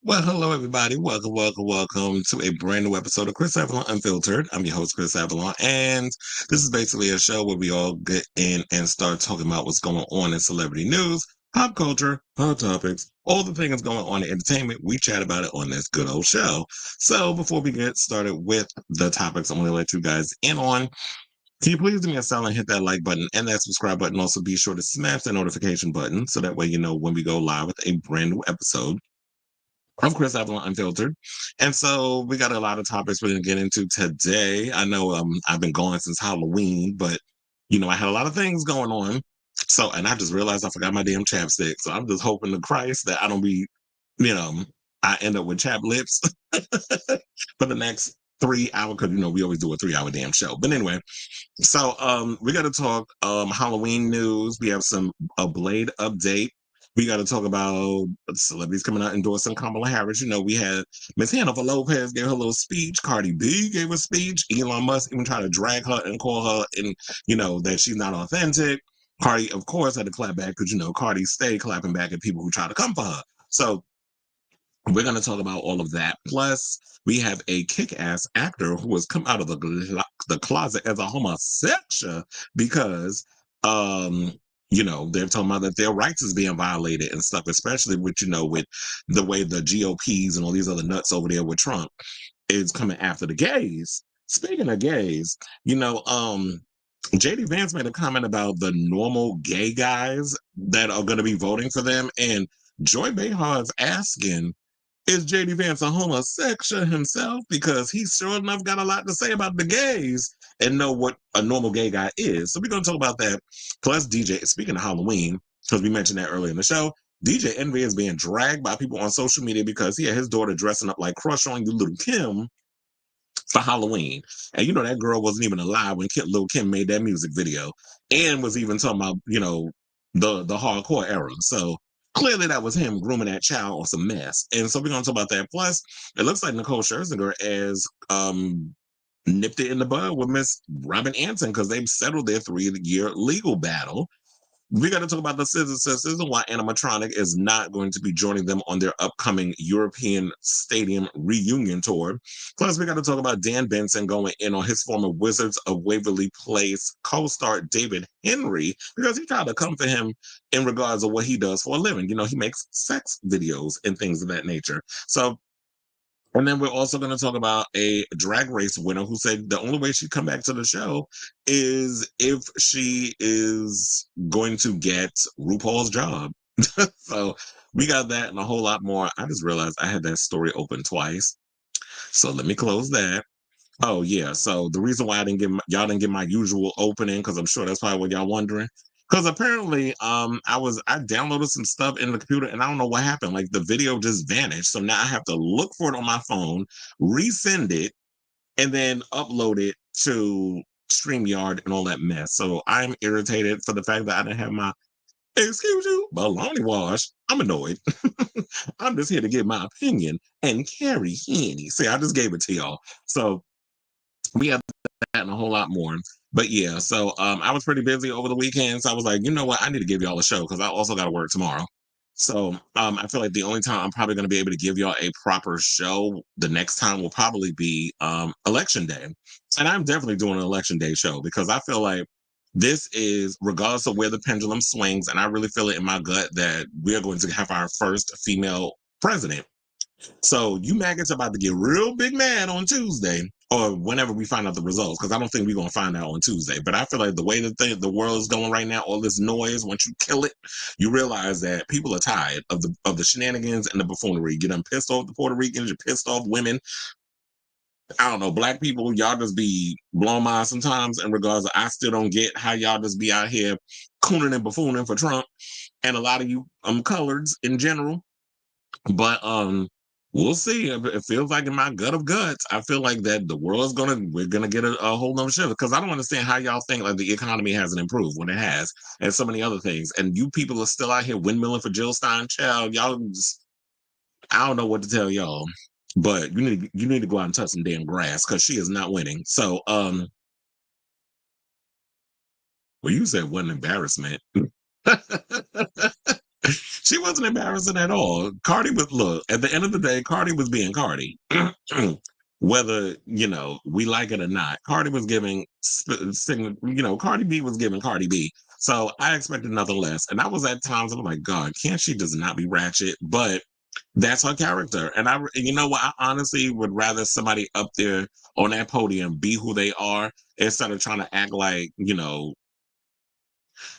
Well, hello everybody. Welcome to a brand new episode of Chris Avalon Unfiltered. I'm your host, Chris Avalon, and this is basically a show where we all get in and start talking about what's going on in celebrity news, pop culture, hot topics, all the things going on in entertainment. We chat about it on this good old show. So before we get started with the topics, I'm going to let you guys in on. Can you please do me a solid and hit that like button and that subscribe button? Also, be sure to smash that notification button so that way you know when we go live with a brand new episode. I'm Chris Avalon Unfiltered. And so we got a lot of topics we're going to get into today. I know I've been going since Halloween, but I had a lot of things going on. So, and I just realized I forgot my damn chapstick. So I'm just hoping to Christ that I don't be, you know, I end up with chapped lips for the next 3 hours because we always do a 3 hour damn show. But anyway, so we got to talk Halloween news. We have a Blade update. We got to talk about celebrities coming out endorsing Kamala Harris. We had Miss Hannah Lopez gave her little speech. Cardi B gave a speech. Elon Musk even tried to drag her and call her and that she's not authentic. Cardi, of course, had to clap back because Cardi stayed clapping back at people who try to come for her. So we're going to talk about all of that. Plus, we have a kick-ass actor who has come out of the closet as a homosexual because, they're talking about that their rights is being violated and stuff, especially with the way the GOPs and all these other nuts over there with Trump is coming after the gays. Speaking of gays, JD Vance made a comment about the normal gay guys that are going to be voting for them, and Joy Behar is asking, is JD Vance a homosexual himself? Because he sure enough got a lot to say about the gays and know what a normal gay guy is. So we're going to talk about that. Plus, DJ, speaking of Halloween, because we mentioned that earlier in the show, DJ Envy is being dragged by people on social media because he had his daughter dressing up like Crush on You Little Kim for Halloween. And that girl wasn't even alive when Lil Kim made that music video and was even talking about, the hardcore era. So clearly that was him grooming that child on some mess. And so we're going to talk about that. Plus, it looks like Nicole Scherzinger has nipped it in the bud with Miss Robin Antin because they've settled their 3-year legal battle. We got to talk about the Scissor Sisters and why animatronic is not going to be joining them on their upcoming European Stadium reunion tour. Plus, we got to talk about Dan Benson going in on his former Wizards of Waverly Place co-star David Henry because he tried to come for him in regards of what he does for a living. He makes sex videos and things of that nature. So, and then we're also going to talk about a drag race winner who said the only way she'd come back to the show is if she is going to get RuPaul's job. So we got that and a whole lot more. I just realized I had that story open twice. So let me close that. Oh yeah. So the reason why y'all didn't get my usual opening, because I'm sure that's probably what y'all wondering. Because apparently, I downloaded some stuff in the computer and I don't know what happened. Like the video just vanished. So now I have to look for it on my phone, resend it, and then upload it to StreamYard and all that mess. So I'm irritated for the fact that I didn't have my excuse you, baloney wash. I'm annoyed. I'm just here to give my opinion and carry Henny. See, I just gave it to y'all. So we have that and a whole lot more. But yeah, so I was pretty busy over the weekend. So I was like, you know what? I need to give y'all a show because I also got to work tomorrow. So I feel like the only time I'm probably going to be able to give y'all a proper show the next time will probably be election day. And I'm definitely doing an election day show because I feel like this is, regardless of where the pendulum swings, and I really feel it in my gut that we are going to have our first female president. So you maggots about to get real big mad on Tuesday or whenever we find out the results, because I don't think we're going to find out on Tuesday. But I feel like the way that the world is going right now, all this noise, once you kill it, you realize that people are tired of the shenanigans and the buffoonery. You done pissed off the Puerto Ricans, you pissed off women. I don't know, black people, y'all just be blowing my sometimes in regards to I still don't get how y'all just be out here cooning and buffooning for Trump and a lot of you coloreds in general. But we'll see. It feels like in my gut of guts, I feel like that we're gonna get a whole nother shift because I don't understand how y'all think like the economy hasn't improved when it has, and so many other things. And you people are still out here windmilling for Jill Stein, child. I don't know what to tell y'all, but you need to go out and touch some damn grass because she is not winning. So well, you said what an embarrassment. She wasn't embarrassing at all. Cardi was look, at the end of the day, Cardi was being Cardi. Whether, we like it or not. Cardi was giving Cardi B was giving Cardi B. So I expected nothing less. And I was at times I'm like, God, can't she just not be ratchet? But that's her character. And you know what? I honestly would rather somebody up there on that podium be who they are instead of trying to act like,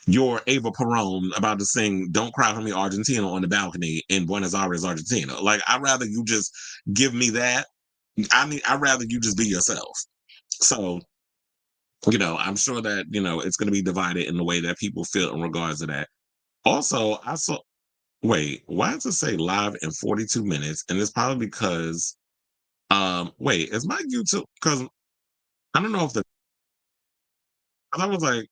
you're Ava Peron about to sing Don't Cry for Me Argentina on the balcony in Buenos Aires, Argentina. Like, I'd rather you just give me that. I'd rather you just be yourself. So, I'm sure that, it's going to be divided in the way that people feel in regards to that. Also, I saw, wait, why does it say live in 42 minutes? And it's probably because, wait, is my YouTube, because I don't know if 'cause I was like,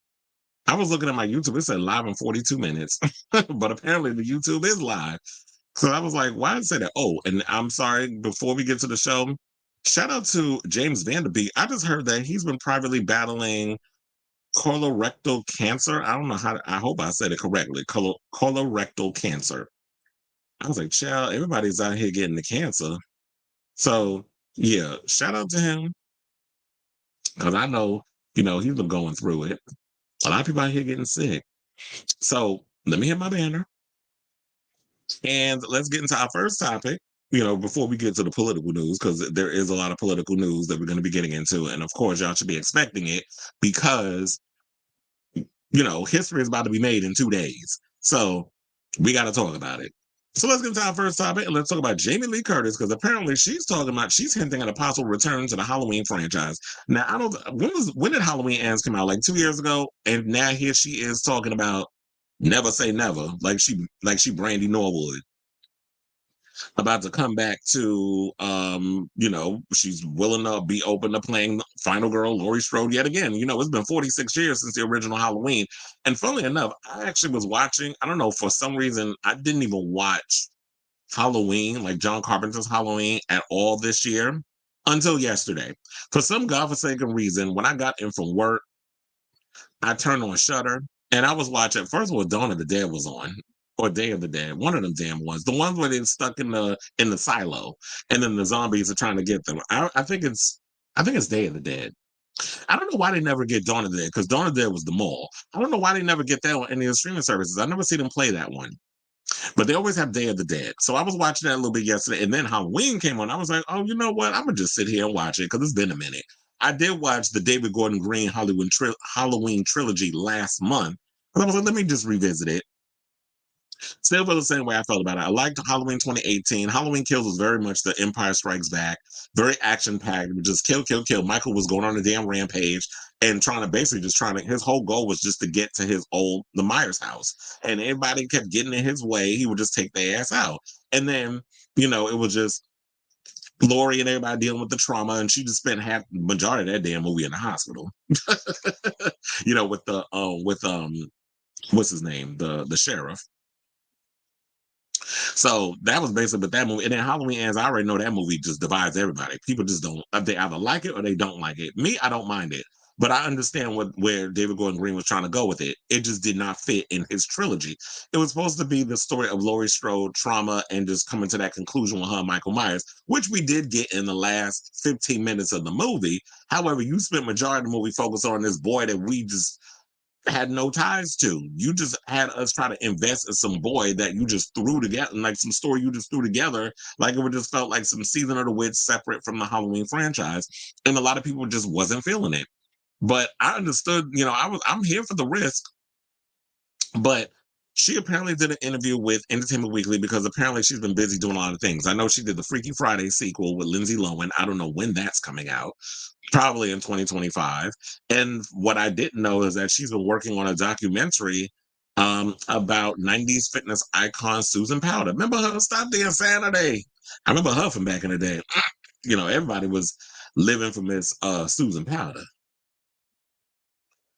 I was looking at my YouTube, it said live in 42 minutes, but apparently the YouTube is live. So I was like, why did it say that? Oh, and I'm sorry, before we get to the show, shout out to James Vanderbeek. I just heard that he's been privately battling colorectal cancer. I don't know I hope I said it correctly. Colorectal cancer. I was like, child, everybody's out here getting the cancer. So yeah, shout out to him. Because I know, he's been going through it. A lot of people out here getting sick. So let me hit my banner. And let's get into our first topic, before we get to the political news, because there is a lot of political news that we're going to be getting into. And of course, y'all should be expecting it because, history is about to be made in 2 days. So we got to talk about it. So let's get into our first topic and let's talk about Jamie Lee Curtis because apparently she's hinting at a possible return to the Halloween franchise. Now, I don't, when did Halloween Ends come out? Like 2 years ago? And now here she is talking about never say never, like she Brandy Norwood about to come back to she's willing to be open to playing final girl Laurie Strode yet again. It's been 46 years since the original Halloween. And funnily enough, I actually was watching, I don't know, for some reason I didn't even watch Halloween, like John Carpenter's Halloween at all this year until yesterday. For some godforsaken reason, when I got in from work, I turned on Shudder and I was watching. First of all, Dawn of the Dead was on, or Day of the Dead. One of them damn ones. The ones where they're stuck in the silo, and then the zombies are trying to get them. I think it's Day of the Dead. I don't know why they never get Dawn of the Dead because Dawn of the Dead was the mall. I don't know why they never get that on any of the streaming services. I never see them play that one. But they always have Day of the Dead. So I was watching that a little bit yesterday, and then Halloween came on. I was like, oh, you know what? I'm gonna just sit here and watch it because it's been a minute. I did watch the David Gordon Green Halloween trilogy last month. And I was like, let me just revisit it. Still feel the same way I felt about it. I liked Halloween 2018. Halloween Kills was very much the Empire Strikes Back, very action packed. Just kill, kill, kill. Michael was going on a damn rampage and his whole goal was just to get to the Myers house. And everybody kept getting in his way. He would just take their ass out. And then, it was just Laurie and everybody dealing with the trauma, and she just spent majority of that damn movie in the hospital. With what's his name, the sheriff. So that was basically that movie. And then Halloween Ends, I already know that movie just divides everybody. People just don't, they either like it or they don't like it. Me, I don't mind it. But I understand where David Gordon Green was trying to go with it. It just did not fit in his trilogy. It was supposed to be the story of Laurie Strode trauma and just coming to that conclusion with her and Michael Myers, which we did get in the last 15 minutes of the movie. However, you spent majority of the movie focused on this boy that we just had no ties to. You just had us try to invest in some boy that you just threw together, like some story you just threw together, like it would just felt like some Season of the Witch separate from the Halloween franchise. And a lot of people just wasn't feeling it. But I understood, I'm here for the risk. But she apparently did an interview with Entertainment Weekly because apparently she's been busy doing a lot of things. I know she did the Freaky Friday sequel with Lindsay Lohan. I don't know when that's coming out. Probably in 2025. And what I didn't know is that she's been working on a documentary about 90s fitness icon Susan Powder. Remember her? Stop the Insanity. I remember her from back in the day. Everybody was living from Miss Susan Powder.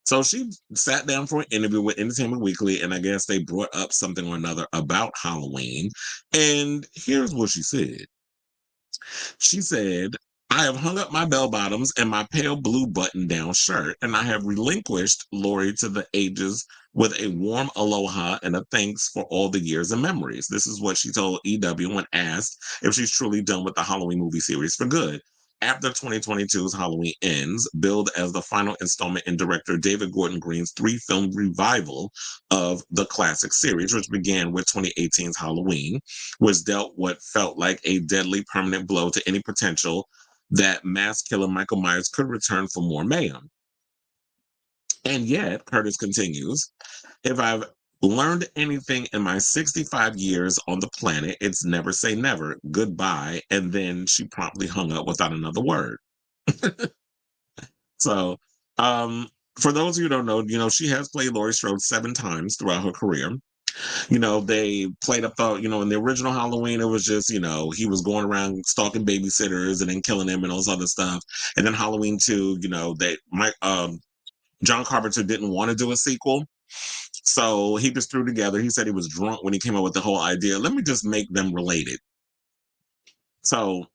So she sat down for an interview with Entertainment Weekly, and I guess they brought up something or another about Halloween. And here's what she said. She said, I have hung up my bell bottoms and my pale blue button down shirt, and I have relinquished Lori to the ages with a warm aloha and a thanks for all the years and memories. This is what she told EW when asked if she's truly done with the Halloween movie series for good. After 2022's Halloween ends, billed as the final installment in director David Gordon Green's three-film revival of the classic series, which began with 2018's Halloween, which dealt what felt like a deadly permanent blow to any potential that mass killer Michael Myers could return for more mayhem. And yet, Curtis continues, if I've learned anything in my 65 years on the planet, it's never say never, goodbye. And then she promptly hung up without another word. So, for those of you who don't know, she has played Laurie Strode 7 times throughout her career. They played up in the original Halloween, it was just, he was going around stalking babysitters and then killing them and all this other stuff. And then Halloween 2, John Carpenter didn't want to do a sequel. So he just threw together, he said he was drunk when he came up with the whole idea. Let me just make them related. So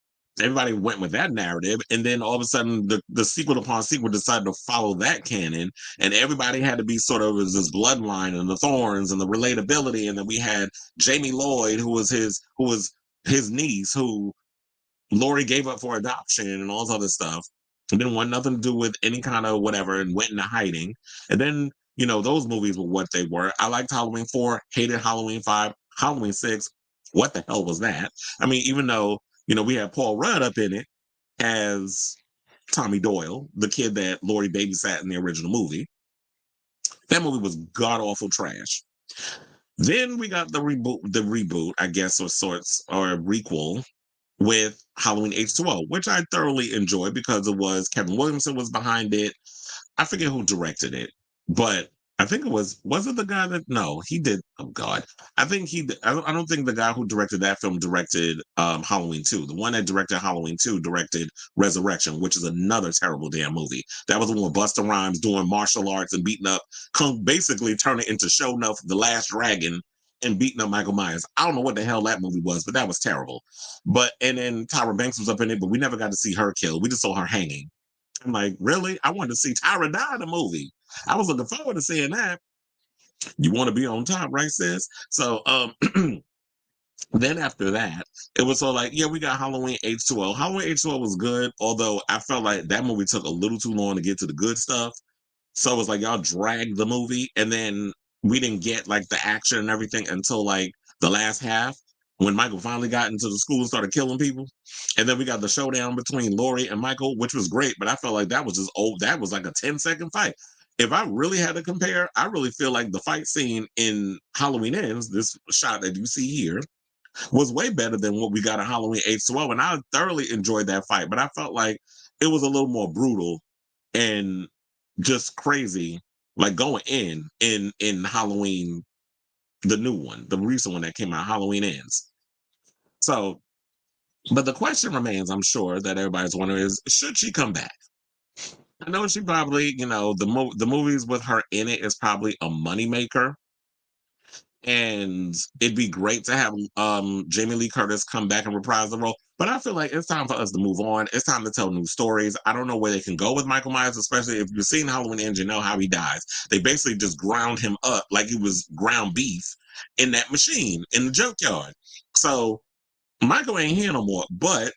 everybody went with that narrative, and then all of a sudden the sequel upon sequel decided to follow that canon, and everybody had to be sort of this bloodline and the thorns and the relatability. And then we had Jamie Lloyd, who was his niece, who Laurie gave up for adoption and all this other stuff, and didn't want nothing to do with any kind of whatever, and went into hiding. And then those movies were what they were. I liked Halloween 4, hated Halloween 5, Halloween 6. What the hell was that? I mean, even though we had Paul Rudd up in it as Tommy Doyle, the kid that Laurie babysat in the original movie. That movie was god awful trash. Then we got the reboot, I guess, of sorts, or a requel with Halloween H2O, which I thoroughly enjoyed because Kevin Williamson was behind it. I forget who directed it, but I think was it the guy that, no, he did. Oh God. I think I don't think the guy who directed that film directed Halloween 2. The one that directed Halloween 2 directed Resurrection, which is another terrible damn movie. That was the one with Busta Rhymes doing martial arts and beating up, basically turning into Show Enough, the Last Dragon, and beating up Michael Myers. I don't know what the hell that movie was, but that was terrible. And then Tyra Banks was up in it, but we never got to see her killed. We just saw her hanging. I'm like, really? I wanted to see Tyra die in the movie. I was looking forward to seeing that. You want to be on top, right, sis? So then after that, it was so like, yeah, we got Halloween H2O. Halloween H2O was good, although I felt like that movie took a little too long to get to the good stuff. So it was like y'all dragged the movie, and then we didn't get like the action and everything until like the last half, when Michael finally got into the school and started killing people. And then we got the showdown between Laurie and Michael, which was great, but I felt like that was just old. That was like a 10-second fight. If I really had to compare, I really feel like the fight scene in Halloween Ends, this shot that you see here, was way better than what we got in Halloween H2O. And I thoroughly enjoyed that fight, but I felt like it was a little more brutal and just crazy, like going in Halloween, the new one, the recent one that came out, Halloween Ends. So, but the question remains, I'm sure, that everybody's wondering is, should she come back? I know she probably, the movies with her in it is probably a moneymaker. And it'd be great to have Jamie Lee Curtis come back and reprise the role. But I feel like it's time for us to move on. It's time to tell new stories. I don't know where they can go with Michael Myers, especially if you've seen Halloween Ends, you know how he dies. They basically just ground him up like he was ground beef in that machine in the junkyard. So Michael ain't here no more. But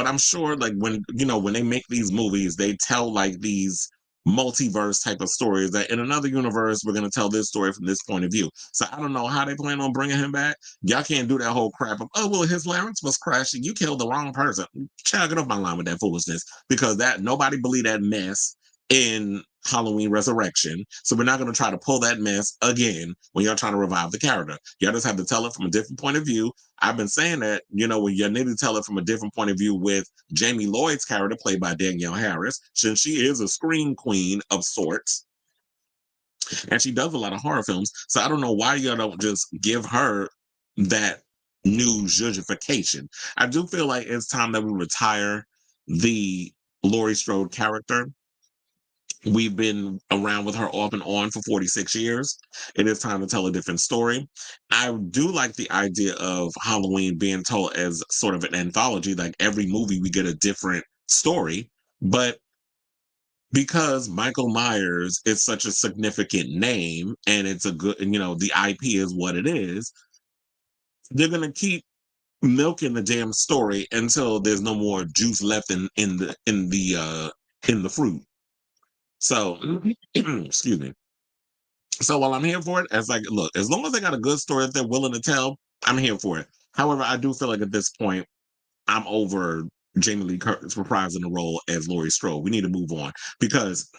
I'm sure, like, when they make these movies, they tell like these multiverse type of stories that in another universe we're going to tell this story from this point of view. So I don't know how they plan on bringing him back. Y'all can't do that whole crap of, oh well, his larynx was crashing, you killed the wrong person. Child, get off my line with that foolishness, because that nobody believed that mess in Halloween Resurrection. So we're not going to try to pull that mess again when you're trying to revive the character. Y'all just have to tell it from a different point of view. I've been saying that, when you need to tell it from a different point of view with Jamie Lloyd's character, played by Danielle Harris, since she is a scream queen of sorts, and she does a lot of horror films. So I don't know why y'all don't just give her that new zhuzhification. I do feel like it's time that we retire the Laurie Strode character we've been around with her off and on for 46 years. It is time to tell a different story. I do like the idea of Halloween being told as sort of an anthology, like every movie we get a different story. But because Michael Myers is such a significant name and it's a good, and the IP is what it is, they're going to keep milking the damn story until there's no more juice left in the fruit. So, excuse me. So while I'm here for it, as like, look, as long as they got a good story that they're willing to tell, I'm here for it. However, I do feel like at this point, I'm over Jamie Lee Curtis reprising the role as Laurie Strode. We need to move on because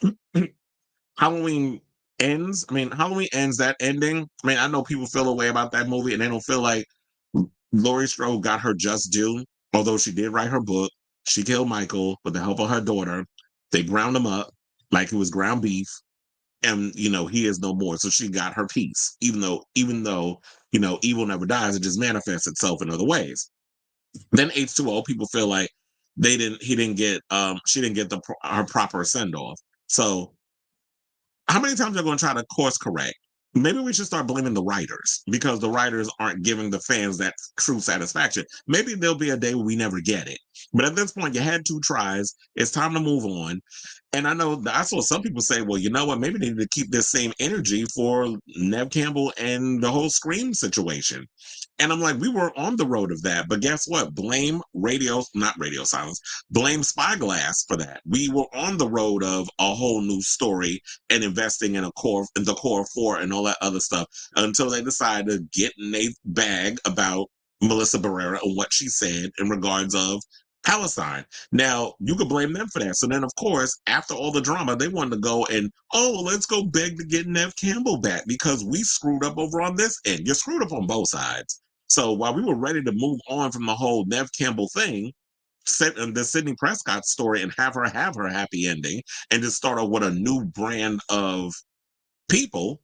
Halloween ends. I mean, Halloween ends, that ending. I mean, I know people feel a way about that movie and they don't feel like Laurie Strode got her just due, although she did write her book. She killed Michael with the help of her daughter. They ground him up like it was ground beef, and he is no more. So she got her piece, even though evil never dies. It just manifests itself in other ways. Then H2O, people feel like he didn't get she didn't get her proper send off. So how many times are going to try to course correct? Maybe we should start blaming the writers because the writers aren't giving the fans that true satisfaction. Maybe there'll be a day where we never get it. But at this point, you had 2 tries. It's time to move on. And I saw some people say, well, you know what? Maybe they need to keep this same energy for Nev Campbell and the whole Scream situation. And I'm like, we were on the road of that. But guess what? Not radio silence, blame Spyglass for that. We were on the road of a whole new story and investing in the core four and all that other stuff until they decided to get in a bag about Melissa Barrera and what she said in regards of Palestine. Now, you could blame them for that. So then, of course, after all the drama, they wanted to go and, let's go beg to get Nev Campbell back because we screwed up over on this end. You're screwed up on both sides. So while we were ready to move on from the whole Nev Campbell thing, the Sidney Prescott story and have her happy ending and just start off with a new brand of people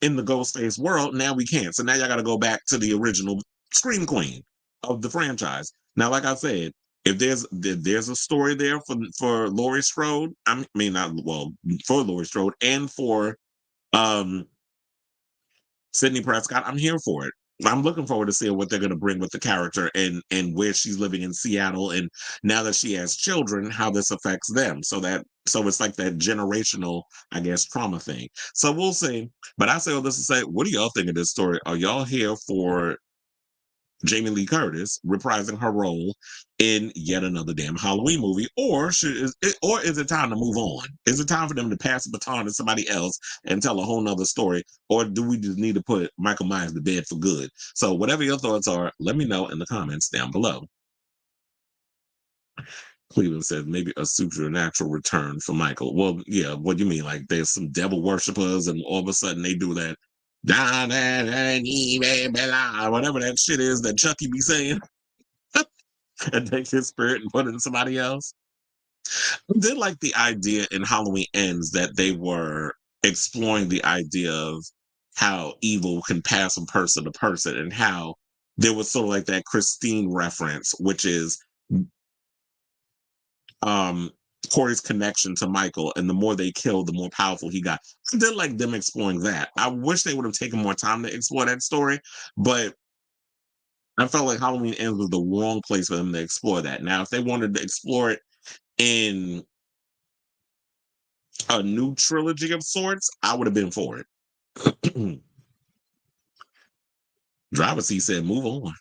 in the Ghostface world, now we can't. So now y'all got to go back to the original Scream Queen of the franchise. Now, like I said, if there's a story there for Laurie Strode, for Laurie Strode and for um Sidney Prescott, I'm here for it. I'm looking forward to seeing what they're going to bring with the character and where she's living in Seattle, and now that she has children, how this affects them. So it's like that generational, I guess, trauma thing. So we'll see. But I say all this to say, what do y'all think of this story? Are y'all here for Jamie Lee Curtis reprising her role in yet another damn Halloween movie, or is it time to move on? Is it time for them to pass the baton to somebody else and tell a whole nother story, or do we just need to put Michael Myers to bed for good? So whatever your thoughts are, let me know in the comments down below. Cleveland said maybe a supernatural return for Michael. Well, yeah, what do you mean? Like there's some devil worshippers and all of a sudden they do that. Whatever that shit is that Chucky be saying and take his spirit and put it in somebody else. I did like the idea in Halloween Ends that they were exploring the idea of how evil can pass from person to person and how there was sort of like that Christine reference, which is Corey's connection to Michael, and the more they killed, the more powerful he got. I did like them exploring that. I wish they would have taken more time to explore that story, but I felt like Halloween Ends was the wrong place for them to explore that. Now, if they wanted to explore it in a new trilogy of sorts, I would have been for it. Driver seat said, "Move on."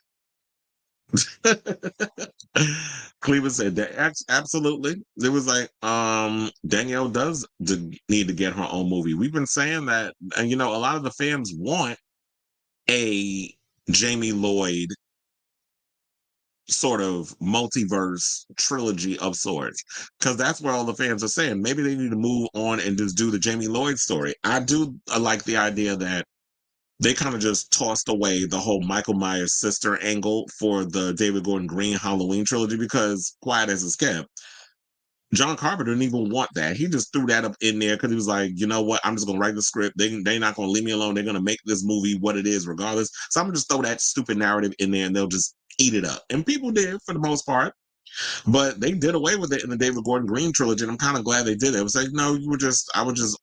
Cleveland said that absolutely. It was like Danielle does need to get her own movie. We've been saying that, and a lot of the fans want a Jamie Lloyd sort of multiverse trilogy of sorts because that's where all the fans are saying maybe they need to move on and just do the Jamie Lloyd story. I do like the idea that they kind of just tossed away the whole Michael Myers sister angle for the David Gordon Green Halloween trilogy because quiet as it's kept, John Carpenter didn't even want that. He just threw that up in there because he was like, you know what? I'm just going to write the script. They're not going to leave me alone. They're going to make this movie what it is regardless. So I'm going to just throw that stupid narrative in there and they'll just eat it up. And people did for the most part. But they did away with it in the David Gordon Green trilogy, and I'm kind of glad they did it. It was like, no, I was just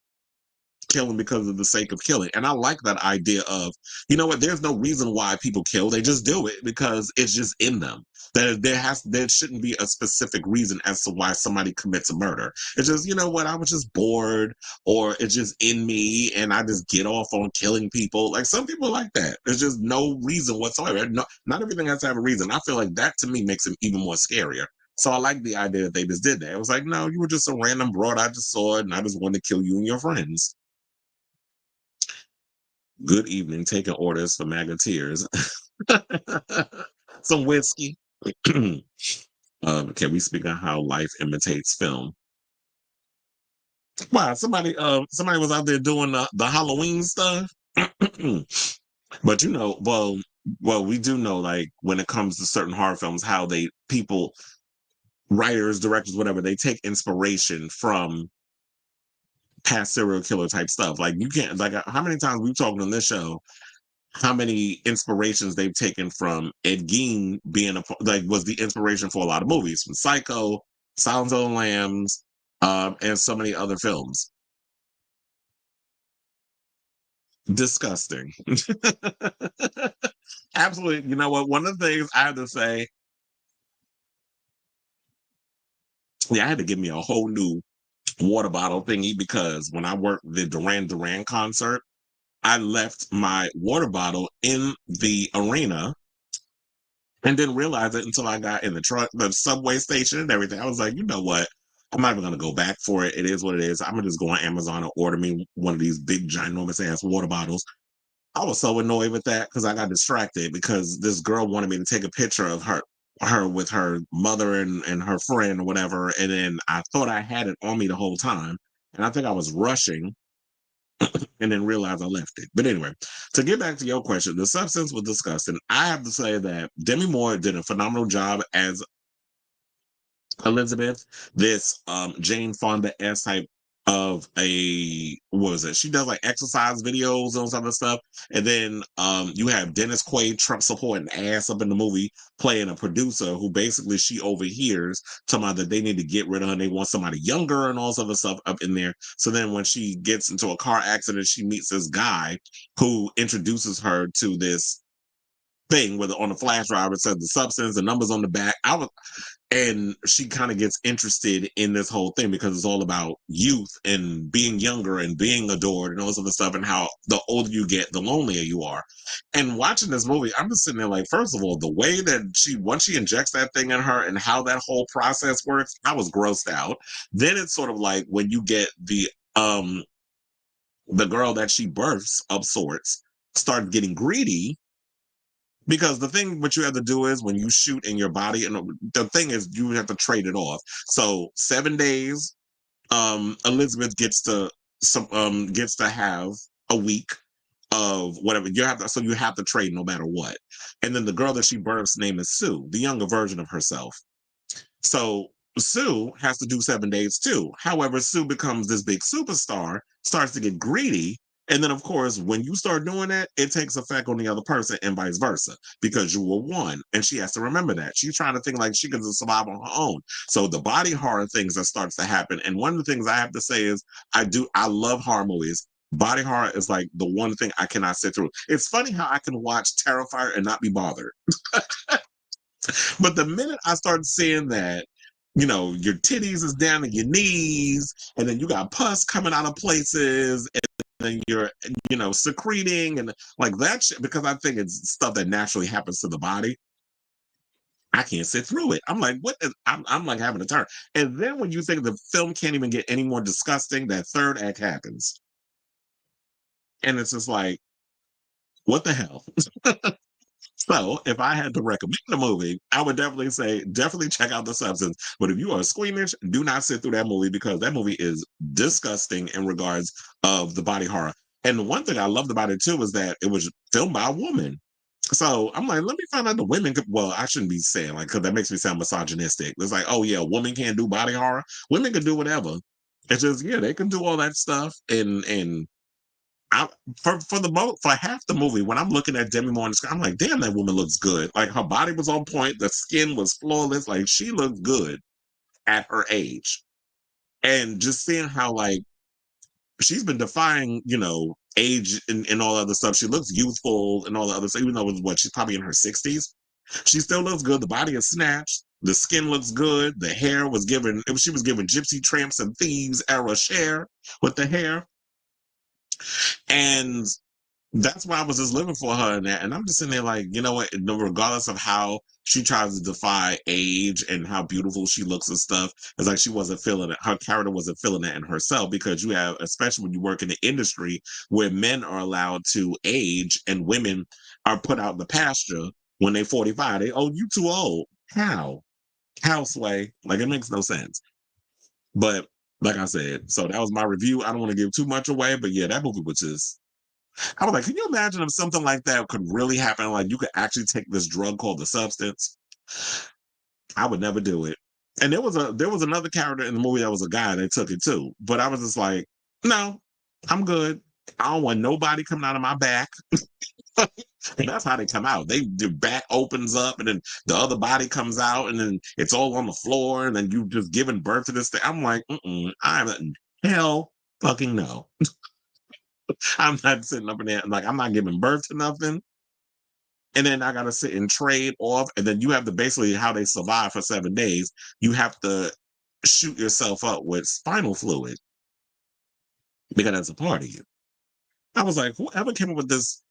killing because of the sake of killing. And I like that idea of, you know what, there's no reason why people kill. They just do it because it's just in them. That there shouldn't be a specific reason as to why somebody commits a murder. It's just, you know what, I was just bored, or it's just in me and I just get off on killing people. Like some people like that. There's just no reason whatsoever. No, not everything has to have a reason. I feel like that to me makes it even more scarier. So I like the idea that they just did that. It was like, no, you were just a random broad. I just saw it and I just wanted to kill you and your friends. Good evening, taking orders for Magateers. Some whiskey. Can we speak on how life imitates film? Wow, somebody was out there doing the Halloween stuff. But you know, well, we do know, like, when it comes to certain horror films, how people, writers, directors, whatever, they take inspiration from past serial killer type stuff. Like you can't, like, how many times we've talked on this show, how many inspirations they've taken from Ed Gein being like was the inspiration for a lot of movies, from Psycho, Silence of the Lambs, and so many other films. Disgusting. Absolutely. You know what? One of the things I have to say, yeah, I had to give me a whole new water bottle thingy because when I worked the Duran Duran concert, I left my water bottle in the arena and didn't realize it until I got in the truck, the subway station and everything. I was like, you know what? I'm not even going to go back for it. It is what it is. I'm going to just go on Amazon and order me one of these big, ginormous ass water bottles. I was so annoyed with that because I got distracted because this girl wanted me to take a picture of her with her mother and her friend or whatever. And then I thought I had it on me the whole time. And I think I was rushing and then realized I left it. But anyway, to get back to your question, the substance was disgusting. I have to say that Demi Moore did a phenomenal job as Elizabeth, this Jane Fonda S type of a, what was it? She does like exercise videos and all this other stuff. And then you have Dennis Quaid, Trump supporting ass up in the movie, playing a producer who basically she overhears talking about that they need to get rid of her and they want somebody younger and all this other stuff up in there. So then when she gets into a car accident, she meets this guy who introduces her to this thing with on the flash drive it says the substance, the numbers on the back. And she kind of gets interested in this whole thing because it's all about youth and being younger and being adored and all this other stuff, and how the older you get, the lonelier you are. And watching this movie, I'm just sitting there like, first of all, the way that once she injects that thing in her and how that whole process works, I was grossed out. Then it's sort of like when you get the girl that she births of sorts start getting greedy, because the thing what you have to do is when you shoot in your body, and the thing is you have to trade it off. So 7 days, Elizabeth gets to have a week of whatever you have to, so you have to trade no matter what. And then the girl that she births name is Sue, the younger version of herself. So Sue has to do 7 days too. However, Sue becomes this big superstar, starts to get greedy. And then, of course, when you start doing that, it takes effect on the other person and vice versa because you were one. And she has to remember that. She's trying to think like she can survive on her own. So the body horror things that starts to happen. And one of the things I have to say is I love horror movies. Body horror is like the one thing I cannot sit through. It's funny how I can watch Terrifier and not be bothered. But the minute I started seeing that, your titties is down to your knees, and then you got pus coming out of places, and then you're, secreting and like that shit, because I think it's stuff that naturally happens to the body. I can't sit through it. I'm like, what is, I'm like having a turn. And then when you think the film can't even get any more disgusting, that third act happens. And it's just like, what the hell? So if I had to recommend a movie, I would definitely say, definitely check out The Substance. But if you are squeamish, do not sit through that movie because that movie is disgusting in regards of the body horror. And the one thing I loved about it too is that it was filmed by a woman. So I'm like, let me find out the women could, well, I shouldn't be saying like, because that makes me sound misogynistic. It's like, oh yeah, a woman can't do body horror. Women can do whatever. It's just, yeah, they can do all that stuff and I for half the movie, when I'm looking at Demi Moore on the screen, I'm like, damn, that woman looks good. Like her body was on point, the skin was flawless, like she looked good at her age. And just seeing how like she's been defying, age and all other stuff. She looks youthful and all the other stuff, even though she's probably in her 60s. She still looks good. The body is snatched. The skin looks good. The hair was given, she was given gypsy tramps and thieves era Cher with the hair. And that's why I was just living for her and that. And I'm just sitting there like, you know what? Regardless of how she tries to defy age and how beautiful she looks and stuff, it's like she wasn't feeling it. Her character wasn't feeling it in herself because you have, especially when you work in the industry where men are allowed to age and women are put out in the pasture when they're 45. They, oh, you too old. How? How, Sway? Like, it makes no sense. But like I said, so that was my review. I don't want to give too much away, but yeah, that movie was just, I was like, can you imagine if something like that could really happen? Like you could actually take this drug called the substance. I would never do it. And there was another character in the movie that was a guy that took it too. But I was just like, no, I'm good. I don't want nobody coming out of my back. And that's how they come out. The back opens up and then the other body comes out and then it's all on the floor and then you've just given birth to this thing. I'm like, I'm hell fucking no. I'm not sitting up in there like I'm not giving birth to nothing. And then I gotta sit and trade off. And then you have to basically how they survive for 7 days. You have to shoot yourself up with spinal fluid because that's a part of you. I was like, whoever came up with this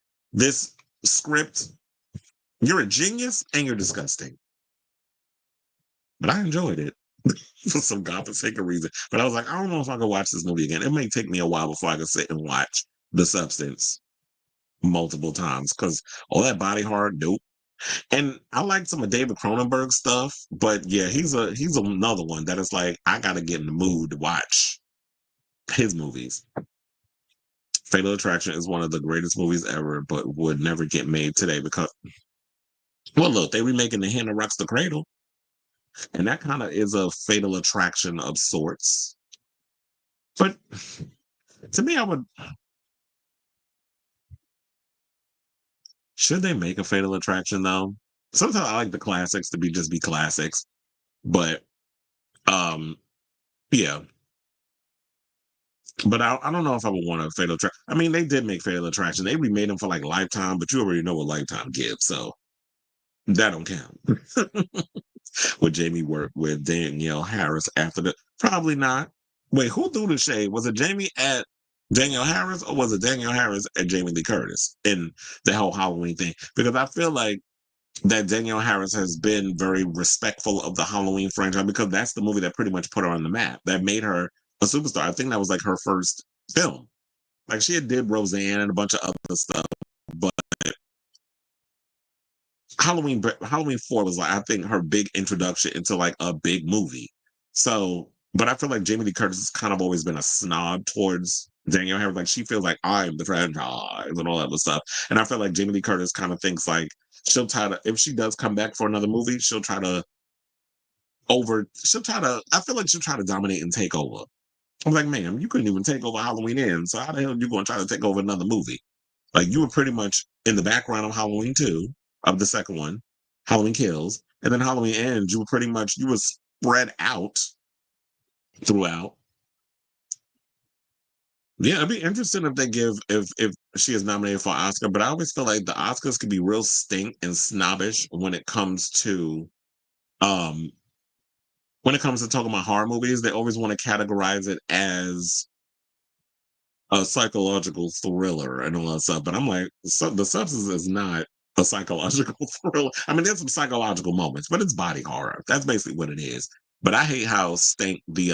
script, you're a genius and you're disgusting. But I enjoyed it for some godforsaken reason. But I was like, I don't know if I can watch this movie again. It may take me a while before I can sit and watch The Substance multiple times because all that body horror, nope. And I like some of David Cronenberg stuff, but yeah, he's another one that is like I gotta get in the mood to watch his movies. Fatal Attraction is one of the greatest movies ever, but would never get made today because well, look, they remaking The Hand That Rocks the Cradle, and that kind of is a Fatal Attraction of sorts. But to me, I would should they make a Fatal Attraction though? Sometimes I like the classics to be classics, but um, yeah. But I don't know if I would want a Fatal Attraction. I mean, they did make Fatal Attraction. They remade them for like Lifetime, but you already know what Lifetime gives, so that don't count. Would Jamie work with Danielle Harris after the? Probably not. Wait, who threw the shade? Was it Jamie at Danielle Harris, or was it Danielle Harris at Jamie Lee Curtis in the whole Halloween thing? Because I feel like that Danielle Harris has been very respectful of the Halloween franchise because that's the movie that pretty much put her on the map. That made her a superstar. I think that was like her first film. Like she had did Roseanne and a bunch of other stuff, but Halloween 4 was like I think her big introduction into like a big movie. So, but I feel like Jamie Lee Curtis has kind of always been a snob towards Danielle Harris. Like she feels like I'm the franchise and all that other stuff. And I feel like Jamie Lee Curtis kind of thinks like she'll try to if she does come back for another movie, she'll try to I feel like she'll try to dominate and take over. I'm like, ma'am, you couldn't even take over Halloween Ends. So how the hell are you gonna try to take over another movie? Like you were pretty much in the background of Halloween 2, of the second one, Halloween Kills, and then Halloween Ends, you were spread out throughout. Yeah, it'd be interesting if they give if she is nominated for Oscar, but I always feel like the Oscars can be real stink and snobbish um when it comes to talking about horror movies. They always want to categorize it as a psychological thriller and all that stuff. But I'm like, the substance is not a psychological thriller. I mean, there's some psychological moments, but it's body horror. That's basically what it is. But I hate how stank the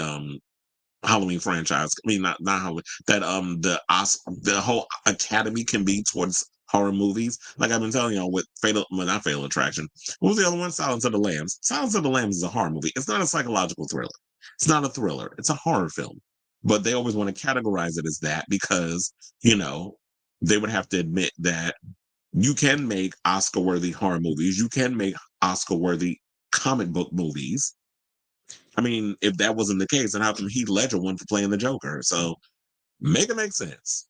Halloween franchise. I mean, not Halloween. That the whole Academy can be towards horror movies. Like I've been telling y'all with not Fatal Attraction. What was the other one? Silence of the Lambs. Silence of the Lambs is a horror movie. It's not a psychological thriller. It's not a thriller. It's a horror film. But they always want to categorize it as that because they would have to admit that you can make Oscar-worthy horror movies. You can make Oscar-worthy comic book movies. I mean, if that wasn't the case, then how come Heath Ledger won for playing the Joker? So make it make sense.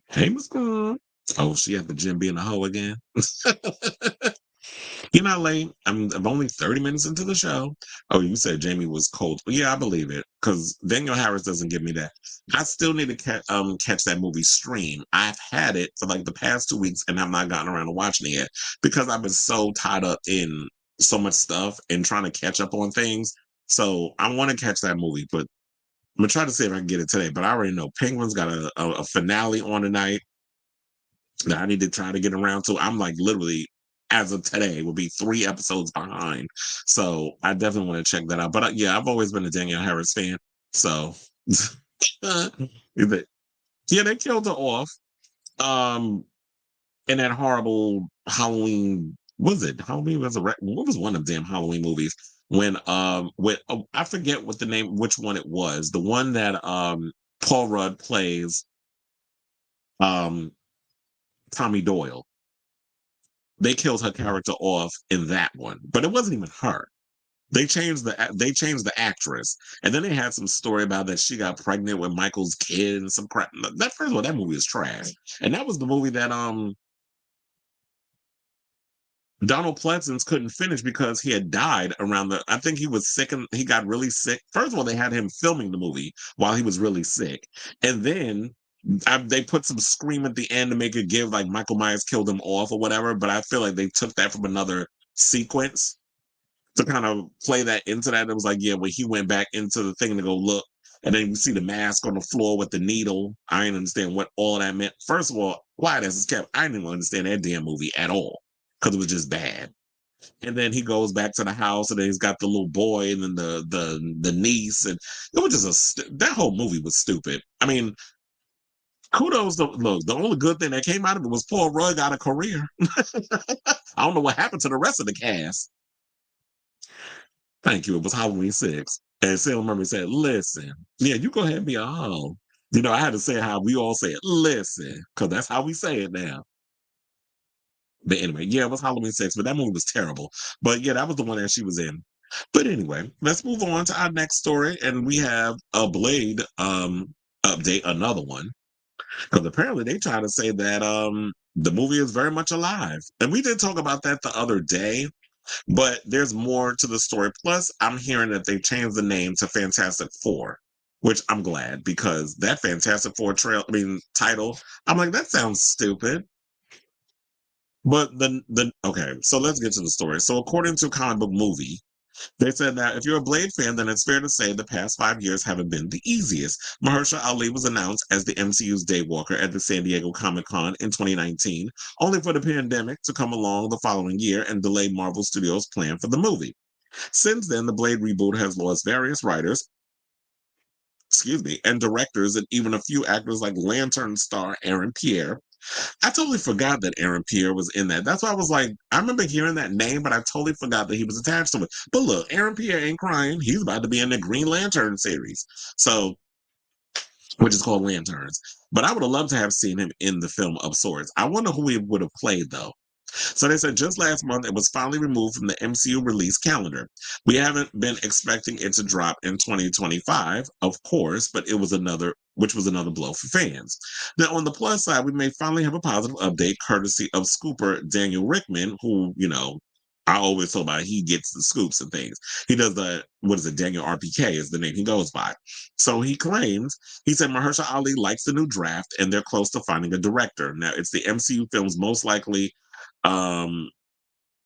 Hey, Miss Girl. Oh, she at the gym being a hoe again. You're not late. I'm only 30 minutes into the show. Oh, you said Jamie was cold. Yeah, I believe it. Because Daniel Harris doesn't give me that. I still need to catch that movie Stream. I've had it for like the past 2 weeks and I've not gotten around to watching it yet because I've been so tied up in so much stuff and trying to catch up on things. So I want to catch that movie, but I'm gonna try to see if I can get it today. But I already know Penguin's got a finale on tonight that I need to try to get around to. I'm like literally, as of today, will be 3 episodes behind. So I definitely want to check that out. But yeah, I've always been a Danielle Harris fan. So yeah, they killed her off. Um, in that horrible Halloween. Was it Halloween Resurrection? What was one of them Halloween movies? When I forget what the name, which one it was. The one that Paul Rudd plays um Tommy Doyle. They killed her character off in that one, but it wasn't even her. They changed the actress, and then they had some story about that she got pregnant with Michael's kid and some crap. That first of all, that movie is trash, and that was the movie that Donald Pleasance couldn't finish because he had died around the. I think he was sick and he got really sick. First of all, they had him filming the movie while he was really sick, and then they put some scream at the end to make it give like Michael Myers killed him off or whatever. But I feel like they took that from another sequence to kind of play that into that. It was like, yeah, when he went back into the thing to go look, and then you see the mask on the floor with the needle. I didn't understand what all that meant. First of all, quiet as it's kept, I didn't understand that damn movie at all because it was just bad. And then he goes back to the house, and then he's got the little boy, and then the niece, and it was just that whole movie was stupid. I mean, kudos to look. The only good thing that came out of it was Paul Rudd got a career. I don't know what happened to the rest of the cast. Thank you. It was Halloween 6. And Sailor Mermaid said, listen, yeah, you go ahead and be a hoe. You know, I had to say how we all say it, listen, because that's how we say it now. But anyway, yeah, it was Halloween 6, but that movie was terrible. But yeah, that was the one that she was in. But anyway, let's move on to our next story. And we have a Blade update, another one. Because apparently they try to say that the movie is very much alive. And we did talk about that the other day. But there's more to the story. Plus, I'm hearing that they changed the name to Fantastic Four, which I'm glad because that Fantastic Four title, I'm like, that sounds stupid. But the okay, so let's get to the story. So according to Comic Book Movie, they said that if you're a Blade fan, then it's fair to say the past 5 years haven't been the easiest. Mahershala Ali was announced as the MCU's Daywalker at the San Diego Comic-Con in 2019, only for the pandemic to come along the following year and delay Marvel Studios' plan for the movie. Since then, the Blade reboot has lost various writers, and directors, and even a few actors like Lantern star Aaron Pierre. I totally forgot that Aaron Pierre was in that. That's why I was like, I remember hearing that name, but I totally forgot that he was attached to it. But look, Aaron Pierre ain't crying. He's about to be in the Green Lantern series. So, which is called Lanterns. But I would have loved to have seen him in the film of sorts. I wonder who he would have played though. So they said just last month it was finally removed from the MCU release calendar. We haven't been expecting it to drop in 2025, of course, but which was another blow for fans. Now, on the plus side, we may finally have a positive update courtesy of scooper Daniel Rickman, who, I always told about he gets the scoops and things. He does what is it, Daniel RPK is the name he goes by. So he said Mahershala Ali likes the new draft and they're close to finding a director. Now, it's the MCU films um,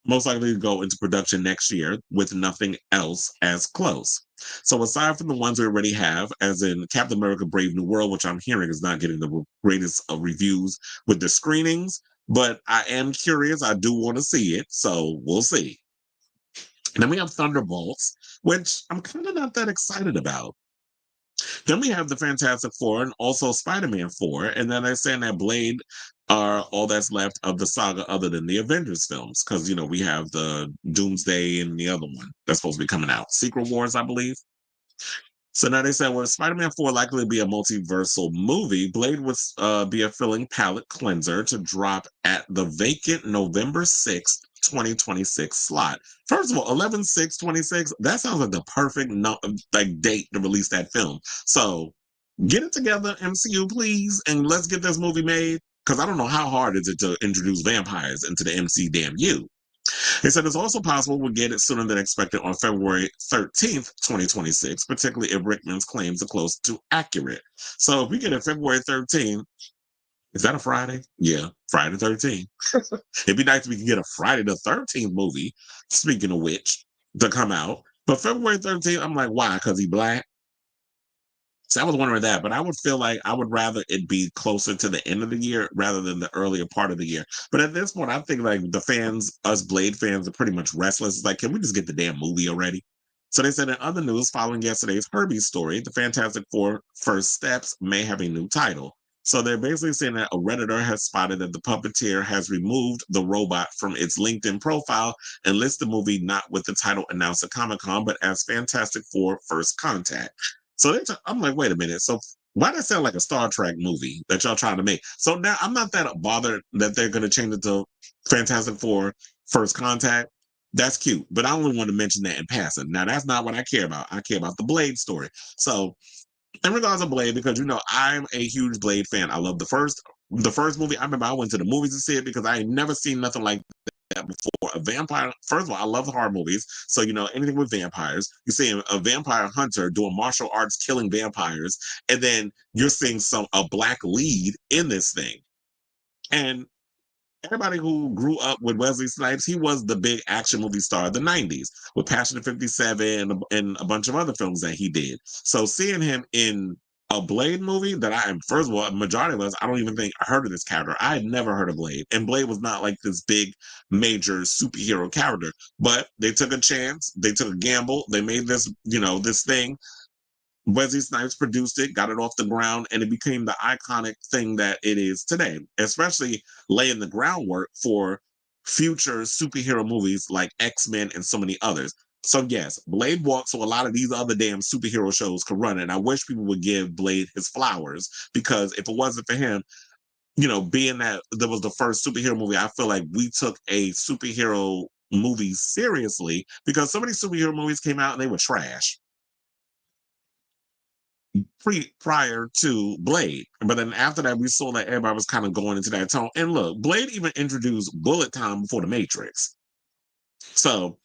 most likely to go into production next year with nothing else as close. So aside from the ones we already have, as in Captain America Brave New World, which I'm hearing is not getting the greatest of reviews with the screenings, but I am curious. I do want to see it, so we'll see. And then we have Thunderbolts, which I'm kind of not that excited about. Then we have the Fantastic Four and also Spider-Man 4. And then they're saying that Blade are all that's left of the saga other than the Avengers films. Because, we have the Doomsday and the other one that's supposed to be coming out. Secret Wars, I believe. So now they said, well, Spider-Man 4 likely to be a multiversal movie. Blade would be a filling palate cleanser to drop at the vacant November 6th, 2026 slot. First of all, 11/6/26, that sounds like the perfect date to release that film. So get it together, MCU, please, and let's get this movie made. Because I don't know how hard is it to introduce vampires into the MCU. They said it's also possible we'll get it sooner than expected on February 13th, 2026, particularly if Rickman's claims are close to accurate. So if we get it February 13th, is that a Friday? Yeah, Friday the 13th. It'd be nice if we could get a Friday the 13th movie, speaking of which, to come out. But February 13th, I'm like, why? Because he black? So I was wondering that, but I would feel like I would rather it be closer to the end of the year rather than the earlier part of the year. But at this point, I think like the fans, us Blade fans, are pretty much restless. It's like, can we just get the damn movie already? So they said in other news, following yesterday's Herbie story, the Fantastic Four First Steps may have a new title. So they're basically saying that a Redditor has spotted that the puppeteer has removed the robot from its LinkedIn profile and lists the movie not with the title announced at Comic-Con, but as Fantastic Four First Contact. So I'm like, wait a minute. So why does that sound like a Star Trek movie that y'all trying to make? So now I'm not that bothered that they're going to change it to Fantastic Four First Contact. That's cute, but I only want to mention that in passing. Now that's not what I care about. I care about the Blade story. So in regards to Blade, because I'm a huge Blade fan. I love the first movie. I remember I went to the movies to see it because I ain't never seen nothing like that before. A vampire. First of all, I love horror movies, so anything with vampires. You see a vampire hunter doing martial arts, killing vampires, and then you're seeing a black lead in this thing. And everybody who grew up with Wesley Snipes, he was the big action movie star of the 90s with Passion of 57 and a bunch of other films that he did. So seeing him in a Blade movie that first of all, a majority of us, I don't even think I heard of this character. I had never heard of Blade. And Blade was not like this big, major superhero character. But they took a chance. They took a gamble. They made this thing. Wesley Snipes produced it, got it off the ground, and it became the iconic thing that it is today, especially laying the groundwork for future superhero movies like X-Men and so many others. So yes, Blade walked so a lot of these other damn superhero shows could run, and I wish people would give Blade his flowers, because if it wasn't for him, being that there was the first superhero movie, I feel like we took a superhero movie seriously, because so many superhero movies came out and they were trash prior to Blade. But then after that, we saw that everybody was kind of going into that tone. And look, Blade even introduced bullet time before the Matrix. So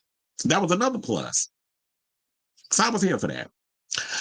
that was another plus. So I was here for that.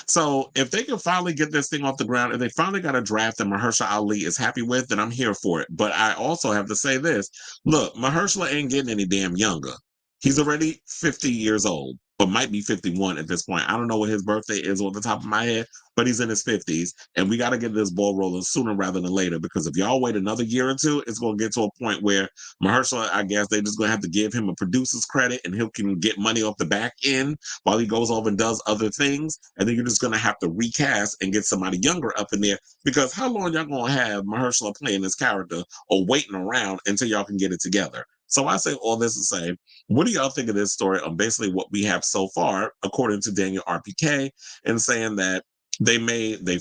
So if they can finally get this thing off the ground, if they finally got a draft that Mahershala Ali is happy with, then I'm here for it. But I also have to say this. Look, Mahershala ain't getting any damn younger. He's already 50 years old, or might be 51 at this point. I don't know what his birthday is on the top of my head, but he's in his 50s. And we got to get this ball rolling sooner rather than later, because if y'all wait another year or two, it's going to get to a point where Mahershala, I guess, they just going to have to give him a producer's credit and he can get money off the back end while he goes off and does other things. And then you're just going to have to recast and get somebody younger up in there, because how long y'all going to have Mahershala playing this character or waiting around until y'all can get it together? So I say all this to say, what do y'all think of this story on basically what we have so far, according to Daniel RPK, and saying that they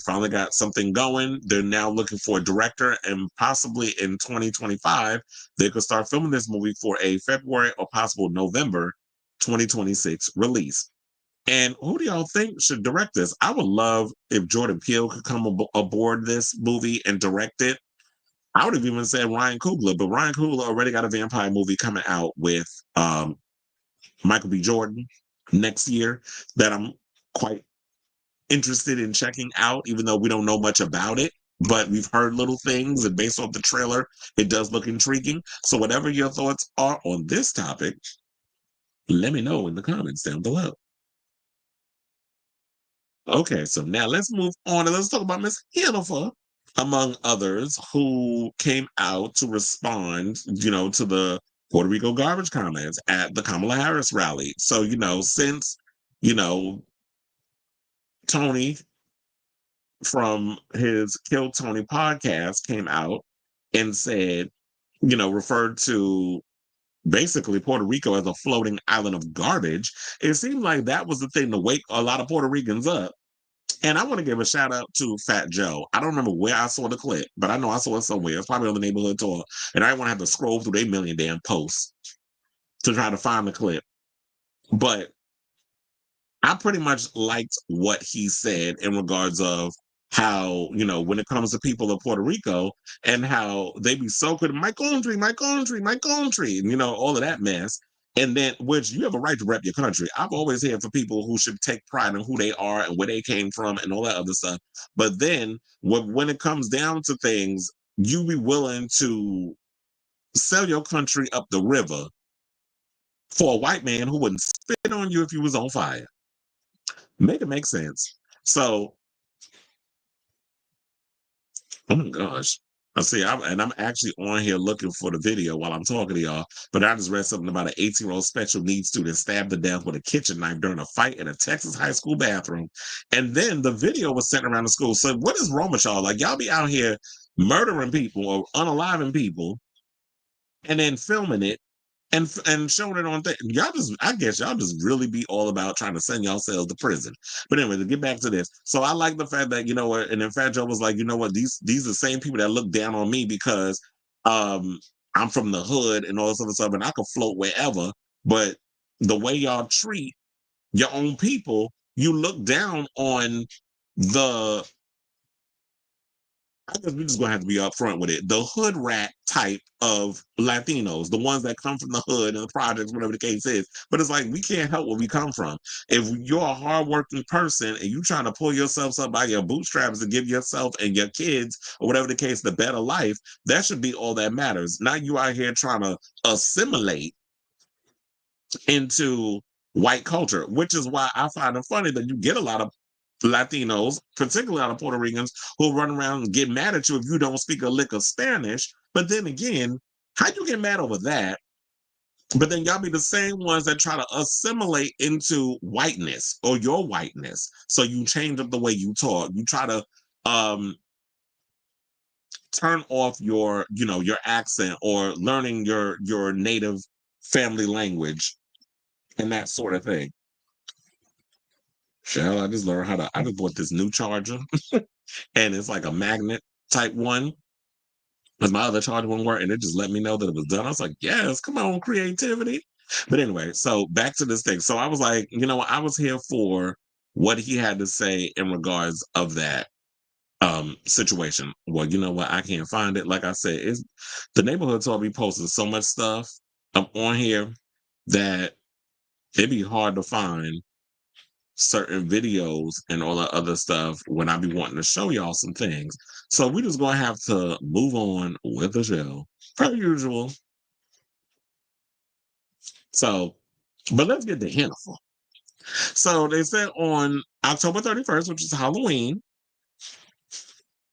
finally got something going. They're now looking for a director, and possibly in 2025, they could start filming this movie for a February or possible November 2026 release. And who do y'all think should direct this? I would love if Jordan Peele could come aboard this movie and direct it. I would have even said Ryan Coogler, but Ryan Coogler already got a vampire movie coming out with Michael B. Jordan next year that I'm quite interested in checking out, even though we don't know much about it. But we've heard little things, and based off the trailer, it does look intriguing. So whatever your thoughts are on this topic, let me know in the comments down below. Okay, so now let's move on and let's talk about Miss Jennifer, among others, who came out to respond, to the Puerto Rico garbage comments at the Kamala Harris rally. So, since, Tony from his Kill Tony podcast came out and said, referred to basically Puerto Rico as a floating island of garbage, it seemed like that was the thing to wake a lot of Puerto Ricans up. And I want to give a shout out to Fat Joe. I don't remember where I saw the clip, but I know I saw it somewhere. It's probably on the neighborhood tour. And I didn't want to have to scroll through their million damn posts to try to find the clip. But I pretty much liked what he said in regards of how, when it comes to people of Puerto Rico and how they be so good, my country, my country, my country, and, all of that mess. And then, which you have a right to rep your country. I've always had for people who should take pride in who they are and where they came from and all that other stuff. But then when it comes down to things, you be willing to sell your country up the river for a white man who wouldn't spit on you if you was on fire. Make it make sense. So, oh my gosh. I see, I'm actually on here looking for the video while I'm talking to y'all, but I just read something about an 18-year-old special needs student stabbed to death with a kitchen knife during a fight in a Texas high school bathroom. And then the video was sent around the school. So what is wrong with y'all? Like, y'all be out here murdering people or unaliving people and then filming it and showing it on things. I guess y'all just really be all about trying to send yourselves to prison. But anyway, to get back to this. So I like the fact that, and in fact, Joe was like, these are the same people that look down on me because I'm from the hood and all this other stuff, and I could float wherever. But the way y'all treat your own people, you look down on the I guess we're just gonna have to be upfront with it. The hood rat type of Latinos, the ones that come from the hood and the projects, whatever the case is. But it's like we can't help where we come from. If you're a hardworking person and you trying to pull yourself up by your bootstraps to give yourself and your kids or whatever the case the better life, that should be all that matters. Not you out here trying to assimilate into white culture, which is why I find it funny that you get a lot of Latinos, particularly out of Puerto Ricans, who run around and get mad at you if you don't speak a lick of Spanish. But then again, how you get mad over that? But then y'all be the same ones that try to assimilate into whiteness or your whiteness. So you change up the way you talk. You try to turn off your accent or learning your native family language and that sort of thing. Shell, I just bought this new charger and it's like a magnet type one. Because my other charger wouldn't work and it just let me know that it was done. I was like, yes, come on, creativity. But anyway, so back to this thing. So I was like, I was here for what he had to say in regards of that situation. Well, you know what? I can't find it. Like I said, the neighborhood told me posting so much stuff up on here that it'd be hard to find certain videos and all that other stuff when I be wanting to show y'all some things. So we just gonna have to move on with the show, per usual. So, but let's get to Hannaful. So they said on October 31st, which is Halloween,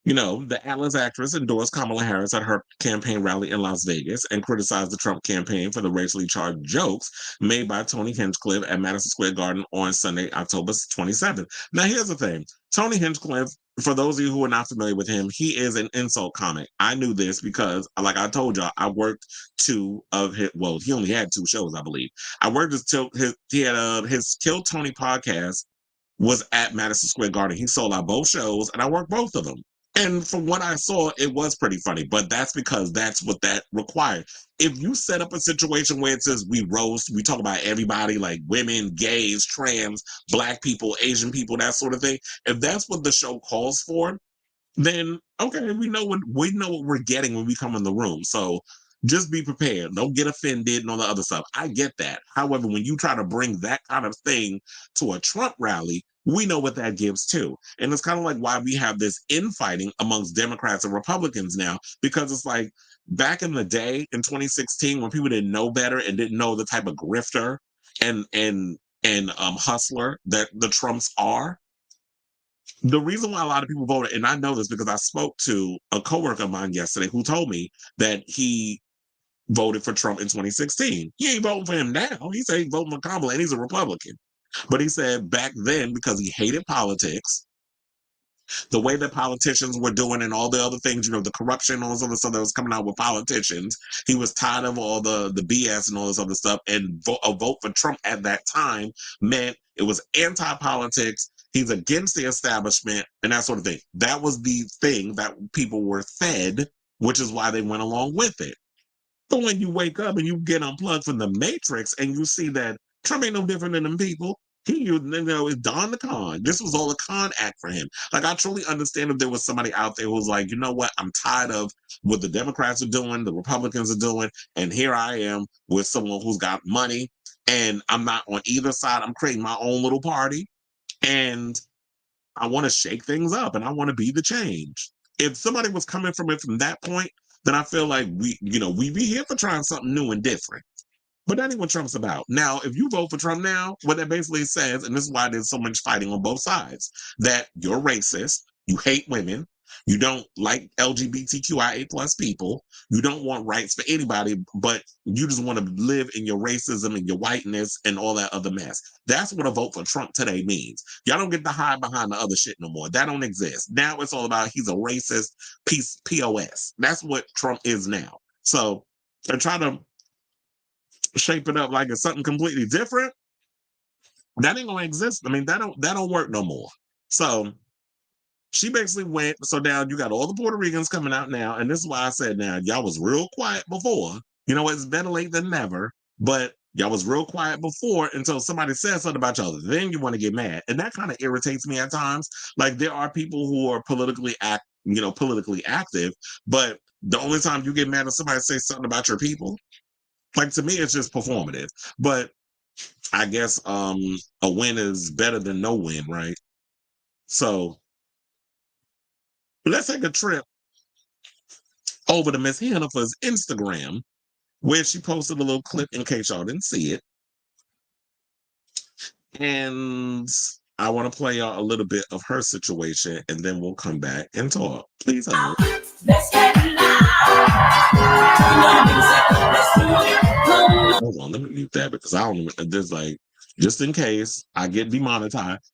the Atlas actress endorsed Kamala Harris at her campaign rally in Las Vegas and criticized the Trump campaign for the racially charged jokes made by Tony Hinchcliffe at Madison Square Garden on Sunday, October 27th. Now, here's the thing. Tony Hinchcliffe, for those of you who are not familiar with him, he is an insult comic. I knew this because, like I told y'all, I worked two of his, well, he only had two shows, I believe. I worked his Kill Tony podcast was at Madison Square Garden. He sold out both shows and I worked both of them. And from what I saw, it was pretty funny, but that's because that's what that required. If you set up a situation where it says we roast, we talk about everybody like women, gays, trans, black people, Asian people, that sort of thing. If that's what the show calls for, then okay, we know what we're getting when we come in the room. So just be prepared. Don't get offended and all the other stuff. I get that. However, when you try to bring that kind of thing to a Trump rally, we know what that gives too. And it's kind of like why we have this infighting amongst Democrats and Republicans now, because it's like back in the day in 2016 when people didn't know better and didn't know the type of grifter and hustler that the Trumps are. The reason why a lot of people voted, and I know this because I spoke to a coworker of mine yesterday who told me that he voted for Trump in 2016. He ain't voting for him now. He said he's voting for Kamala and he's a Republican. But he said back then, because he hated politics, the way that politicians were doing and all the other things, the corruption, all this other stuff that was coming out with politicians, he was tired of all the BS and all this other stuff. And a vote for Trump at that time meant it was anti-politics. He's against the establishment and that sort of thing. That was the thing that people were fed, which is why they went along with it. But when you wake up and you get unplugged from the matrix and you see that Trump ain't no different than them people, He, it's Don the con. This was all a con act for him. Like, I truly understand if there was somebody out there who was like, you know what, I'm tired of what the Democrats are doing, the Republicans are doing, and here I am with someone who's got money, and I'm not on either side. I'm creating my own little party, and I want to shake things up, and I want to be the change. If somebody was coming from it from that point, then I feel like we'd be here for trying something new and different. But that ain't what Trump's about. Now, if you vote for Trump now, what that basically says, and this is why there's so much fighting on both sides, that you're racist, you hate women, you don't like LGBTQIA plus people, you don't want rights for anybody, but you just want to live in your racism and your whiteness and all that other mess. That's what a vote for Trump today means. Y'all don't get to hide behind the other shit no more. That don't exist. Now it's all about he's a racist piece POS. That's what Trump is now. So they're trying to shape it up like it's something completely different. That ain't gonna exist. I mean, that don't work no more. So she basically went. So now you got all the Puerto Ricans coming out now, and this is why I said now y'all was real quiet before. You know, it's better late than never. But y'all was real quiet before until somebody said something about y'all. Then you want to get mad, and that kind of irritates me at times. Like there are people who are politically active, but the only time you get mad is somebody says something about your people. Like to me, it's just performative. But I guess a win is better than no win, right? So let's take a trip over to Miss Hennifer's Instagram, where she posted a little clip in case y'all didn't see it. And I want to play y'all a little bit of her situation, and then we'll come back and talk. Please hold. Let's get Hold on, let me mute that because I don't. There's like, just in case I get demonetized.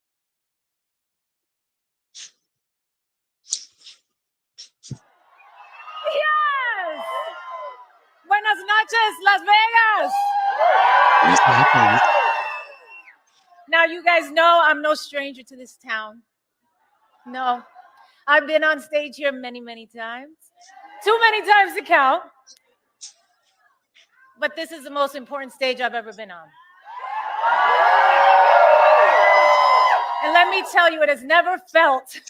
Yes! Buenas noches, Las Vegas! Now, you guys know I'm no stranger to this town. No, I've been on stage here many, many times. Too many times to count. But this is the most important stage I've ever been on. And let me tell you, it has never felt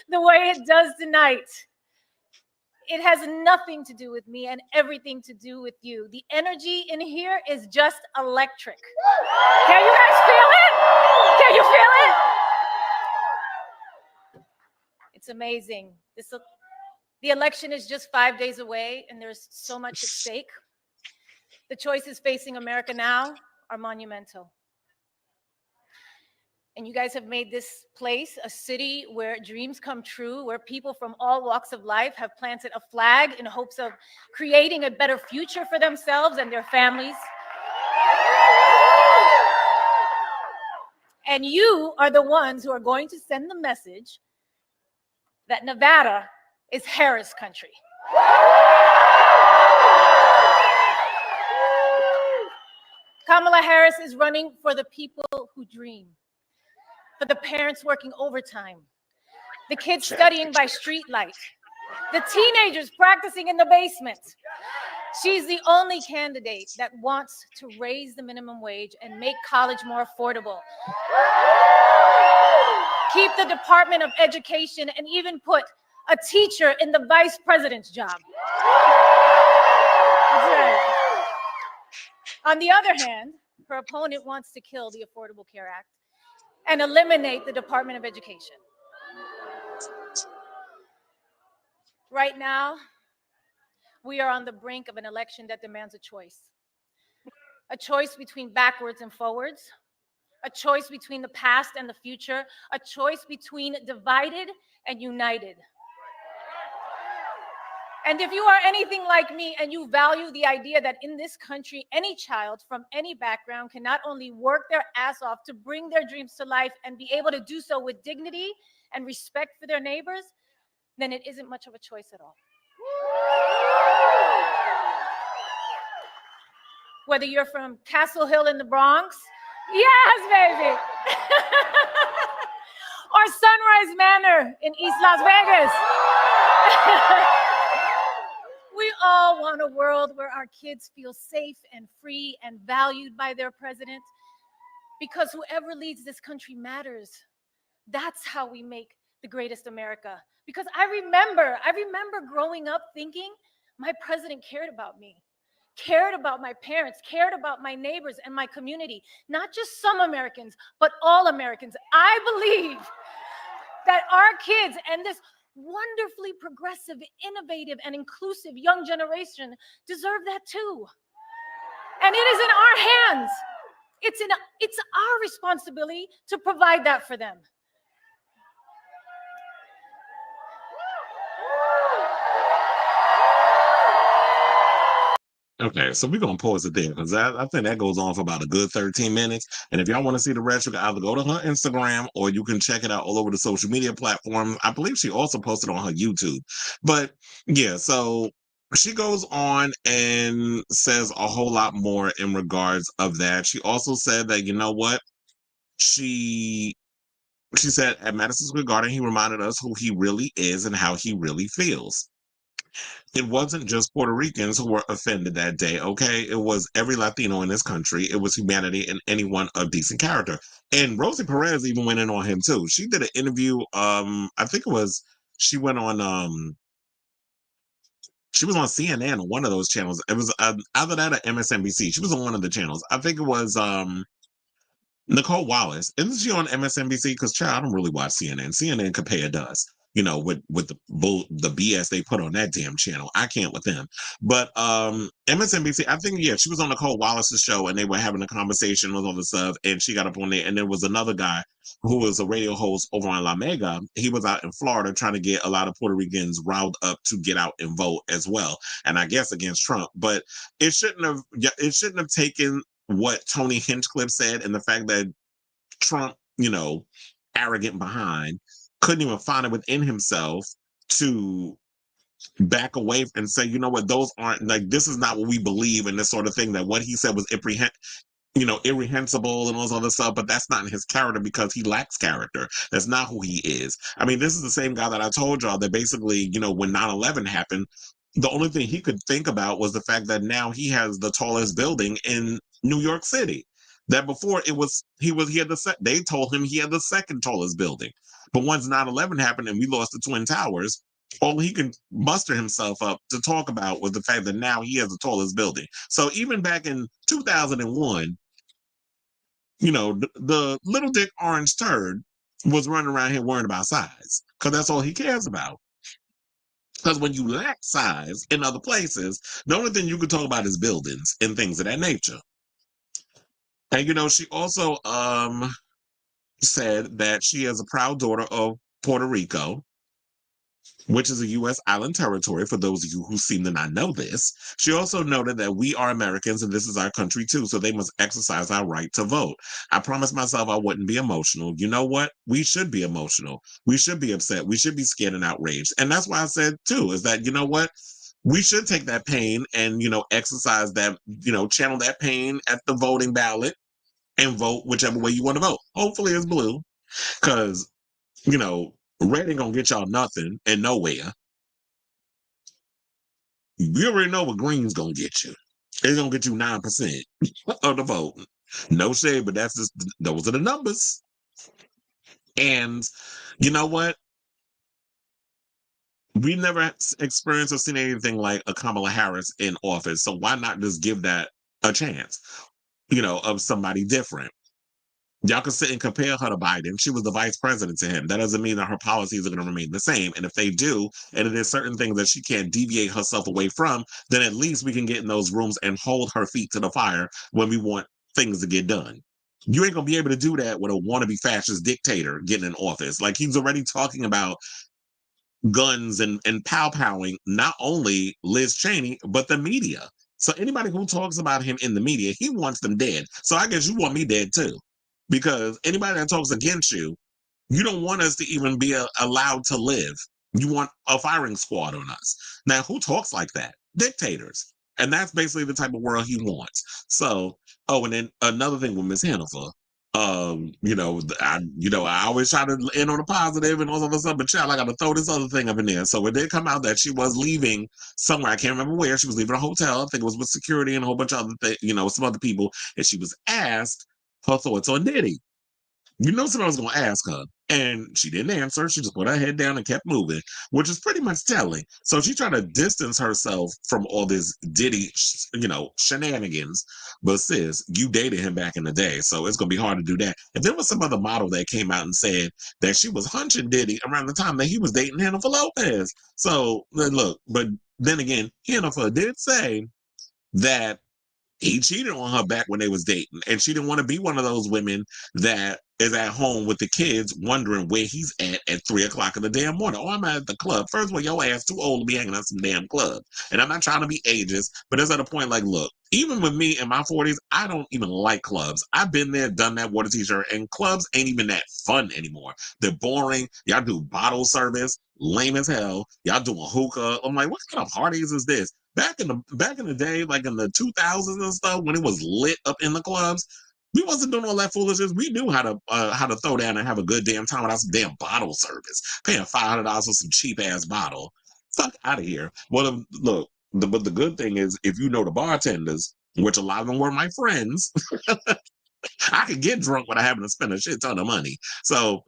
the way it does tonight. It has nothing to do with me and everything to do with you. The energy in here is just electric. Can you guys feel it? Can you feel it? It's amazing. The election is just 5 days away, and there's so much at stake. The choices facing America now are monumental. And you guys have made this place a city where dreams come true, where people from all walks of life have planted a flag in hopes of creating a better future for themselves and their families. And you are the ones who are going to send the message that Nevada is Harris country. Kamala Harris is running for the people who dream, for the parents working overtime, the kids studying by streetlight, the teenagers practicing in the basement. She's the only candidate that wants to raise the minimum wage and make college more affordable. Keep the Department of Education and even put a teacher in the vice president's job. That's right. On the other hand, her opponent wants to kill the Affordable Care Act and eliminate the Department of Education. Right now, we are on the brink of an election that demands a choice between backwards and forwards, a choice between the past and the future, a choice between divided and united. And if you are anything like me and you value the idea that in this country, any child from any background can not only work their ass off to bring their dreams to life and be able to do so with dignity and respect for their neighbors, then it isn't much of a choice at all. Whether you're from Castle Hill in the Bronx, yes, baby, or Sunrise Manor in East Las Vegas. We all want a world where our kids feel safe and free and valued by their president. because whoever leads this country matters. That's how we make the greatest America. Because I remember growing up thinking my president cared about me, cared about my parents, cared about my neighbors and my community, not just some Americans, but all Americans. I believe that our kids and this wonderfully progressive, innovative, and inclusive young generation deserve that too. And it is in our hands. It's our responsibility to provide that for them. Okay, so we're gonna pause it there because I think that goes on for about a good 13 minutes. And if y'all want to see the rest, you can either go to her Instagram or you can check it out all over the social media platforms. I believe she also posted on her YouTube. But yeah, so she goes on and says a whole lot more in regards of that. She also said that, you know what? She said at Madison Square Garden, he reminded us who he really is and how he really feels. It wasn't just Puerto Ricans who were offended that day, okay? It was every Latino in this country. It was humanity and anyone of decent character. And Rosie Perez even went in on him too. She did an interview, I think it was, she went on, she was on CNN on one of those channels. It was either that or MSNBC. She was on one of the channels. I think it was Nicole Wallace. Isn't she on MSNBC? Because child, I don't really watch CNN. CNN compare does, you know, with the BS they put on that damn channel. I can't with them. But MSNBC, I think, yeah, she was on Nicole Wallace's show and they were having a conversation with all the stuff, and she got up on there, and there was another guy who was a radio host over on La Mega. He was out in Florida trying to get a lot of Puerto Ricans riled up to get out and vote as well, and I guess against Trump. But it shouldn't have taken what Tony Hinchcliffe said and the fact that Trump, you know, arrogant behind, couldn't even find it within himself to back away and say, you know what, those aren't, like, this is not what we believe, and this sort of thing, that what he said was irrehensible and all this other stuff, but that's not in his character because he lacks character. That's not who he is. I mean, this is the same guy that I told y'all that basically, you know, when 9/11 happened, the only thing he could think about was the fact that now he has the tallest building in New York City. That before they told him he had the second tallest building. But once 9/11 happened and we lost the Twin Towers, all he can muster himself up to talk about was the fact that now he has the tallest building. So even back in 2001, you know, the little dick orange turd was running around here worrying about size because that's all he cares about. Because when you lack size in other places, the only thing you can talk about is buildings and things of that nature. And, you know, she also said that she is a proud daughter of Puerto Rico, which is a U.S. island territory, for those of you who seem to not know this. She also noted that we are Americans and this is our country too, so they must exercise our right to vote. I promised myself I wouldn't be emotional. You know what? We should be emotional. We should be upset. We should be scared and outraged. And that's why I said too, is that, you know what? We should take that pain and, you know, exercise that, you know, channel that pain at the voting ballot and vote whichever way you want to vote. Hopefully it's blue, because, you know, red ain't gonna get y'all nothing and nowhere. You already know what green's gonna get you. It's gonna get you 9% of the vote. No shade, but that's just, those are the numbers. And you know what? We never experienced or seen anything like a Kamala Harris in office. So why not just give that a chance, you know, of somebody different? Y'all can sit and compare her to Biden. She was the vice president to him. That doesn't mean that her policies are going to remain the same. And if they do, and it is certain things that she can't deviate herself away from, then at least we can get in those rooms and hold her feet to the fire when we want things to get done. You ain't going to be able to do that with a wannabe fascist dictator getting in office. Like, he's already talking about guns and pow-powing not only Liz Cheney, but the media. So anybody who talks about him in the media, he wants them dead. So I guess you want me dead too. Because anybody that talks against you, you don't want us to even be allowed to live. You want a firing squad on us. Now, who talks like that? Dictators. And that's basically the type of world he wants. So, oh, and then another thing with Miss Hanifa, you know, I always try to end on a positive and all this other stuff, but child, I got to throw this other thing up in there. So it did come out that she was leaving somewhere. I can't remember where. She was leaving a hotel. I think it was with security and a whole bunch of other things, you know, some other people. And she was asked, her thoughts on Diddy. You know someone was going to ask her, and she didn't answer. She just put her head down and kept moving, which is pretty much telling. So she tried to distance herself from all this Diddy, shenanigans. But sis, you dated him back in the day, so it's going to be hard to do that. And there was some other model that came out and said that she was hunching Diddy around the time that he was dating Jennifer Lopez. So look, but then again, Jennifer did say that he cheated on her back when they was dating, and she didn't want to be one of those women that is at home with the kids wondering where he's at 3 o'clock in the damn morning. Oh, I'm at the club. First of all, your ass too old to be hanging out some damn club. And I'm not trying to be ageist, but it's at a point like, look, even with me in my 40s, I don't even like clubs. I've been there, done that, water t-shirt, and clubs ain't even that fun anymore. They're boring. Y'all do bottle service, lame as hell. Y'all doing hookah. I'm like, what kind of parties is this? Back in the day, like in the 2000s and stuff, when it was lit up in the clubs, we wasn't doing all that foolishness. We knew how to throw down and have a good damn time without some damn bottle service, paying $500 for some cheap ass bottle. Fuck out of here. Well, look, but the good thing is, if you know the bartenders, which a lot of them were my friends, I could get drunk without having to spend a shit ton of money. So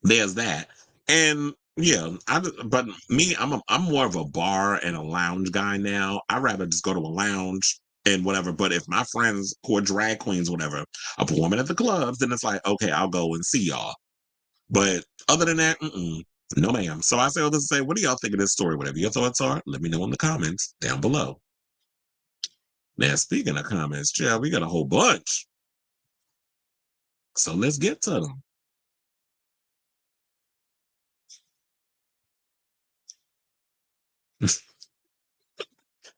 there's that. And yeah, but me, I'm more of a bar and a lounge guy now. I'd rather just go to a lounge and whatever. But if my friends who are drag queens, whatever, are performing at the clubs, then it's like, okay, I'll go and see y'all. But other than that, no ma'am. So I say all this to say, what do y'all think of this story? Whatever your thoughts are, let me know in the comments down below. Now, speaking of comments, yeah, we got a whole bunch. So let's get to them.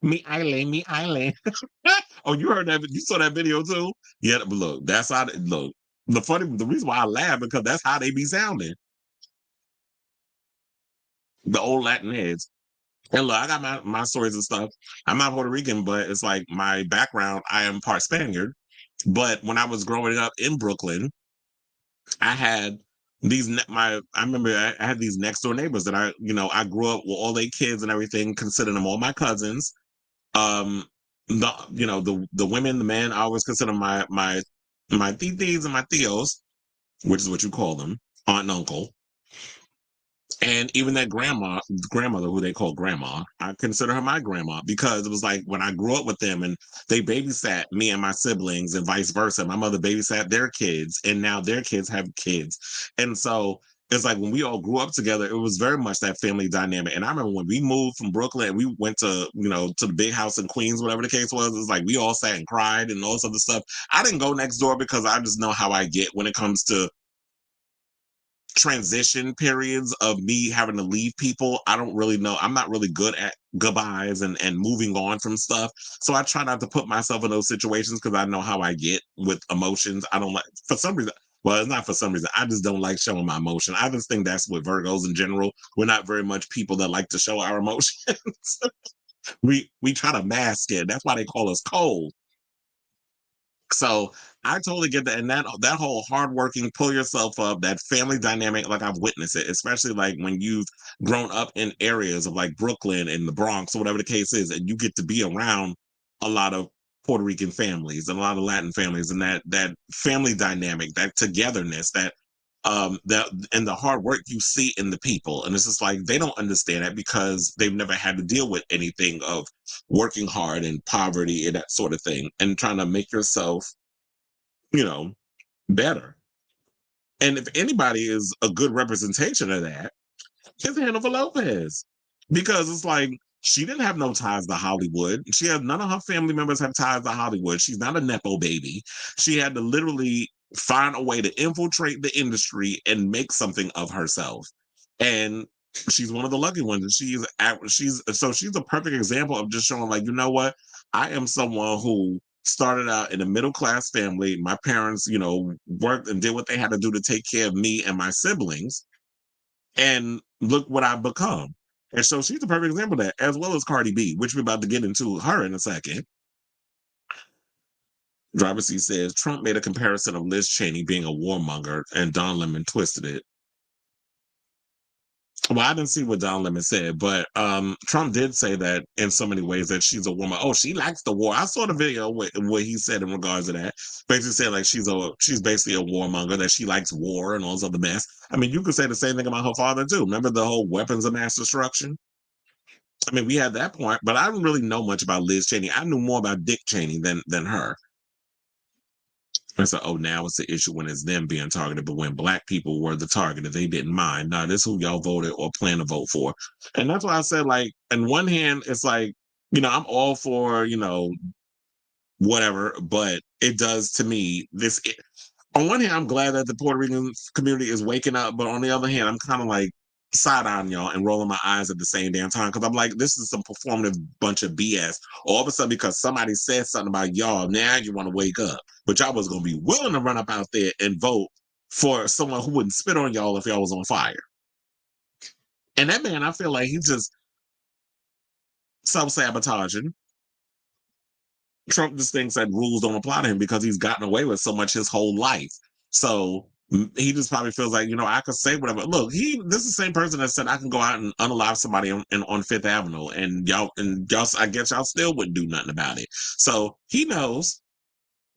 Me island. Oh, you heard that? You saw that video too? Yeah, but look, that's how. Look, the reason why I laugh because that's how they be sounding. The old Latin heads. And look, I got my stories and stuff. I'm not Puerto Rican, but it's like my background. I am part Spaniard. But when I was growing up in Brooklyn, I had I remember I had these next door neighbors that I grew up with all their kids and everything, considered them all my cousins. Um, the women, the men, I always consider my titis and my tios, which is what you call them, aunt and uncle. And even that grandmother, who they call grandma, I consider her my grandma because it was like when I grew up with them and they babysat me and my siblings and vice versa. My mother babysat their kids and now their kids have kids. And so it's like when we all grew up together, it was very much that family dynamic. And I remember when we moved from Brooklyn and we went to the big house in Queens, whatever the case was, it was like we all sat and cried and all this other stuff. I didn't go next door because I just know how I get when it comes to transition periods of me having to leave people. I don't really know. I'm not really good at goodbyes and moving on from stuff. So I try not to put myself in those situations because I know how I get with emotions. I don't like, for some reason, well, it's not for some reason. I just don't like showing my emotion. I just think that's with Virgos in general. We're not very much people that like to show our emotions. we try to mask it. That's why they call us cold. So I totally get that. And that whole hardworking, pull yourself up, that family dynamic, like I've witnessed it, especially like when you've grown up in areas of like Brooklyn and the Bronx or whatever the case is, and you get to be around a lot of Puerto Rican families and a lot of Latin families, and that family dynamic, that togetherness, that and the hard work you see in the people. And it's just like they don't understand that because they've never had to deal with anything of working hard and poverty and that sort of thing and trying to make yourself better. And if anybody is a good representation of that, it's Jennifer Lopez. Because it's like she didn't have no ties to Hollywood. She had none of her family members have ties to Hollywood. She's not a Nepo baby. She had to literally find a way to infiltrate the industry and make something of herself. And she's one of the lucky ones. And she's a perfect example of just showing, like, you know what? I am someone who started out in a middle class family. My parents, worked and did what they had to do to take care of me and my siblings. And look what I've become. And so she's a perfect example of that, as well as Cardi B, which we're about to get into her in a second. Driver C says Trump made a comparison of Liz Cheney being a warmonger and Don Lemon twisted it. Well, I didn't see what Don Lemon said, but Trump did say that in so many ways that she's a woman. Oh, she likes the war. I saw the video what he said in regards to that. Basically said like she's basically a warmonger, that she likes war and all this other mess. I mean, you could say the same thing about her father too. Remember the whole weapons of mass destruction? I mean, we had that point, but I didn't really know much about Liz Cheney. I knew more about Dick Cheney than her. And so, oh, now it's the issue when it's them being targeted, but when black people were the targeted, they didn't mind. Now, this is who y'all voted or plan to vote for. And that's why I said, like, on one hand, it's like, I'm all for, whatever, but it does to me, on one hand, I'm glad that the Puerto Rican community is waking up, but on the other hand, I'm kind of like side-eyeing y'all and rolling my eyes at the same damn time because I'm like, this is some performative bunch of BS. All of a sudden, because somebody said something about y'all, now you want to wake up. But y'all was going to be willing to run up out there and vote for someone who wouldn't spit on y'all if y'all was on fire. And that man, I feel like he's just self-sabotaging. Trump just thinks that rules don't apply to him because he's gotten away with so much his whole life. So he just probably feels like, I could say whatever. Look, this is the same person that said I can go out and unalive somebody on Fifth Avenue, and y'all, I guess y'all still wouldn't do nothing about it. So he knows,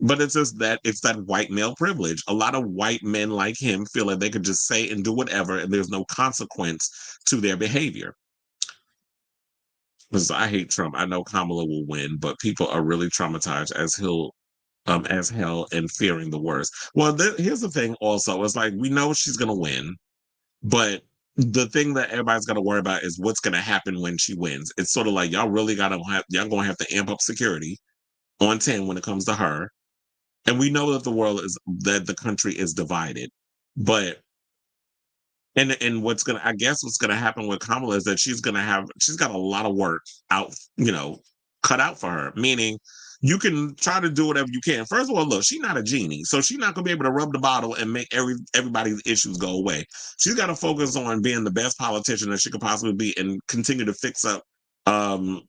but it's just that it's that white male privilege. A lot of white men like him feel like they could just say and do whatever, and there's no consequence to their behavior. Because I hate Trump. I know Kamala will win, but people are really traumatized as hell and fearing the worst. Well, here's the thing also. It's like we know she's going to win, but the thing that everybody's going to worry about is what's going to happen when she wins. It's sort of like y'all really y'all going to have to amp up security on 10 when it comes to her. And we know that the country is divided, but and what's gonna happen with Kamala is that she's got a lot of work out, cut out for her. Meaning, you can try to do whatever you can. First of all, look, she's not a genie, so she's not gonna be able to rub the bottle and make everybody's issues go away. She's got to focus on being the best politician that she could possibly be and continue to fix up a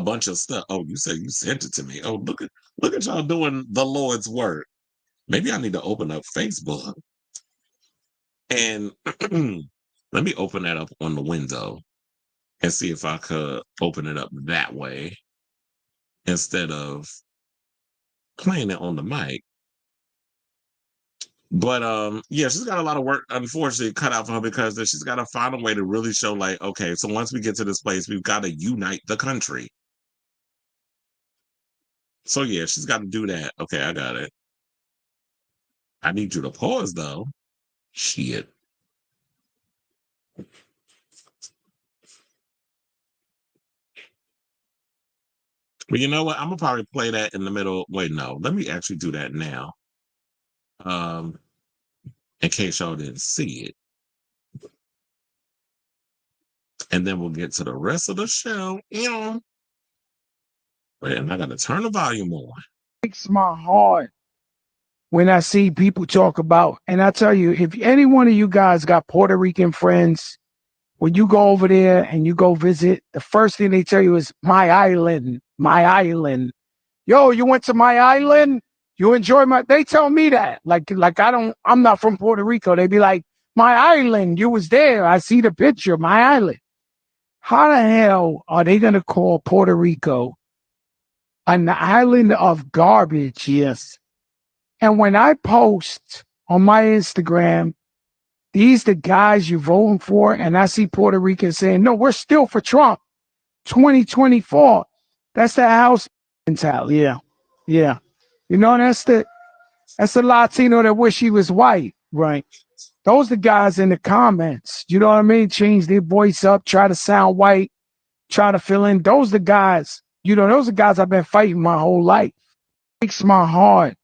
bunch of stuff. Oh, you said you sent it to me. Oh, look at y'all doing the Lord's work. Maybe I need to open up Facebook. And let me open that up on the window and see if I could open it up that way instead of playing it on the mic. But yeah, she's got a lot of work, unfortunately, cut out for her because she's got to find a way to really show, like, okay, so once we get to this place, we've got to unite the country. So yeah, she's got to do that. Okay, I got it. I need you to pause though. Shit. But you know what? I'm gonna probably play that in the middle. Wait, no, let me actually do that now. In case y'all didn't see it. And then we'll get to the rest of the show. Wait, and I gotta turn the volume on. Breaks my heart when I see people talk about, and I tell you, if any one of you guys got Puerto Rican friends, when you go over there and you go visit, the first thing they tell you is my island, my island. Yo, you went to my island? You enjoy they tell me that. Like I'm not from Puerto Rico. They be like, my island, you was there. I see the picture, my island. How the hell are they gonna call Puerto Rico an island of garbage? Yes. And when I post on my Instagram, these the guys you're voting for, and I see Puerto Ricans saying, no, we're still for Trump. 2024. That's the house mentality. Yeah. Yeah. That's the Latino that wish he was white, right? Those the guys in the comments, you know what I mean? Change their voice up, try to sound white, try to fill in. Those the guys, those are guys I've been fighting my whole life. It breaks my heart.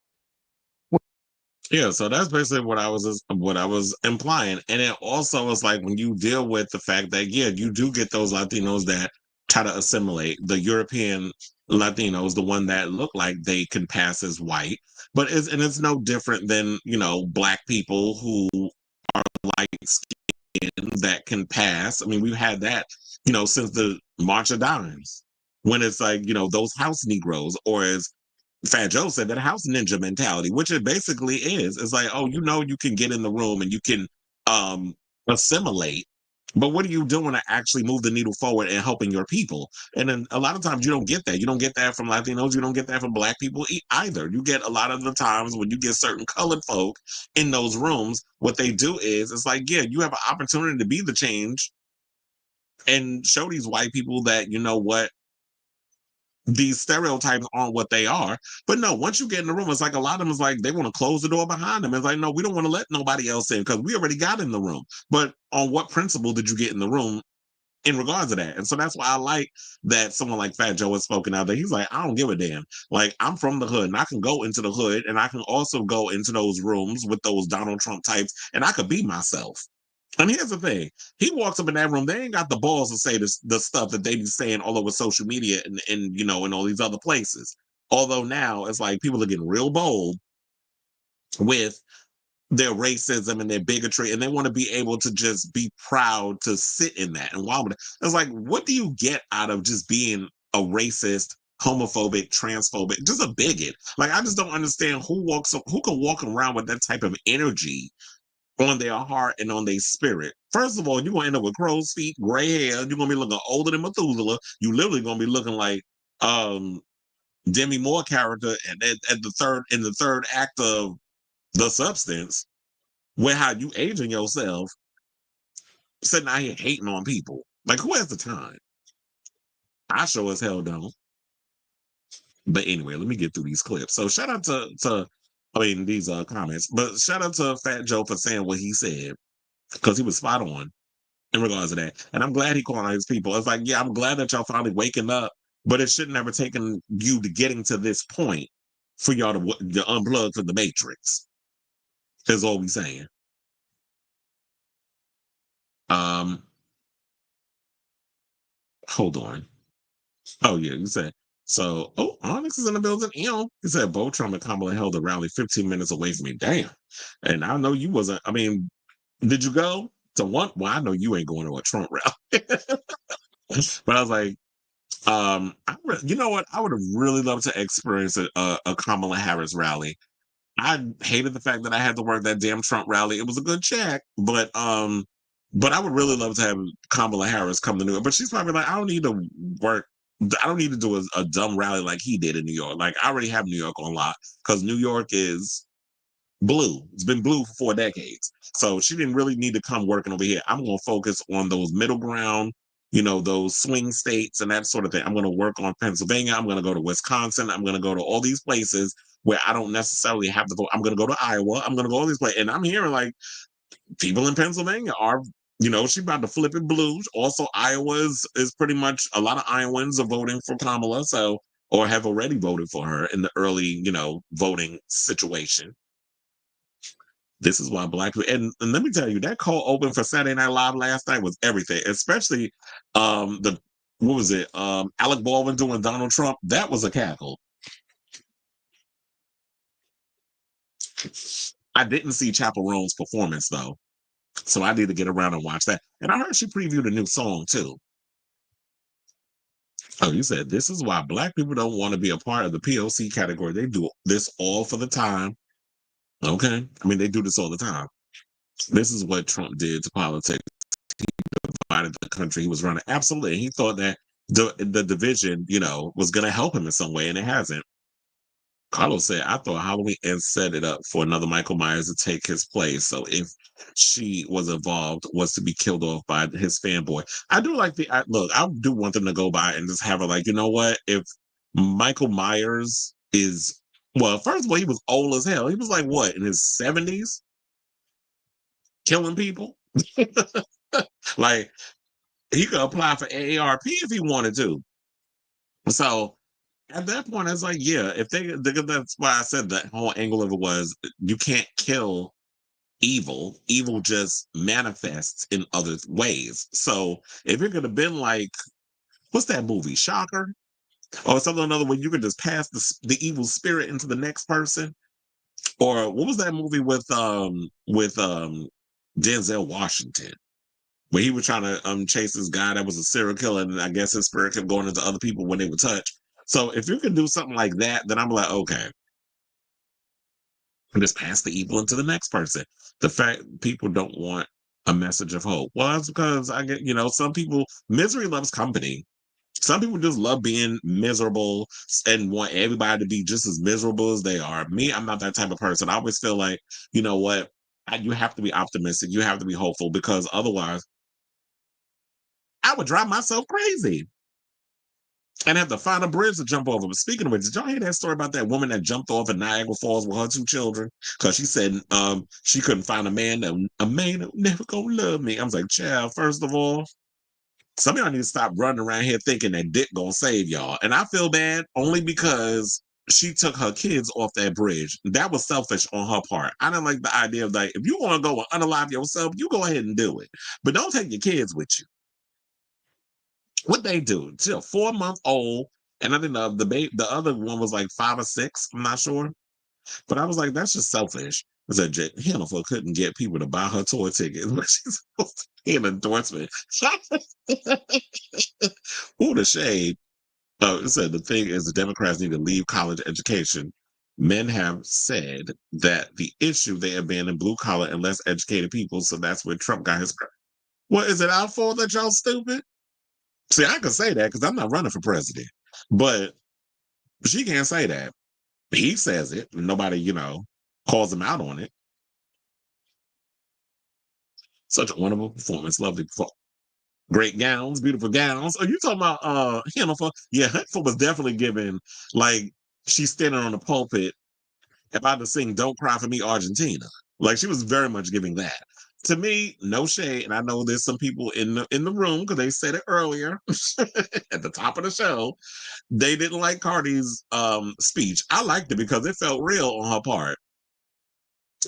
Yeah, so that's basically what I was implying. And it also is like when you deal with the fact that, yeah, you do get those Latinos that try to assimilate, the European Latinos, the one that look like they can pass as white, but it's no different than, Black people who are light skinned that can pass. I mean, we've had that, since the March of Dimes, when it's like, those house Negroes, or as Fat Joe said, that house ninja mentality, which it basically is. It's like, oh, you can get in the room and you can assimilate. But what are you doing to actually move the needle forward and helping your people? And then a lot of times you don't get that. You don't get that from Latinos. You don't get that from Black people either. You get a lot of the times when you get certain colored folk in those rooms, what they do is it's like, yeah, you have an opportunity to be the change and show these white people that, you know what, these stereotypes aren't what they are. But no, once you get in the room, it's like a lot of them is like they want to close the door behind them. It's like, no, we don't want to let nobody else in because we already got in the room. But on what principle did you get in the room in regards to that? And so that's why I like that someone like Fat Joe has spoken out there. He's like, I don't give a damn. Like, I'm from the hood and I can go into the hood and I can also go into those rooms with those Donald Trump types and I could be myself. And here's the thing. He walks up in that room, they ain't got the balls to say this, the stuff that they be saying all over social media and you know, in all these other places. Although now it's like people are getting real bold with their racism and their bigotry, and they want to be able to just be proud to sit in that. And while it's like, what do you get out of just being a racist, homophobic, transphobic, just a bigot? Like, I just don't understand who can walk around with that type of energy on their heart and on their spirit. First of all, you're gonna end up with crow's feet, gray hair, you're gonna be looking older than Methuselah. You literally gonna be looking like Demi Moore character at the third act of The Substance, where how you aging yourself, sitting out here hating on people. Like, who has the time? I sure as hell don't. But anyway, let me get through these clips. So shout out to these comments, but shout out to Fat Joe for saying what he said, because he was spot on in regards to that. And I'm glad he called on his people. It's like, yeah, I'm glad that y'all finally waking up, but it shouldn't have taken you to getting to this point for y'all to unplug from the Matrix. Is all we saying. Hold on. Oh yeah, you said so. Oh, Onyx is in the building. He said both Trump and Kamala held a rally 15 minutes away from me. Damn. And I know you wasn't. I mean, did you go to one? Well, I know you ain't going to a Trump rally. But I was like, you know what? I would have really loved to experience a Kamala Harris rally. I hated the fact that I had to work that damn Trump rally. It was a good check, but I would really love to have Kamala Harris come to New York. But she's probably like, I don't need to work. I don't need to do a dumb rally like he did in New York. Like, I already have New York on lock because New York is blue. It's been blue for 4 decades. So she didn't really need to come working over here. I'm going to focus on those middle ground, those swing states and that sort of thing. I'm going to work on Pennsylvania. I'm going to go to Wisconsin. I'm going to go to all these places where I don't necessarily have to vote. I'm going to go to Iowa. I'm going to go all these places. And I'm hearing like people in Pennsylvania are, she's about to flip it blue. Also, Iowa is pretty much a lot of Iowans are voting for Kamala, or have already voted for her in the early, voting situation. This is why Black people, and let me tell you, that cold open for Saturday Night Live last night was everything, especially what was it? Alec Baldwin doing Donald Trump. That was a cackle. I didn't see Chappell Roan's performance though, so I need to get around and watch that. And I heard she previewed a new song too. Oh, you said this is why Black people don't want to be a part of the POC category. They do this all for the time. Okay, I mean they do this all the time. This is what Trump did to politics. He divided the country he was running. Absolutely, he thought that the division, was going to help him in some way, and it hasn't. Carlos said, I thought Halloween and set it up for another Michael Myers to take his place. So if she was involved, was to be killed off by his fanboy. I do like look, I do want them to go by and just have her like, you know what? If Michael Myers is, well, first of all, he was old as hell. He was like, what, in his 70s? Killing people? Like, he could apply for AARP if he wanted to. So, at that point, it's like, yeah, that's why I said that whole angle of it was you can't kill evil. Evil just manifests in other ways. So if it could have been like, what's that movie, Shocker? Or something another way you could just pass the evil spirit into the next person. Or what was that movie with Denzel Washington? Where he was trying to chase this guy that was a serial killer, and I guess his spirit kept going into other people when they were touched. So if you can do something like that, then I'm like, okay. And just pass the evil into the next person. The fact people don't want a message of hope? Well, that's because I get, some people, misery loves company. Some people just love being miserable and want everybody to be just as miserable as they are. Me, I'm not that type of person. I always feel like, you know what? You have to be optimistic. You have to be hopeful because otherwise I would drive myself crazy and have to find a bridge to jump over. But speaking of which, did y'all hear that story about that woman that jumped off at Niagara Falls with her 2 children? Because she said she couldn't find a man that never gonna love me. I was like, child, first of all, some of y'all need to stop running around here thinking that dick gonna save y'all. And I feel bad only because she took her kids off that bridge. That was selfish on her part. I didn't like the idea of like, if you want to go and unalive yourself, you go ahead and do it. But don't take your kids with you. What they do? She's a 4-month-old, and I think the other one was like 5 or 6. I'm not sure, but I was like, that's just selfish. I said Jennifer couldn't get people to buy her tour tickets, but she's supposed to be an endorsement. Ooh, the shade. It said the thing is the Democrats need to leave college education. Men have said that the issue they abandon blue collar and less educated people, so that's where Trump got his. What is it our fault that y'all stupid? See, I can say that because I'm not running for president, but she can't say that. He says it, and nobody, calls him out on it. Such a wonderful performance, lovely performance. Great gowns, beautiful gowns. Are you talking about Jennifer? Yeah, Jennifer was definitely giving like she's standing on the pulpit about to sing "Don't Cry for Me, Argentina." Like she was very much giving that. To me, no shade, and I know there's some people in the room because they said it earlier at the top of the show. They didn't like Cardi's speech. I liked it because it felt real on her part.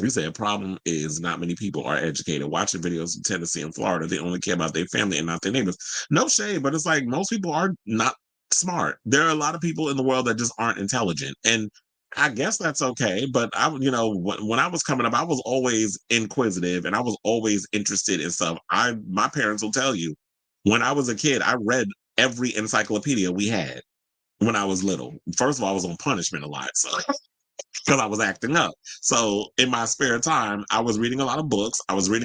You say a problem is not many people are educated. Watching videos in Tennessee and Florida, they only care about their family and not their neighbors. No shade, but it's like most people are not smart. There are a lot of people in the world that just aren't intelligent. And I guess that's okay. But when I was coming up, I was always inquisitive and I was always interested in stuff. My parents will tell you, when I was a kid, I read every encyclopedia we had when I was little. First of all, I was on punishment a lot. So because I was acting up. So in my spare time, I was reading a lot of books. I would read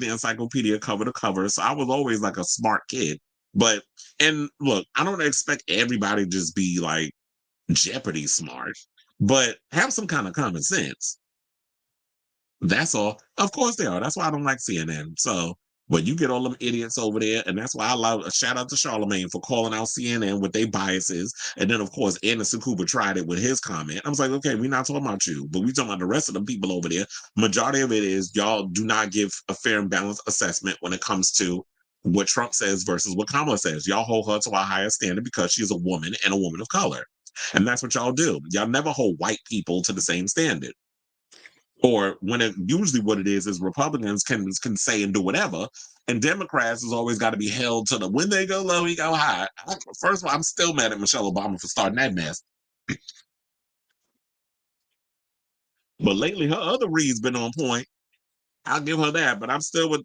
the encyclopedia cover to cover. So I was always like a smart kid. And look, I don't expect everybody to just be like Jeopardy smart, but have some kind of common sense. That's all. Of course they are. That's why I don't like CNN. So, but you get all them idiots over there, and that's why I love a shout out to Charlemagne for calling out CNN with their biases. And then, of course, Anderson Cooper tried it with his comment. I was like, okay, we're not talking about you, but we talking about the rest of the people over there. Majority of it is y'all do not give a fair and balanced assessment when it comes to what Trump says versus what Kamala says. Y'all hold her to a higher standard because she's a woman and a woman of color. And that's what y'all do. Y'all never hold white people to the same standard. Or when it usually what it is Republicans can say and do whatever, and Democrats has always got to be held to the when they go low, we go high. First of all, I'm still mad at Michelle Obama for starting that mess. But lately, her other reads been on point. I'll give her that, but I'm still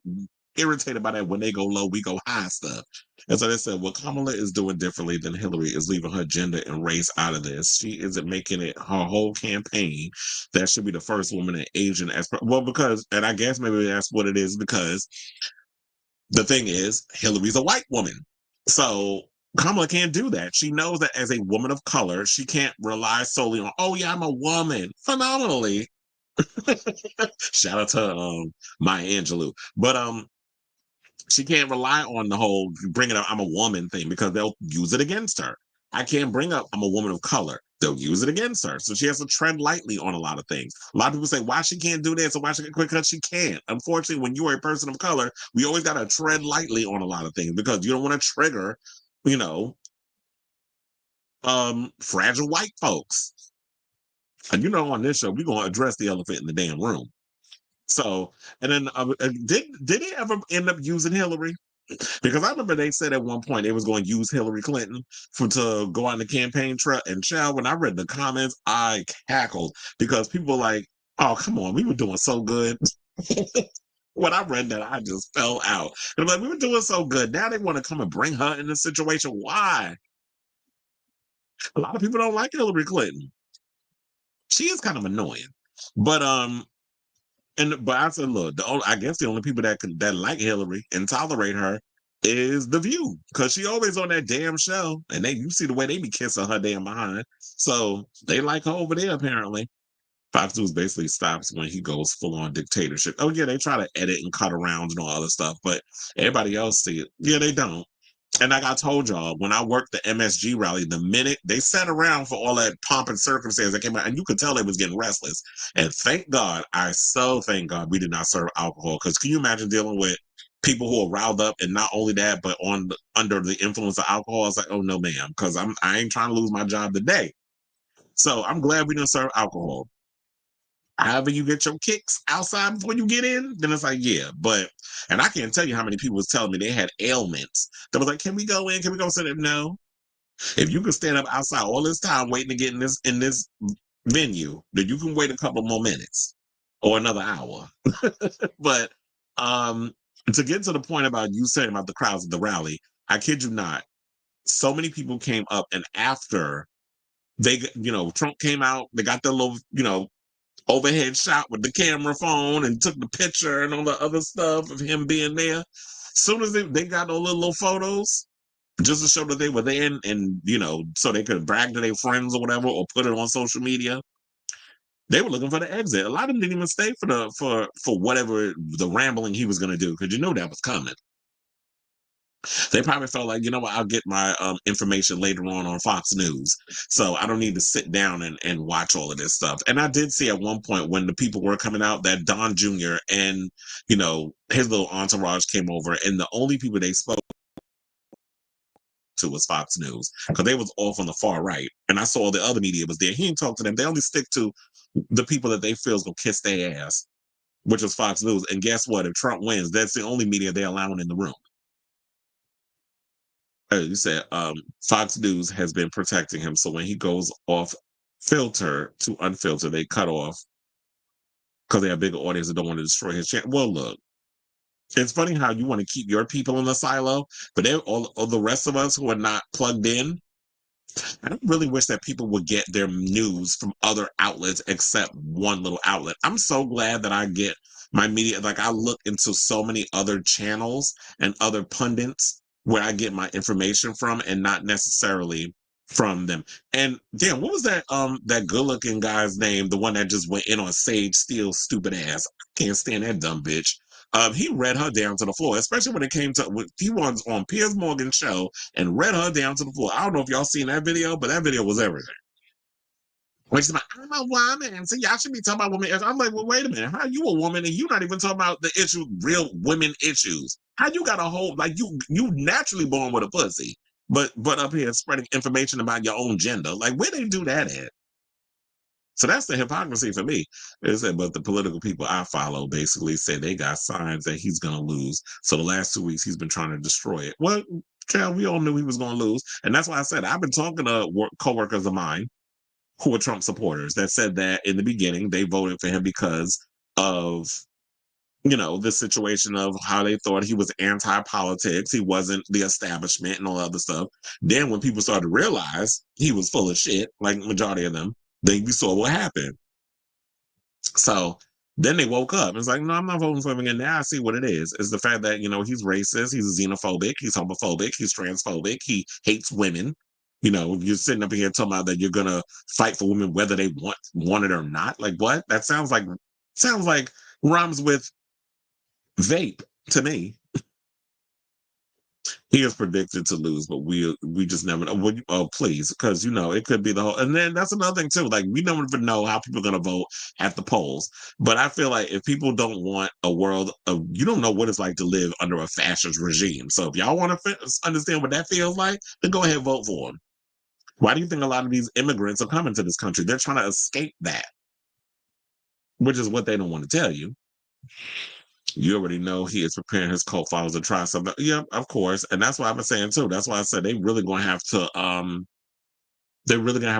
irritated by that when they go low, we go high stuff. And so they said, what Kamala is doing differently than Hillary is leaving her gender and race out of this. She isn't making it her whole campaign. That should be the first woman in Asian because, and I guess maybe that's what it is because the thing is, Hillary's a white woman. So Kamala can't do that. She knows that as a woman of color, she can't rely solely on, oh yeah, I'm a woman. Phenomenally. Shout out to Maya Angelou. But she can't rely on the whole bring it up I'm a woman thing because they'll use it against her. I can't bring up I'm a woman of color. They'll use it against her. So she has to tread lightly on a lot of things. A lot of people say, why she can't do this or why she can't quit because she can't. Unfortunately, when you are a person of color, we always got to tread lightly on a lot of things because you don't want to trigger, fragile white folks. And on this show, we're going to address the elephant in the damn room. So, and then did he ever end up using Hillary? Because I remember they said at one point they was going to use Hillary Clinton to go on the campaign trail. And child, when I read the comments, I cackled because people were like, "Oh, come on, we were doing so good." When I read that, I just fell out. And I'm like, we were doing so good. Now they want to come and bring her in this situation. Why? A lot of people don't like Hillary Clinton. She is kind of annoying, but But I said, look, I guess the only people that like Hillary and tolerate her is The View, because she always on that damn show, and you see the way they be kissing her damn behind. So they like her over there apparently. Fox News basically stops when he goes full on dictatorship. Oh yeah, they try to edit and cut around and all other stuff, but everybody else see it. Yeah, they don't. And like I told y'all, when I worked the MSG rally, the minute they sat around for all that pomp and circumstance that came out, and you could tell they was getting restless. And thank God, thank God we did not serve alcohol. Because can you imagine dealing with people who are riled up, and not only that, but under the influence of alcohol? It's like, oh no, ma'am, because I ain't trying to lose my job today. So I'm glad we didn't serve alcohol. However you get your kicks outside before you get in, then it's like, yeah. And I can't tell you how many people was telling me they had ailments. They was like, can we go in? Can we go sit there? No. If you can stand up outside all this time waiting to get in this venue, then you can wait a couple more minutes or another hour. But to get to the point about you saying about the crowds at the rally, I kid you not, so many people came up, and after Trump came out, they got their little, overhead shot with the camera phone and took the picture and all the other stuff of him being there. Soon as they got all the little photos, just to show that they were there, and so they could brag to their friends or whatever, or put it on social media. They were looking for the exit. A lot of them didn't even stay for whatever the rambling he was going to do, because that was coming. They probably felt like, you know what, I'll get my information later on Fox News. So I don't need to sit down and watch all of this stuff. And I did see at one point when the people were coming out that Don Jr. and, his little entourage came over, and the only people they spoke to was Fox News, because they was off on the far right. And I saw the other media was there. He didn't talk to them. They only stick to the people that they feel is going to kiss their ass, which is Fox News. And guess what? If Trump wins, that's the only media they're allowing in the room. You said Fox News has been protecting him, so when he goes off filter to unfiltered, they cut off because they have bigger audience that don't want to destroy his channel. Well, look, it's funny how you want to keep your people in the silo, but all the rest of us who are not plugged in, I really wish that people would get their news from other outlets except one little outlet. I'm so glad that I get my media. Like, I look into so many other channels and other pundits where I get my information from, and not necessarily from them. And damn, what was that good looking guy's name? The one that just went in on Sage Steele's stupid ass. I can't stand that dumb bitch. He read her down to the floor, especially when it came to he was on Piers Morgan's show and read her down to the floor. I don't know if y'all seen that video, but that video was everything. Like, I'm a woman, so y'all should be talking about women. I'm like, well, wait a minute. How you a woman and you not even talking about the issue, real women issues? How you got a whole, like, you naturally born with a pussy, but up here spreading information about your own gender? Like, where they do that at? So that's the hypocrisy for me. They said, but the political people I follow basically say they got signs that he's going to lose. So the last 2 weeks he's been trying to destroy it. Well, Cal, we all knew he was going to lose, and that's why I said I've been talking to coworkers of mine who are Trump supporters that said that in the beginning they voted for him because of, the situation of how they thought he was anti-politics, he wasn't the establishment and all that other stuff. Then when people started to realize he was full of shit, like majority of them, then we saw what happened. So then they woke up. It's like, no, I'm not voting for him again. Now I see what it is. It's the fact that, he's racist, he's xenophobic, he's homophobic, he's transphobic, he hates women. You're sitting up here talking about that you're gonna fight for women whether they want it or not. Like, what? That sounds like rhymes with vape to me. He is predicted to lose, but we just never know. Oh, please, because it could be the whole. And then that's another thing too. Like, we don't even know how people are gonna vote at the polls. But I feel like if people don't want a world of, you don't know what it's like to live under a fascist regime. So if y'all want to understand what that feels like, then go ahead and vote for him. Why do you think a lot of these immigrants are coming to this country? They're trying to escape that, which is what they don't want to tell you. You already know he is preparing his cult followers to try something. Yeah, of course. And that's what I've been saying too. That's why I said they're really going to have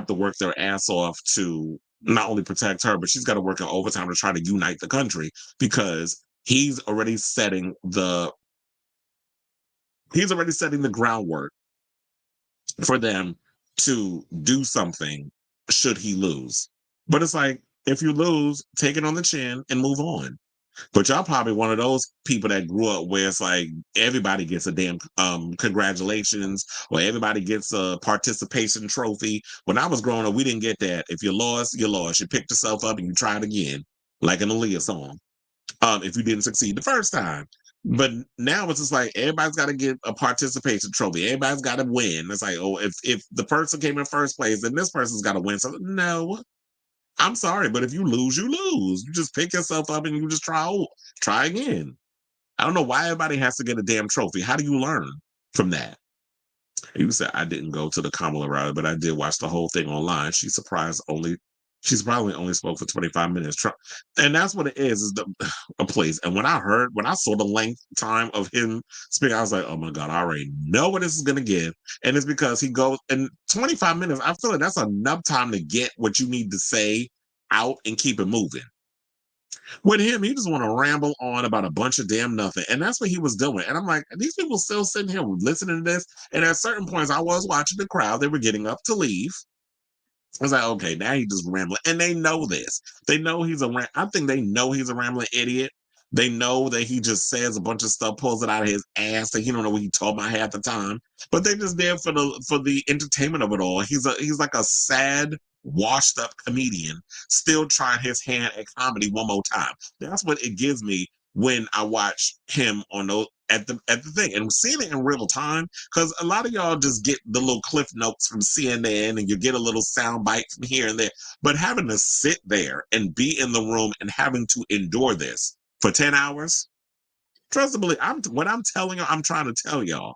to work their ass off to not only protect her, but she's got to work in overtime to try to unite the country, because he's already setting the groundwork for them to do something should he lose. But it's like, If you lose, take it on the chin and move on. But y'all probably one of those people that grew up where it's like everybody gets a damn congratulations, or everybody gets a participation trophy. When I was growing up, we didn't get that. If you lost, you lost. You picked yourself up and you tried again, like an Aaliyah song. If you didn't succeed the first time. But now it's just like everybody's got to get a participation trophy. Everybody's got to win. It's like, oh, if the person came in first place, then this person's got to win. So no, I'm sorry, but if you lose, you lose. You just pick yourself up and you just try again. I don't know why everybody has to get a damn trophy. How do you learn from that? You said I didn't go to the Kamala rally, but I did watch the whole thing online. She's probably only spoke for 25 minutes. And that's what it is a place. And when I saw the length time of him speaking, I was like, oh my God, I already know what this is going to give. And it's because he goes, and 25 minutes, I feel like that's enough time to get what you need to say out and keep it moving. With him, he just want to ramble on about a bunch of damn nothing. And that's what he was doing. And I'm like, these people still sitting here listening to this. And at certain points, I was watching the crowd. They were getting up to leave. I was like, okay, now he just rambling. And they know this. They know I think they know he's a rambling idiot. They know that he just says a bunch of stuff, pulls it out of his ass, that he don't know what he talking about half the time. But they're just there for the entertainment of it all. He's like a sad, washed up comedian still trying his hand at comedy one more time. That's what it gives me when I watch him on those at the thing, and seeing it in real time, because a lot of y'all just get the little cliff notes from CNN and you get a little sound bite from here and there, but having to sit there and be in the room and having to endure this for 10 hours, trust me, what I'm telling you, I'm trying to tell y'all.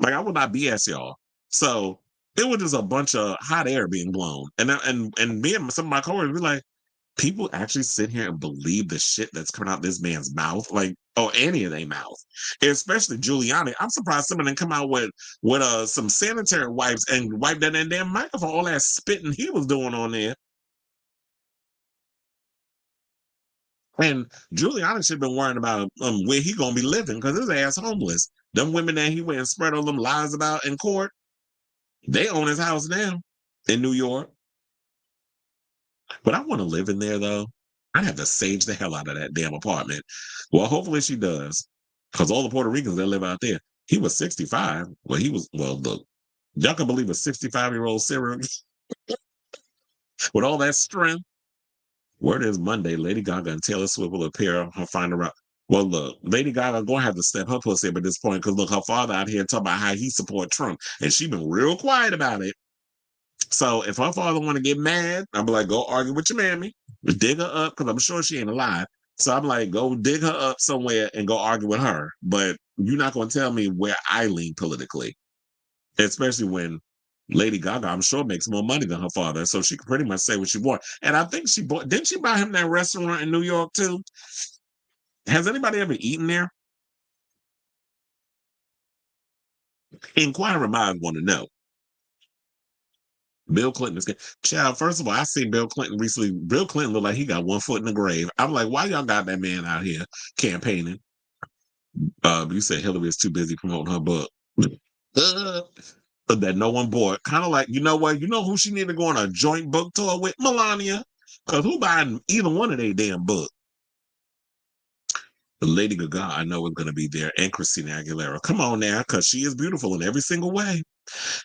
Like, I will not BS y'all. So it was just a bunch of hot air being blown, and me and some of my coworkers were like, people actually sit here and believe the shit that's coming out this man's mouth, like, or any of their mouth, especially Giuliani. I'm surprised someone didn't come out with some sanitary wipes and wipe that damn microphone, all that spitting he was doing on there. And Giuliani should have been worrying about where he gonna be living, because his ass homeless. Them women that he went and spread all them lies about in court, they own his house now in New York. But I want to live in there, though. I'd have to sage the hell out of that damn apartment. Well, hopefully she does, because all the Puerto Ricans that live out there. He was 65. Look, y'all can believe a 65-year-old serial with all that strength. Word is Monday, Lady Gaga and Taylor Swift will appear her final round. Well, look, Lady Gaga going to have to step her pussy up at this point, because look, her father out here talking about how he support Trump, and she been real quiet about it. So if her father want to get mad, I'm like, go argue with your mammy, dig her up, because I'm sure she ain't alive. So I'm like, go dig her up somewhere and go argue with her. But you're not going to tell me where I lean politically, especially when Lady Gaga, I'm sure, makes more money than her father, so she can pretty much say what she wants. And I think didn't she buy him that restaurant in New York too? Has anybody ever eaten there? Inquiring minds want to know. Bill Clinton is child. First of all, I seen Bill Clinton recently. Bill Clinton looked like he got one foot in the grave. I'm like, why y'all got that man out here campaigning? You said Hillary is too busy promoting her book that no one bought. Kind of like, you know what? You know who she need to go on a joint book tour with? Melania. Because who buying either one of their damn books? The Lady Gaga, I know, is going to be there, and Christina Aguilera. Come on now, because she is beautiful in every single way.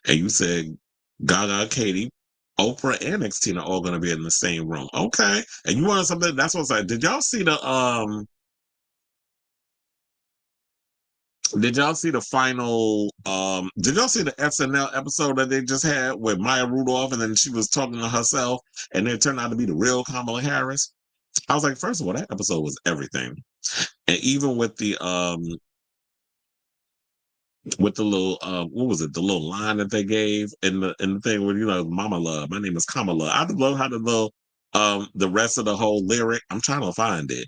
And you said Gaga, Katie, Oprah, and Xtina are all going to be in the same room. Okay. And you want something? That's what's like. Did y'all see the final did y'all see the SNL episode that they just had with Maya Rudolph, and then she was talking to herself and it turned out to be the real Kamala Harris? I was like, first of all, that episode was everything. And even with the little what was it, the little line that they gave in the thing where, you know, Mama Love, my name is Kamala. I love how the rest of the whole lyric, I'm trying to find it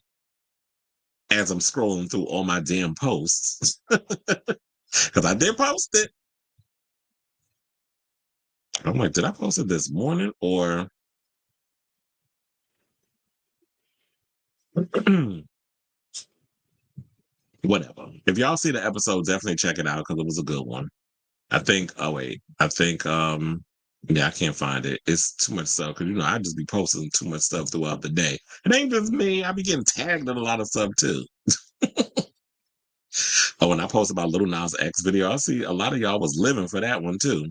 as I'm scrolling through all my damn posts. Because I did post it. I'm like, did I post it this morning or whatever? If y'all see the episode, definitely check it out, because it was a good one. I think Yeah, I can't find it. It's too much stuff because I just be posting too much stuff throughout the day. It ain't just me. I be getting tagged in a lot of stuff too. Oh, when I post about Little Nas X video, I see a lot of y'all was living for that one too.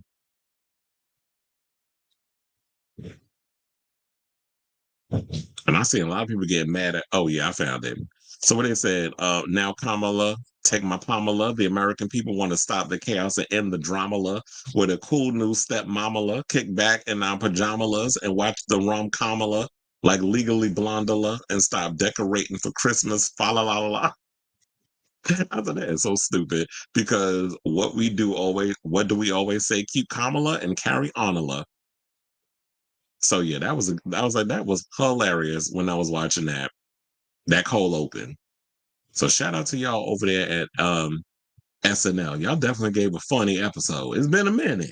And I see a lot of people getting mad at. Oh yeah, I found it. So what they said, now Kamala, take my Pamela. The American people want to stop the chaos and end the drama with a cool new step mamala, kick back in our pajamas and watch the rom Kamala like Legally Blondula and stop decorating for Christmas. Fa la la la la. I thought that is so stupid because what do we always say? Keep Kamala and carry Onala. So yeah, that was hilarious when I was watching that cold open. So shout out to y'all over there at SNL. Y'all definitely gave a funny episode. It's been a minute.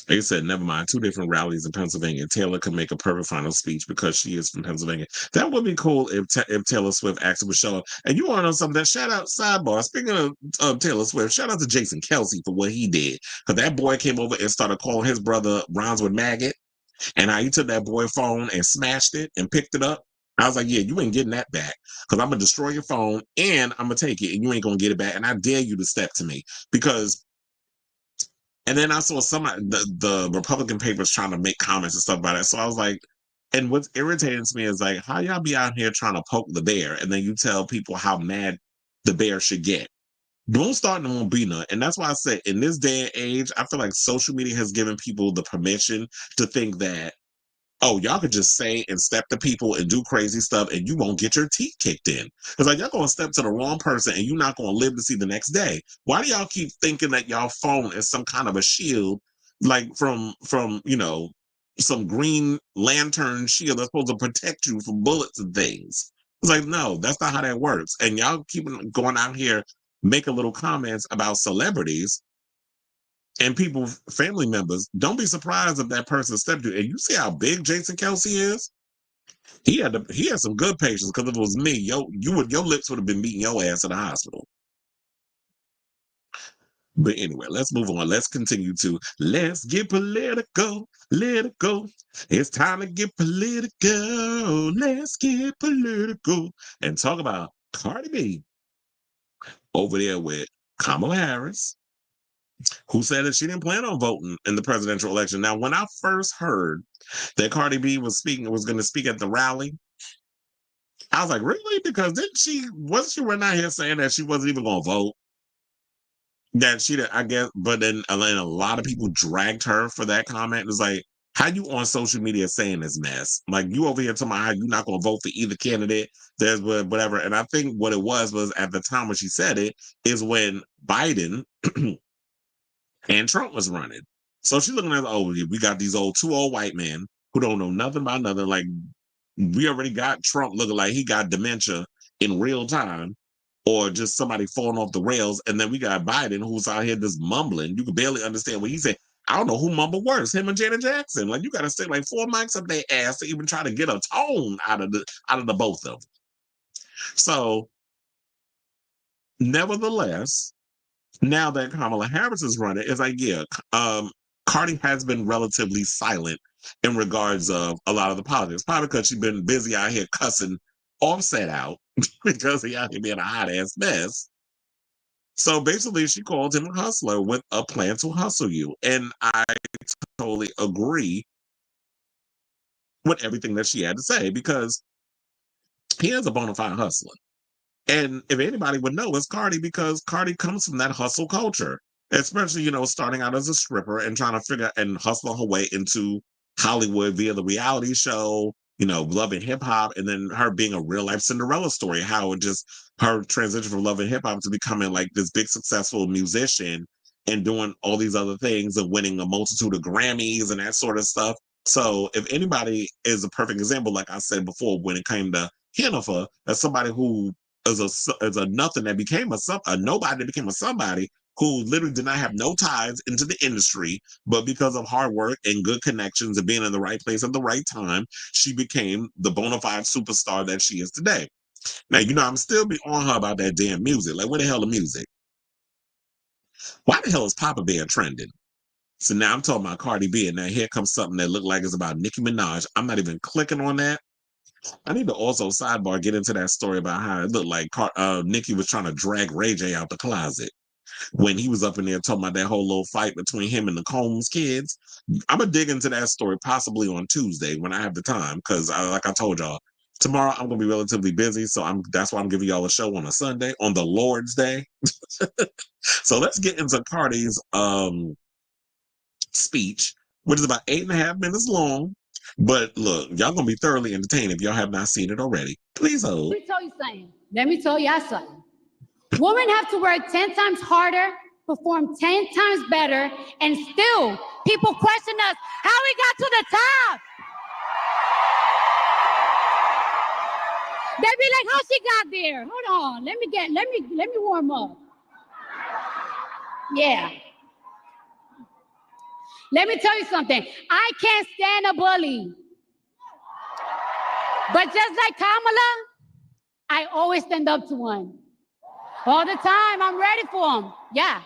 They said, never mind, 2 different rallies in Pennsylvania. Taylor could make a perfect final speech because she is from Pennsylvania. That would be cool if Taylor Swift actually would show up. And you want to know something? That shout out, sidebar, speaking of Taylor Swift, shout out to Jason Kelsey for what he did. Because that boy came over and started calling his brother rhymes with maggot. And he took that boy's phone and smashed it and picked it up. I was like, yeah, you ain't getting that back because I'm going to destroy your phone and I'm going to take it and you ain't going to get it back. And I dare you to step to me because. And then I saw the Republican papers trying to make comments and stuff about it. So I was like, and what's irritating to me is like, how y'all be out here trying to poke the bear and then you tell people how mad the bear should get. Don't start and won't be none. And that's why I said in this day and age, I feel like social media has given people the permission to think that, oh, y'all could just say and step to people and do crazy stuff and you won't get your teeth kicked in. It's like y'all gonna step to the wrong person and you're not gonna live to see the next day. Why do y'all keep thinking that y'all phone is some kind of a shield, like from some green lantern shield that's supposed to protect you from bullets and things? It's like, no, that's not how that works. And y'all keep going out here making little comments about celebrities and people, family members. Don't be surprised if that person stepped you. And you see how big Jason Kelsey is. He had some good patience because if it was me, your lips would have been beating your ass in the hospital. But anyway, let's move on. Let's get political. Let it go. It's time to get political. Let's get political and talk about Cardi B over there with Kamala Harris, who said that she didn't plan on voting in the presidential election. Now, when I first heard that Cardi B was going to speak at the rally, I was like, really? Because wasn't she running out here saying that she wasn't even going to vote? That she, I guess, but then a lot of people dragged her for that comment. It was like, how you on social media saying this mess? Like you over here talking about how you're not going to vote for either candidate. There's whatever. And I think what it was at the time when she said it is when Biden and Trump was running. So she's looking at, oh, we got these two old white men who don't know nothing about nothing. Like we already got Trump looking like he got dementia in real time or just somebody falling off the rails. And then we got Biden who's out here just mumbling. You can barely understand what he said. I don't know who mumbled worse, him or Janet Jackson. Like you got to stick like 4 mics up their ass to even try to get a tone out of the both of them. So nevertheless, now that Kamala Harris is running, it's like, yeah, Cardi has been relatively silent in regards of a lot of the politics, probably because she's been busy out here cussing Offset out because he out here being a hot ass mess. So basically, she called him a hustler with a plan to hustle you, and I totally agree with everything that she had to say because he is a bona fide hustler. And if anybody would know, it's Cardi because Cardi comes from that hustle culture, especially, starting out as a stripper and trying to figure and hustle her way into Hollywood via the reality show, Love and Hip Hop, and then her being a real life Cinderella story, how it just her transition from Love and Hip Hop to becoming like this big successful musician and doing all these other things and winning a multitude of Grammys and that sort of stuff. So if anybody is a perfect example, like I said before, when it came to Hennifer, as somebody who is a nothing that became a nobody that became a somebody who literally did not have no ties into the industry, but because of hard work and good connections and being in the right place at the right time, she became the bona fide superstar that she is today. Now, I'm still be on her about that damn music. Like, where the hell the music? Why the hell is Papa Bear trending? So now I'm talking about Cardi B, and now here comes something that looked like it's about Nicki Minaj. I'm not even clicking on that. I need to also sidebar get into that story about how it looked like Nicki was trying to drag Ray J out the closet when he was up in there talking about that whole little fight between him and the Combs kids. I'm gonna dig into that story possibly on Tuesday when I have the time, because like I told y'all, tomorrow I'm gonna be relatively busy, so that's why I'm giving y'all a show on a Sunday on the Lord's Day. So let's get into Cardi's speech, which is about 8.5 minutes long. But look, y'all gonna be thoroughly entertained if y'all have not seen it already. Please hold. Let me tell you something. Let me tell y'all something. Women have to work 10 times harder, perform 10 times better, and still people question us how we got to the top. They be like, how she got there? Hold on, let me warm up. Yeah. Let me tell you something. I can't stand a bully. But just like Kamala, I always stand up to one. All the time, I'm ready for them. Yeah.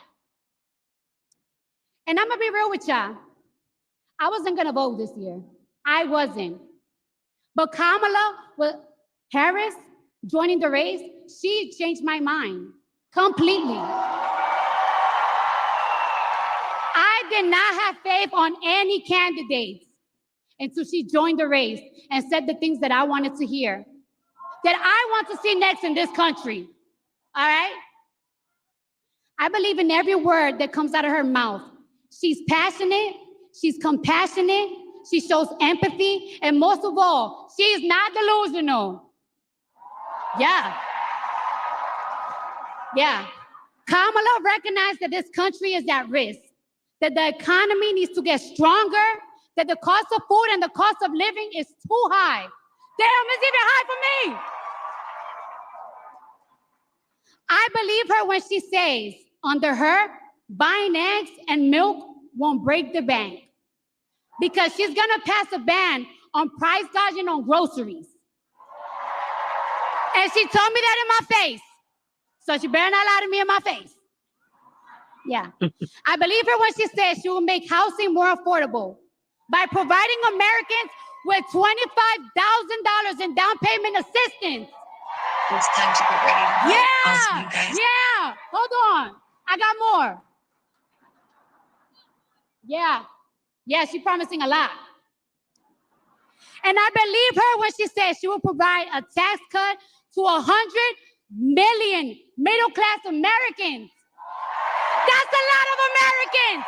And I'm gonna be real with y'all. I wasn't gonna vote this year. I wasn't. But Kamala Harris joining the race, she changed my mind completely. I did not have faith on any candidates until she joined the race and said the things that I wanted to hear, that I want to see next in this country. All right? I believe in every word that comes out of her mouth. She's passionate, she's compassionate, she shows empathy, and most of all, she is not delusional. Yeah. Yeah. Kamala recognized that this country is at risk, that the economy needs to get stronger, that the cost of food and the cost of living is too high. Damn, it's even high for me. I believe her when she says, under her, buying eggs and milk won't break the bank, because she's gonna pass a ban on price gouging on groceries. And she told me that in my face. So she better not lie to me in my face. Yeah. I believe her when she says she will make housing more affordable by providing Americans with $25,000 in down payment assistance. It's time to get ready to vote. I'll see you guys. Yeah. Hold on. I got more. Yeah. Yeah, she's promising a lot. And I believe her when she says she will provide a tax cut to 100 million middle-class Americans. That's a lot of Americans.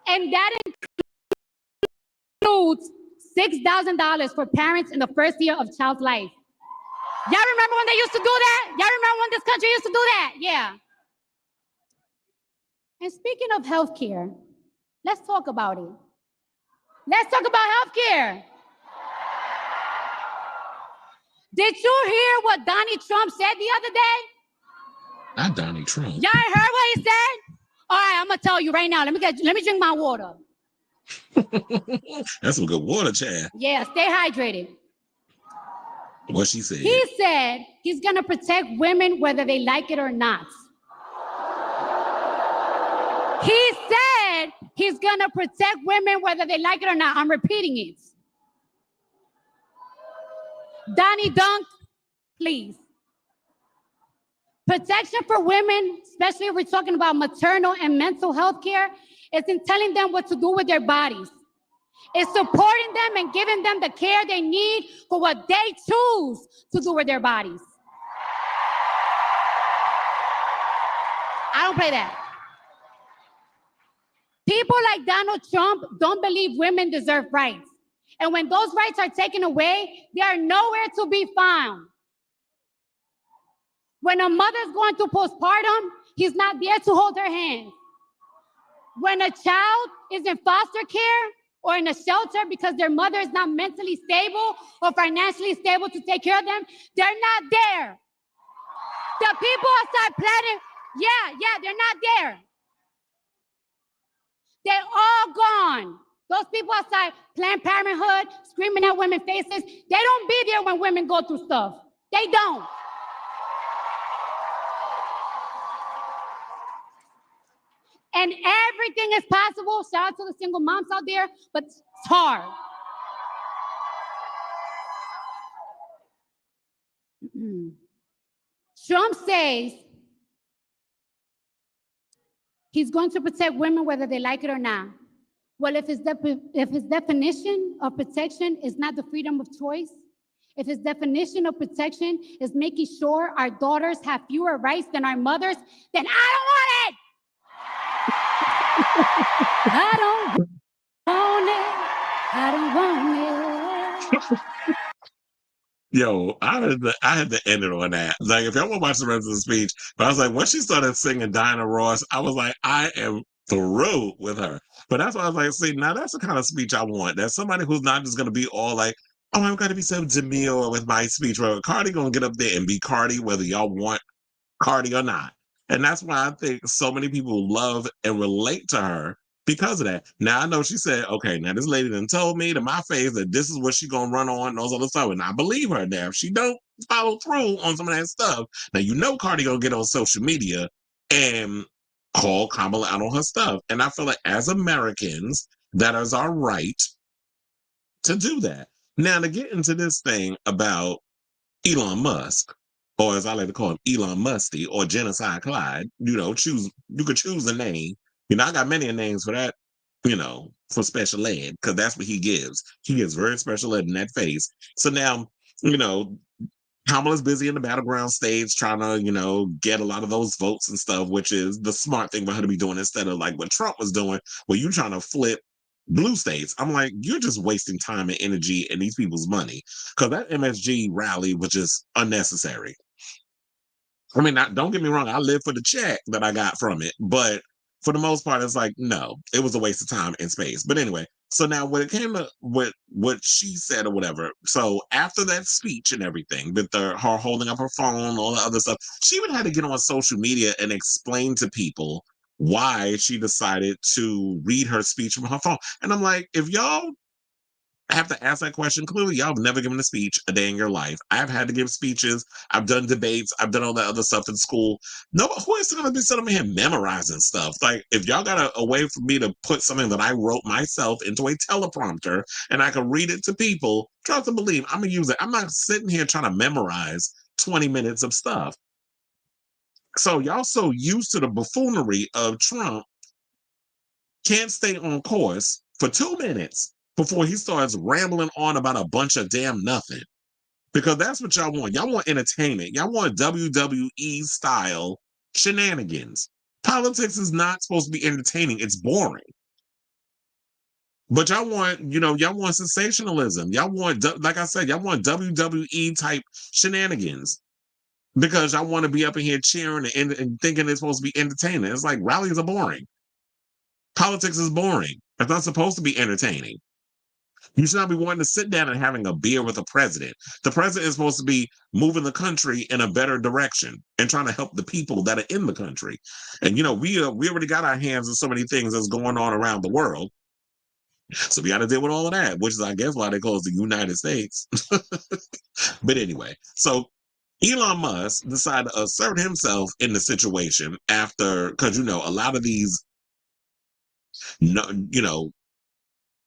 And that includes $6,000 for parents in the first year of child's life. Y'all remember when they used to do that? Y'all remember when this country used to do that? Yeah. And speaking of healthcare, let's talk about it. Let's talk about healthcare. Did you hear what Donald Trump said the other day? Not Donald Trump. Y'all heard what he said? All right, I'm gonna tell you right now. Let me drink my water. That's some good water, Chad. Yeah, stay hydrated. What she said? He said he's gonna protect women whether they like it or not. He said he's gonna protect women whether they like it or not. I'm repeating it. Donnie Dunk, please. Protection for women, especially if we're talking about maternal and mental health care, isn't telling them what to do with their bodies. It's supporting them and giving them the care they need for what they choose to do with their bodies. I don't play that. People like Donald Trump don't believe women deserve rights. And when those rights are taken away, they are nowhere to be found. When a mother's going through postpartum, he's not there to hold her hand. When a child is in foster care or in a shelter because their mother is not mentally stable or financially stable to take care of them, they're not there. The people outside planning, they're not there. They're all gone. Those people outside Planned Parenthood screaming at women's faces, they don't be there when women go through stuff. They don't. and everything is possible. Shout out to the single moms out there, but it's hard. Trump says he's going to protect women whether they like it or not. Well, if his definition of protection is not the freedom of choice, if his definition of protection is making sure our daughters have fewer rights than our mothers, then I don't want it. I don't want it. Yo, I had to end it on that. Like, if y'all want to watch the rest of the speech, but I was like, once she started singing Diana Ross, I was like, I am through with her. But that's why I was like, see, now that's the kind of speech I want. That's somebody who's not just going to be all like, oh, I'm going to be so demure with my speech. Well, Cardi going to get up there and be Cardi, whether y'all want Cardi or not. And that's why I think so many people love and relate to her because of that. Now, I know she said, okay, now this lady done told me to my face that this is what she going to run on and those other stuff. And I believe her now. If she don't follow through on some of that stuff, now you know Cardi going to get on social media and call Kamala out on her stuff. And I feel like as Americans, that is our right to do that. Now, to get into this thing about Elon Musk, or as I like to call him, Elon Musty or Genocide Clyde, you could choose a name. I got many names for that, for special ed, because that's what he gives. He gives very special ed in that face. So now, Kamala's busy in the battleground stage trying to, get a lot of those votes and stuff, which is the smart thing for her to be doing instead of like what Trump was doing, where you're trying to flip blue states. I'm like, you're just wasting time and energy and these people's money, because that MSG rally was just unnecessary. I mean, don't get me wrong, I live for the check that I got from it, but for the most part, it's like, no, it was a waste of time and space. But anyway, so now when it came to what she said or whatever, so after that speech and everything, with her holding up her phone, all the other stuff, she would have to get on social media and explain to people why she decided to read her speech from her phone. And I'm like, if y'all have to ask that question, clearly y'all have never given a speech a day in your life. I've had to give speeches. I've done debates. I've done all that other stuff in school. No, who is going to be sitting here memorizing stuff? Like, if y'all got a way for me to put something that I wrote myself into a teleprompter and I can read it to people, trust and believe, I'm going to use it. I'm not sitting here trying to memorize 20 minutes of stuff. So y'all so used to the buffoonery of Trump can't stay on course for 2 minutes before he starts rambling on about a bunch of damn nothing. Because that's what y'all want. Y'all want entertainment. Y'all want WWE style shenanigans. Politics is not supposed to be entertaining. It's boring. But y'all want, y'all want sensationalism. Y'all want, like I said, y'all want WWE type shenanigans. Because y'all want to be up in here cheering and thinking it's supposed to be entertaining. It's like, rallies are boring. Politics is boring. It's not supposed to be entertaining. You should not be wanting to sit down and having a beer with a president. The president is supposed to be moving the country in a better direction and trying to help the people that are in the country. And, we already got our hands on so many things that's going on around the world. So we got to deal with all of that, which is, I guess, why they call it the United States. But anyway, so Elon Musk decided to assert himself in the situation after, because, a lot of these,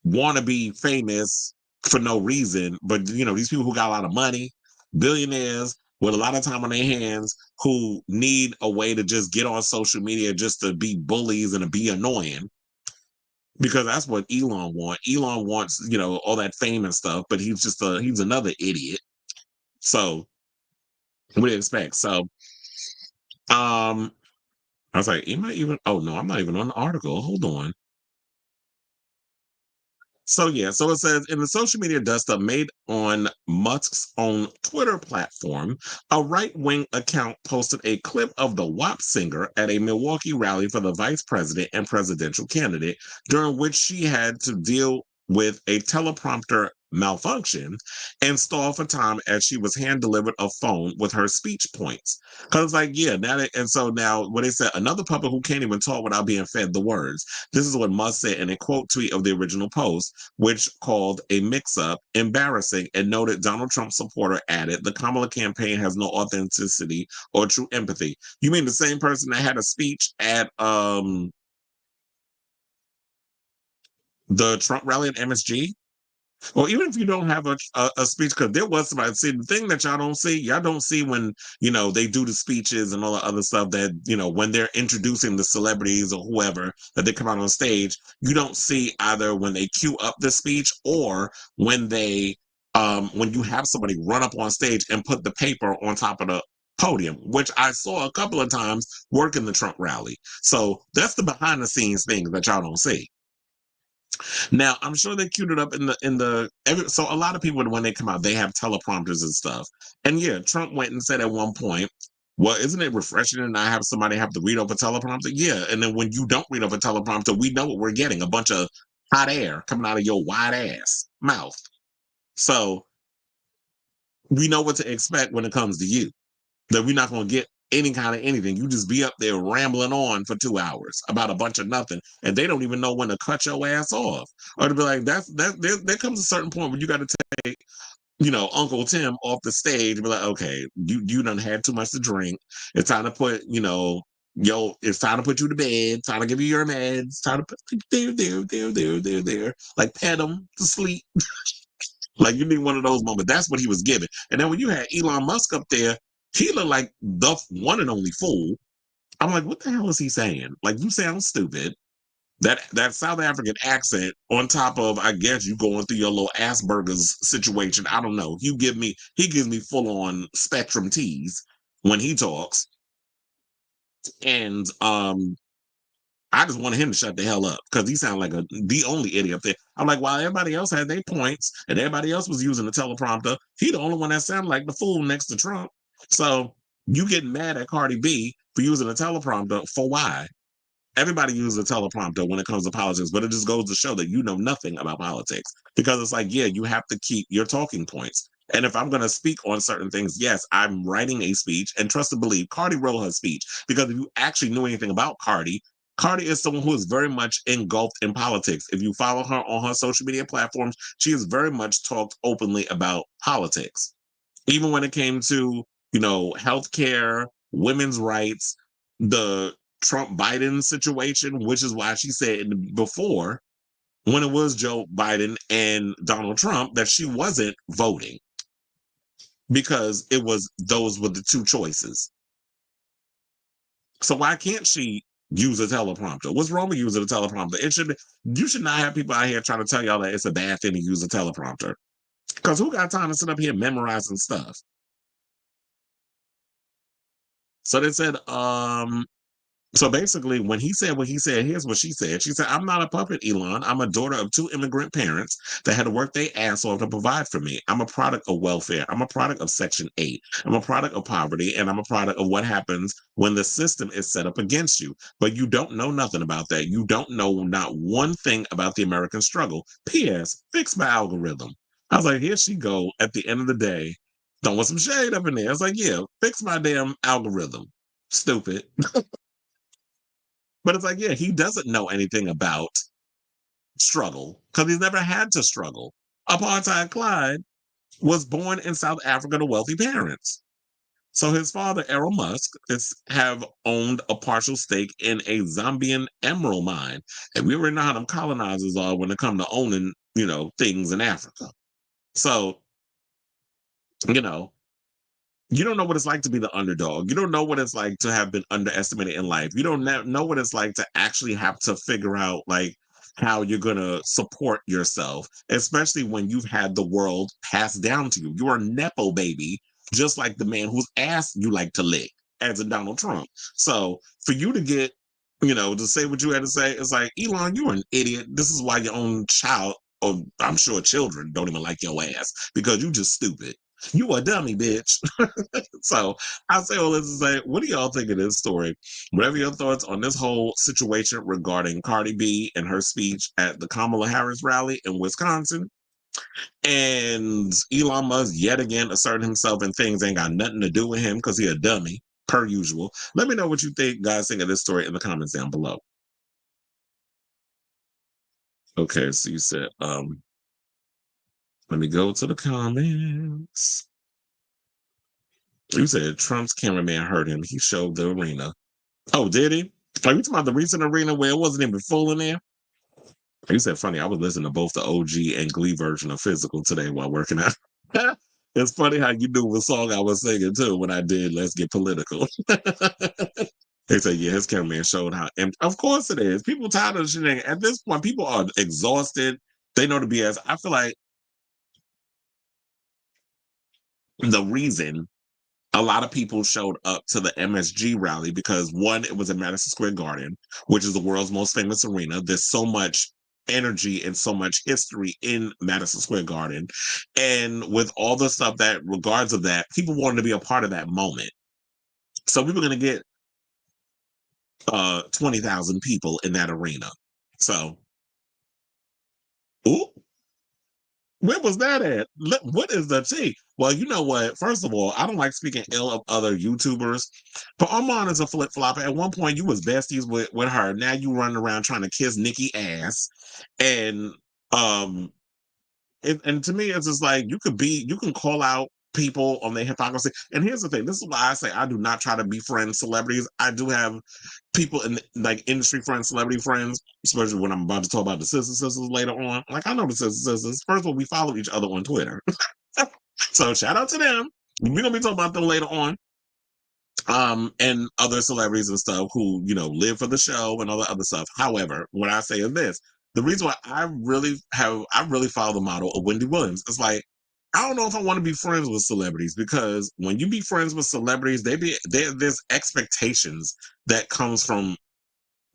want to be famous for no reason, but these people who got a lot of money, billionaires with a lot of time on their hands, who need a way to just get on social media just to be bullies and to be annoying, because that's what Elon wants. Elon wants all that fame and stuff, but he's another idiot. So what do you expect? So I was like, am I even? Oh no, I'm not even on the article. Hold on. So yeah, so it says, in the social media dust-up made on Musk's own Twitter platform, a right-wing account posted a clip of the WAP singer at a Milwaukee rally for the vice president and presidential candidate, during which she had to deal with a teleprompter malfunction and stall for time as she was hand-delivered a phone with her speech points. Because it's like, yeah, so now when they said another puppet who can't even talk without being fed the words, this is what Musk said in a quote tweet of the original post, which called a mix-up embarrassing and noted Donald Trump supporter added, the Kamala campaign has no authenticity or true empathy. You mean the same person that had a speech at the Trump rally at MSG. Or even if you don't have a speech, because there was somebody. See, the thing that y'all don't see when, they do the speeches and all the other stuff that, when they're introducing the celebrities or whoever that they come out on stage, you don't see either when they cue up the speech or when when you have somebody run up on stage and put the paper on top of the podium, which I saw a couple of times working the Trump rally. So that's the behind the scenes things that y'all don't see. Now, I'm sure they queued it up so a lot of people, when they come out, they have teleprompters and stuff. And yeah, Trump went and said at one point, well, isn't it refreshing to not have somebody have to read off a teleprompter? Yeah. And then when you don't read off a teleprompter, we know what we're getting, a bunch of hot air coming out of your wide ass mouth. So we know what to expect when it comes to you, that we're not going to get any kind of anything. You just be up there rambling on for 2 hours about a bunch of nothing, and they don't even know when to cut your ass off, or to be like, there comes a certain point where you got to take, Uncle Tim off the stage and be like, okay, you done had too much to drink. It's time to put, it's time to put you to bed. Time to give you your meds. Time to put there. Like pet them to sleep. Like you need one of those moments. That's what he was giving. And then when you had Elon Musk up there, he looked like the one and only fool. I'm like, what the hell is he saying? Like, you sound stupid. That South African accent on top of, I guess, you going through your little Asperger's situation. I don't know. He gives me full on spectrum tease when he talks. And I just wanted him to shut the hell up because he sounded like the only idiot up there. I'm like, while everybody else had their points and everybody else was using the teleprompter, he the only one that sounded like the fool next to Trump. So you getting mad at Cardi B for using a teleprompter for why? Everybody uses a teleprompter when it comes to politics, but it just goes to show that you know nothing about politics, because it's like, yeah, you have to keep your talking points. And if I'm going to speak on certain things, yes, I'm writing a speech, and trust and believe, Cardi wrote her speech, because if you actually knew anything about Cardi is someone who is very much engulfed in politics. If you follow her on her social media platforms, she has very much talked openly about politics. Even when it came to, healthcare, women's rights, the Trump-Biden situation, which is why she said before, when it was Joe Biden and Donald Trump, that she wasn't voting because those were the two choices. So why can't she use a teleprompter? What's wrong with using a teleprompter? You should not have people out here trying to tell y'all that it's a bad thing to use a teleprompter. Because who got time to sit up here memorizing stuff? So they said, so basically, when he said what he said, here's what she said. She said, I'm not a puppet, Elon. I'm a daughter of 2 immigrant parents that had to work their ass off to provide for me. I'm a product of welfare. I'm a product of Section 8. I'm a product of poverty, and I'm a product of what happens when the system is set up against you. But you don't know nothing about that. You don't know not one thing about the American struggle. P.S. Fix my algorithm. I was like, here she go at the end of the day, throwing some shade up in there. I was like, yeah, fix my damn algorithm. Stupid. But it's like, yeah, he doesn't know anything about struggle because he's never had to struggle. Apartheid Clyde was born in South Africa to wealthy parents. So his father, Elon Musk, have owned a partial stake in a Zambian emerald mine. And we already know how them colonizers are when it comes to owning, things in Africa. So, you don't know what it's like to be the underdog. You don't know what it's like to have been underestimated in life. You don't know what it's like to actually have to figure out how you're going to support yourself, especially when you've had the world passed down to you. You're a Nepo baby, just like the man whose ass you like to lick, as in Donald Trump. So for you to get, to say what you had to say, it's like, Elon, you're an idiot. This is why your own child, or I'm sure children, don't even like your ass, because you just stupid. You a dummy, bitch. So I say all this to say, what do y'all think of this story? Whatever your thoughts on this whole situation regarding Cardi B and her speech at the Kamala Harris rally in Wisconsin, and Elon Musk yet again asserting himself and things ain't got nothing to do with him because he a dummy, per usual. Let me know what you guys think of this story in the comments down below. Okay, so you said, let me go to the comments. You said Trump's cameraman hurt him. He showed the arena. Oh, did he? Are you talking about the recent arena where it wasn't even full in there? You said funny. I was listening to both the OG and Glee version of Physical today while working out. It's funny how you knew what song I was singing too when I did Let's Get Political. They said, yeah, his cameraman showed how empty. Of course it is. People tired of the shit. At this point, people are exhausted. They know the BS. I feel like the reason a lot of people showed up to the MSG rally because one, it was in Madison Square Garden, which is the world's most famous arena. There's so much energy and so much history in Madison Square Garden. And with all the stuff that regards of that, people wanted to be a part of that moment. So we were going to get 20,000 people in that arena. So, ooh, where was that at? What is the tea? Well, you know what? First of all, I don't like speaking ill of other YouTubers, but Armand is a flip-flopper. At one point, you was besties with her. Now you running around trying to kiss Nikki ass. And and to me, it's just like you can call out people on their hypocrisy. And here's the thing: this is why I say I do not try to befriend celebrities. I do have people in like industry friends, celebrity friends, especially when I'm about to talk about the Scissor Sisters later on. Like I know the Scissor Sisters. First of all, we follow each other on Twitter, so shout out to them. We're gonna be talking about them later on. And other celebrities and stuff who, live for the show and all the other stuff. However, what I say is this: the reason why I really follow the model of Wendy Williams. It's like, I don't know if I want to be friends with celebrities, because when you be friends with celebrities, there's expectations that comes from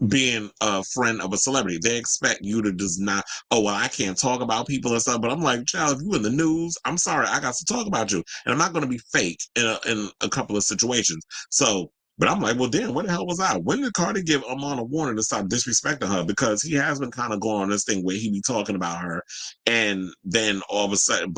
being a friend of a celebrity. They expect you to just not, oh, well, I can't talk about people and stuff. But I'm like, child, if you in the news, I'm sorry, I got to talk about you. And I'm not going to be fake in a couple of situations. So, but I'm like, well, damn, where the hell was I? When did Cardi give Armand a warning to stop disrespecting her? Because he has been kind of going on this thing where he be talking about her. And then all of a sudden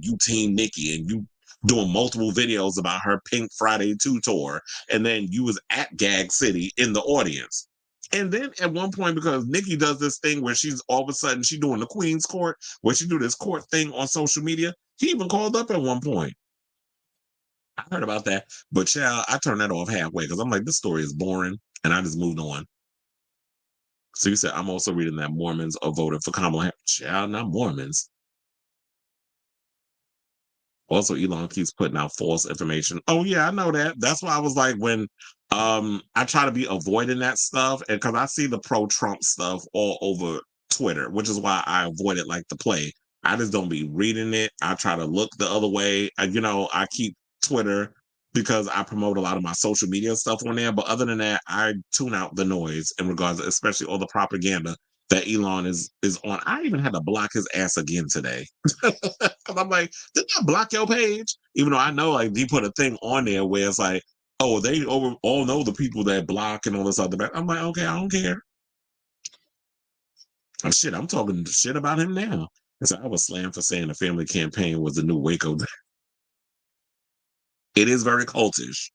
you team Nikki and you doing multiple videos about her Pink Friday 2 tour. And then you was at Gag City in the audience. And then at one point, because Nikki does this thing where she's all of a sudden she doing the Queen's Court, where she do this court thing on social media. He even called up at one point. I heard about that, but child, I turned that off halfway because I'm like, this story is boring, and I just moved on. So you said I'm also reading that Mormons are voting for Kamala Harris. Child, not Mormons. Also, Elon keeps putting out false information. Oh yeah, I know that. That's why I was like, when I try to be avoiding that stuff, and because I see the pro-Trump stuff all over Twitter, which is why I avoid it like the plague. I just don't be reading it. I try to look the other way. I keep Twitter because I promote a lot of my social media stuff on there. But other than that, I tune out the noise in regards to, especially all the propaganda that Elon is on. I even had to block his ass again today. Because I'm like, didn't I block your page? Even though I know, like, he put a thing on there where it's like, oh, they all know the people that block and all this other. I'm like, okay, I don't care. Oh, shit, I'm talking shit about him now. So I was slammed for saying the family campaign was the new Waco. It is very cultish.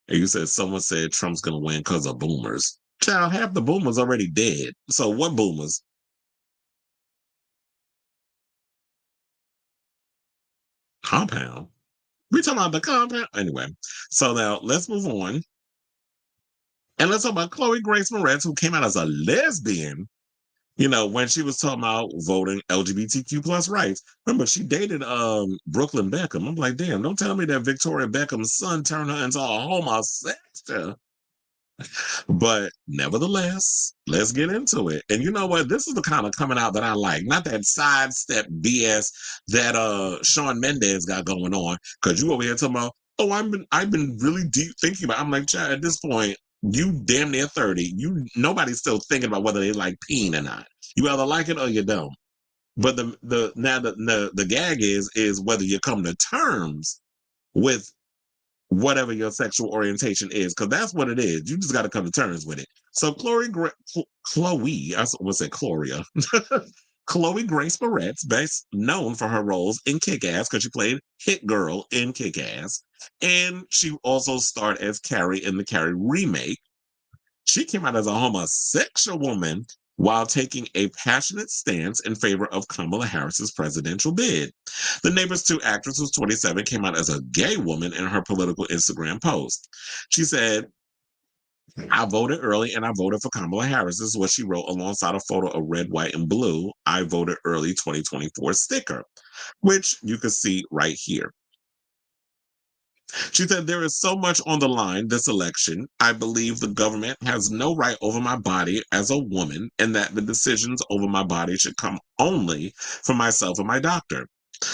And you said someone said Trump's going to win because of boomers. Child, half the boomers already dead. So what boomers? Compound? We talking about the compound? Anyway, so now let's move on. And let's talk about Chloë Grace Moretz, who came out as a lesbian, when she was talking about voting LGBTQ plus rights. Remember, she dated Brooklyn Beckham. I'm like, damn, don't tell me that Victoria Beckham's son turned her into a homosexual. But nevertheless, let's get into it. And you know what? This is the kind of coming out that I like. Not that sidestep BS that Shawn Mendes got going on. Because you over here talking about, oh, I've been really deep thinking about it. I'm like, child, at this point, you damn near 30. Nobody's still thinking about whether they like peeing or not. You either like it or you don't. But the gag is whether you come to terms with whatever your sexual orientation is, because that's what it is. You just got to come to terms with it. So Chloe, I was say Gloria, Chloë Grace Moretz, best known for her roles in Kick-Ass, because she played Hit Girl in Kick-Ass, and she also starred as Carrie in the Carrie remake. She came out as a homosexual woman while taking a passionate stance in favor of Kamala Harris's presidential bid. The Neighbors 2 actress, who's 27, came out as a gay woman in her political Instagram post. She said, I voted early and I voted for Kamala Harris. This is what she wrote alongside a photo of red, white, and blue. I voted early 2024 sticker, which you can see right here. She said, there is so much on the line this election. I believe the government has no right over my body as a woman, and that the decisions over my body should come only from myself and my doctor.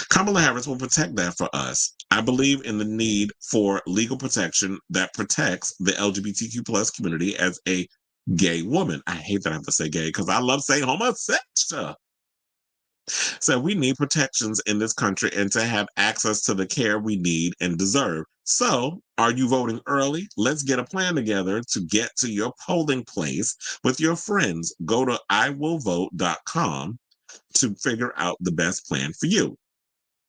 Kamala Harris will protect that for us. I believe in the need for legal protection that protects the LGBTQ plus community as a gay woman. I hate that I have to say gay because I love saying homosexual. So we need protections in this country and to have access to the care we need and deserve. So are you voting early? Let's get a plan together to get to your polling place with your friends. Go to iwillvote.com to figure out the best plan for you.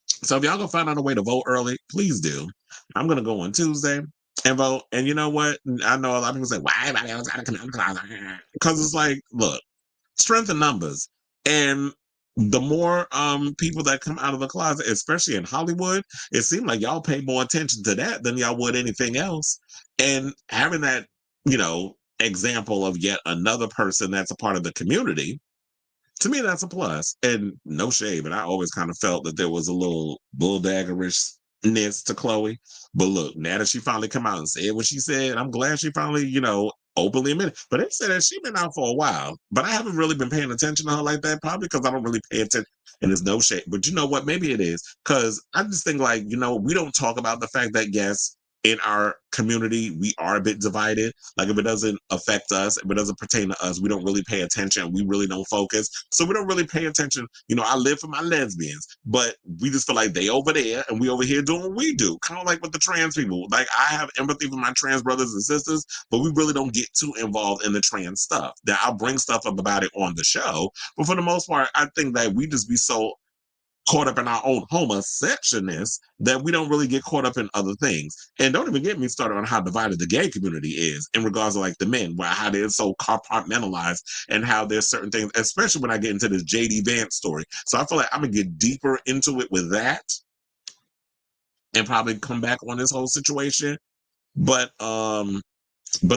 So if y'all gonna find out a way to vote early, please do. I'm gonna go on Tuesday and vote. And you know what? I know a lot of people say, why everybody else gotta come out of the closet? Because it's like, look, strength in numbers. And the more people that come out of the closet, especially in Hollywood, it seemed like y'all pay more attention to that than y'all would anything else. And having that, example of yet another person that's a part of the community, to me, that's a plus. And no shade, but I always kind of felt that there was a little bulldaggerishness to Chloe. But look, now that she finally come out and said what she said, I'm glad she finally, openly admitted. But they said that she's been out for a while. But I haven't really been paying attention to her like that, probably because I don't really pay attention. And there's no shade. But you know what? Maybe it is. Because I just think we don't talk about the fact that, yes, in our community, we are a bit divided. Like if it doesn't affect us, if it doesn't pertain to us, we don't really pay attention. We really don't focus. So we don't really pay attention. I live for my lesbians, but we just feel like they over there and we over here doing what we do. Kind of like with the trans people. Like I have empathy for my trans brothers and sisters, but we really don't get too involved in the trans stuff. That I'll bring stuff up about it on the show. But for the most part, I think that we just be so caught up in our own homosexualness that we don't really get caught up in other things. And don't even get me started on how divided the gay community is in regards to like the men, how they're so compartmentalized and how there's certain things, especially when I get into this JD Vance story. So I feel like I'm gonna get deeper into it with that and probably come back on this whole situation. But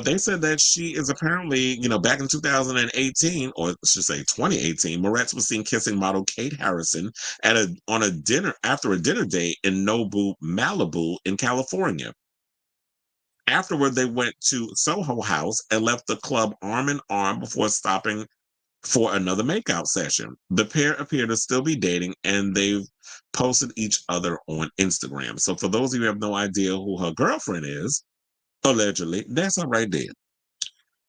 they said that she is apparently, back in 2018, or I should say 2018, Moretz was seen kissing model Kate Harrison after a dinner date in Nobu, Malibu in California. Afterward, they went to Soho House and left the club arm in arm before stopping for another makeout session. The pair appear to still be dating, and they've posted each other on Instagram. So for those of you who have no idea who her girlfriend is, allegedly, that's her right there.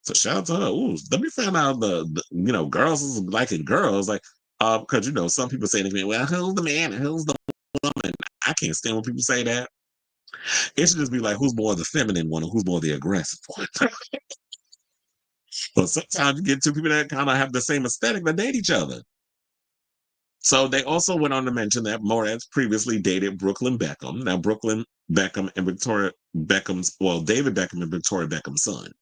So shout out to her. Ooh, let me find out the girls is liking girls. Like, because some people say to me, well, who's the man and who's the woman? I can't stand when people say that. It should just be like, who's more the feminine one or who's more the aggressive one? But sometimes you get two people that kind of have the same aesthetic that date each other. So they also went on to mention that Moretz previously dated Brooklyn Beckham. Now, Brooklyn Beckham and Victoria Beckham's, David Beckham and Victoria Beckham's son.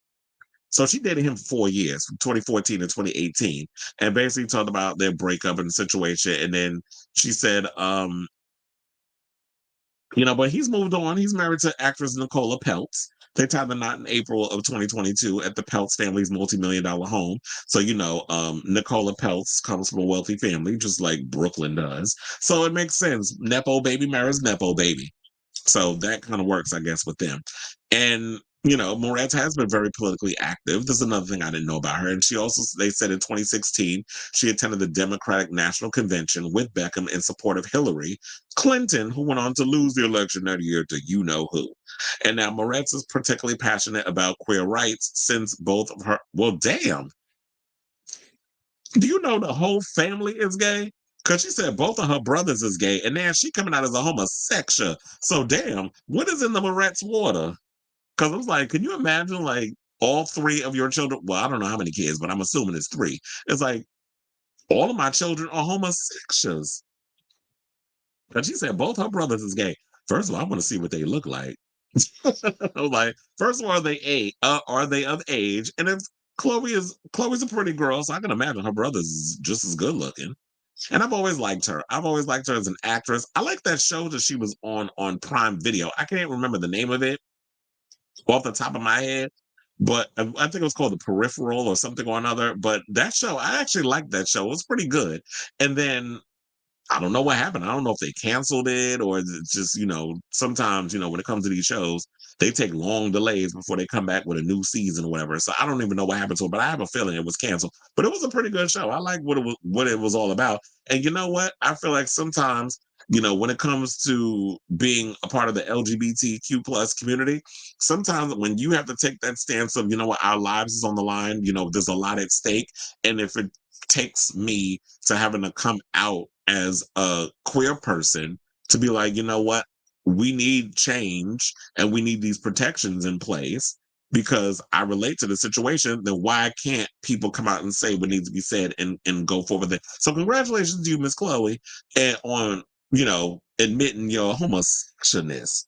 So she dated him for 4 years, from 2014 to 2018, and basically talked about their breakup and the situation. And then she said, but he's moved on. He's married to actress Nicole Peltz. They tied the knot in April of 2022 at the Peltz family's multi-million-dollar home. So, Nicole Peltz comes from a wealthy family, just like Brooklyn does. So it makes sense. Nepo baby marries Nepo baby. So that kind of works, I guess, with them. And, Moretz has been very politically active. This is another thing I didn't know about her. And they said in 2016, she attended the Democratic National Convention with Beckham in support of Hillary Clinton, who went on to lose the election that year to you-know-who. And now Moretz is particularly passionate about queer rights since both of her, damn. Do you know the whole family is gay? Because she said both of her brothers is gay, and now she coming out as a homosexual. So damn, what is in the Moretz water? Because I was like, can you imagine like all three of your children? Well, I don't know how many kids, but I'm assuming it's 3. It's like all of my children are homosexuals. And she said both her brothers is gay. First of all, I want to see what they look like. I was like, first of all, are they of age? And if Chloe's a pretty girl, so I can imagine her brother's just as good looking. And I've always liked her. I've always liked her as an actress. I like that show that she was on Prime Video. I can't remember the name of it off the top of my head, but I think it was called The Peripheral or something or another. But that show, I actually liked that show. It was pretty good. And then I don't know what happened. I don't know if they canceled it or it's just, sometimes, when it comes to these shows, they take long delays before they come back with a new season or whatever. So I don't even know what happened to it, but I have a feeling it was canceled. But it was a pretty good show. I like what it was all about. And you know what? I feel like sometimes, when it comes to being a part of the LGBTQ plus community, sometimes when you have to take that stance of, what, our lives is on the line, there's a lot at stake. And if it takes me to having to come out as a queer person to be like, you know what, we need change and we need these protections in place because I relate to the situation, then why can't people come out and say what needs to be said and go forward there? So congratulations to you, Miss Chloe, and on, admitting your homosexualness.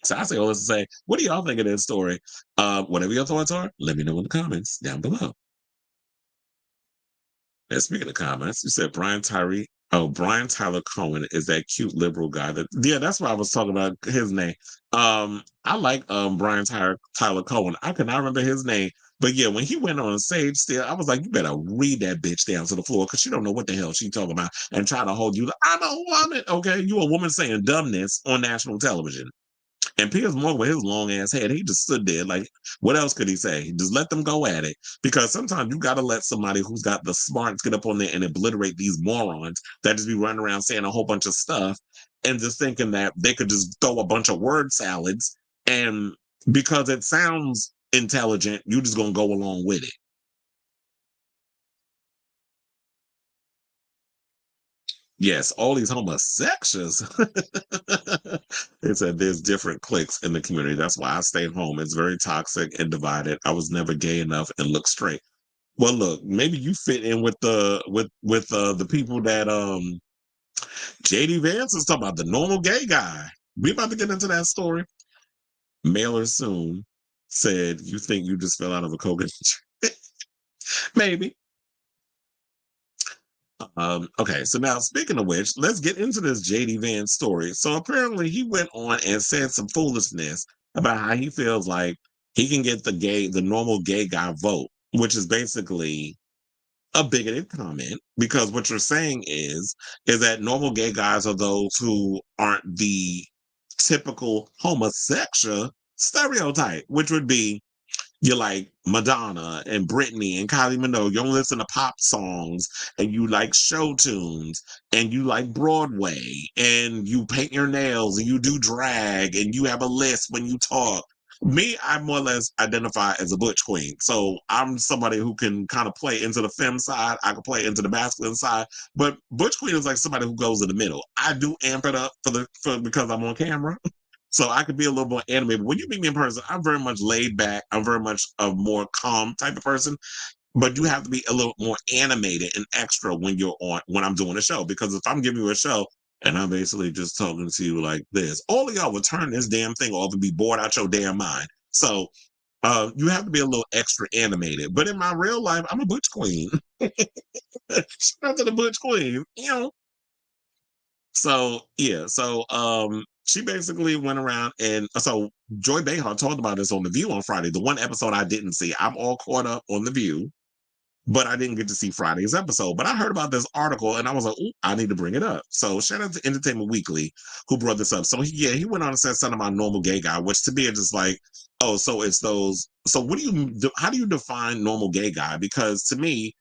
So I say all this to say, what do y'all think of this story? Whatever your thoughts are, let me know in the comments down below. And speaking of comments, you said Brian Tyler Cohen is that cute liberal guy. That's what I was talking about. His name. I like Brian Tyler Cohen. I could not remember his name, but yeah, when he went on stage, still, I was like, you better read that bitch down to the floor because she don't know what the hell she talking about and try to hold you. I'm a woman, okay? You a woman saying dumbness on national television. And Piers Morgan with his long ass head, he just stood there like, what else could he say? Just let them go at it. Because sometimes you got to let somebody who's got the smarts get up on there and obliterate these morons that just be running around saying a whole bunch of stuff and just thinking that they could just throw a bunch of word salads. And because it sounds intelligent, you just going to go along with it. Yes, all these homosexuals. It said there's different cliques in the community. That's why I stay home. It's very toxic and divided. I was never gay enough and look straight. Well, look, maybe you fit in with the people that JD Vance is talking about, the normal gay guy. We about to get into that story. Mailer soon said, you think you just fell out of a coconut tree? Maybe. Okay, so now speaking of which, let's get into this JD Vance story. So apparently he went on and said some foolishness about how he feels like he can get the normal gay guy vote, which is basically a bigoted comment because what you're saying is that normal gay guys are those who aren't the typical homosexual stereotype, which would be you like Madonna and Britney and Kylie Minogue. You don't listen to pop songs and you like show tunes and you like Broadway and you paint your nails and you do drag and you have a list when you talk. Me, I more or less identify as a butch queen. So I'm somebody who can kind of play into the femme side. I can play into the masculine side. But butch queen is like somebody who goes in the middle. I do amp it up because I'm on camera. So I could be a little more animated. When you meet me in person, I'm very much laid back. I'm very much a more calm type of person. But you have to be a little more animated and extra when I'm doing a show. Because if I'm giving you a show and I'm basically just talking to you like this, all of y'all will turn this damn thing off and be bored out your damn mind. So you have to be a little extra animated. But in my real life, I'm a butch queen. Shout out to the butch queen. So yeah, she basically went around and so Joy Behar talked about this on The View on Friday. The one episode I didn't see. I'm all caught up on The View, but I didn't get to see Friday's episode. But I heard about this article and I was like, ooh, I need to bring it up. So shout out to Entertainment Weekly who brought this up. So he went on and said something about normal gay guy, which to me is just like, oh, so it's those. So how do you define normal gay guy? Because to me,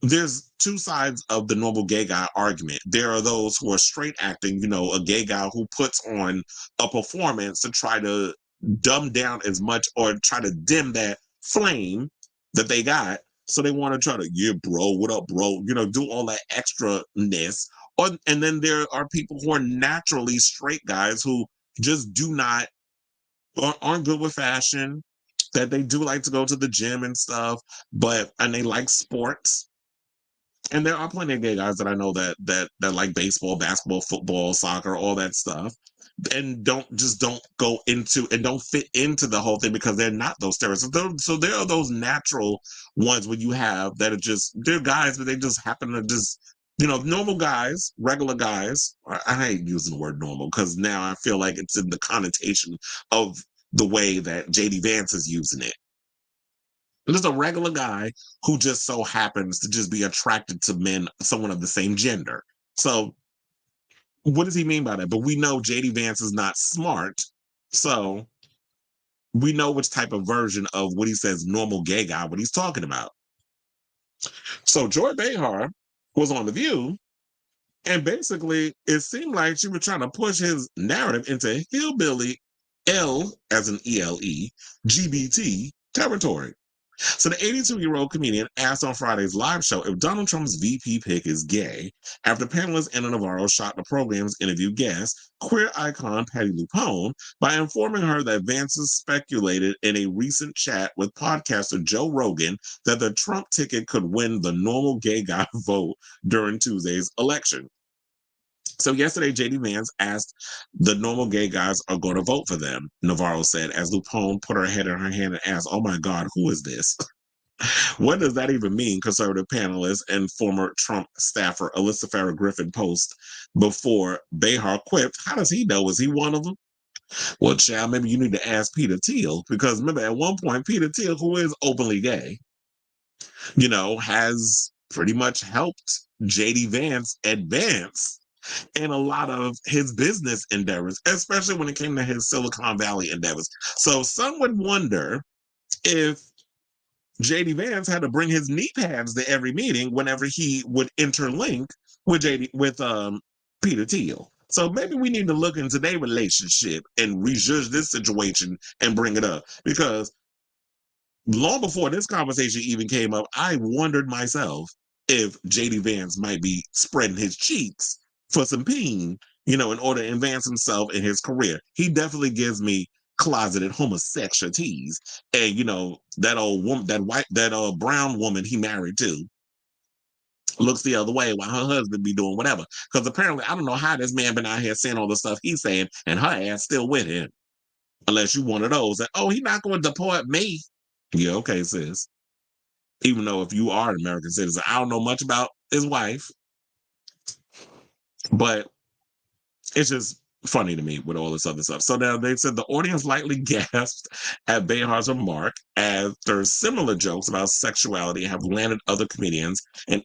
there's two sides of the normal gay guy argument. There are those who are straight acting, a gay guy who puts on a performance to try to dumb down as much or try to dim that flame that they got. So they want to try to, yeah, bro, what up, bro? Do all that extra-ness. And then there are people who are naturally straight guys who just aren't good with fashion, that they do like to go to the gym and stuff, and they like sports. And there are plenty of gay guys that I know that like baseball, basketball, football, soccer, all that stuff, and don't go into and don't fit into the whole thing because they're not those stereotypes. So there are those natural ones where you have that they're guys, but they just happen to just normal guys, regular guys. I hate using the word normal because now I feel like it's in the connotation of the way that JD Vance is using it. Just a regular guy who just so happens to just be attracted to men, someone of the same gender. So what does he mean by that? But we know JD Vance is not smart. So we know which type of version of what he says normal gay guy, what he's talking about. So Joy Behar was on The View, and basically it seemed like she was trying to push his narrative into hillbilly L as an ELE, GBT territory. So the 82-year-old comedian asked on Friday's live show if Donald Trump's VP pick is gay after panelist Anna Navarro shot the program's interview guest, queer icon Patty LuPone, by informing her that Vance speculated in a recent chat with podcaster Joe Rogan that the Trump ticket could win the normal gay guy vote during Tuesday's election. So yesterday, JD Vance asked the normal gay guys are going to vote for them, Navarro said, as LuPone put her head in her hand and asked, "Oh my God, who is this?" What does that even mean? Conservative panelist and former Trump staffer Alyssa Farah Griffin post before Behar quipped, "How does he know? Is he one of them?" Well, child, maybe you need to ask Peter Thiel, because remember at one point, Peter Thiel, who is openly gay, has pretty much helped JD Vance advance in a lot of his business endeavors, especially when it came to his Silicon Valley endeavors. So some would wonder if JD Vance had to bring his knee pads to every meeting whenever he would interlink with Peter Thiel. So maybe we need to look into their relationship and rejudge this situation and bring it up, because long before this conversation even came up, I wondered myself if JD Vance might be spreading his cheeks for some peen, in order to advance himself in his career. He definitely gives me closeted homosexual tease. And that old woman, that brown woman he married to, looks the other way while her husband be doing whatever. Because apparently, I don't know how this man been out here saying all the stuff he's saying, and her ass still with him. Unless you one of those that, oh, he's not going to deport me. Yeah, okay, sis. Even though if you are an American citizen, I don't know much about his wife, but it's just funny to me with all this other stuff. So now they said the audience lightly gasped at Behar's remark after similar jokes about sexuality have landed other comedians and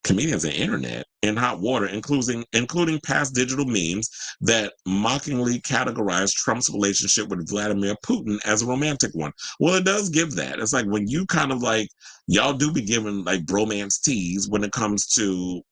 comedians and internet in hot water, including past digital memes that mockingly categorize Trump's relationship with Vladimir Putin as a romantic one. Well, it does give that. It's like when you kind of y'all do be giving bromance tease when it comes to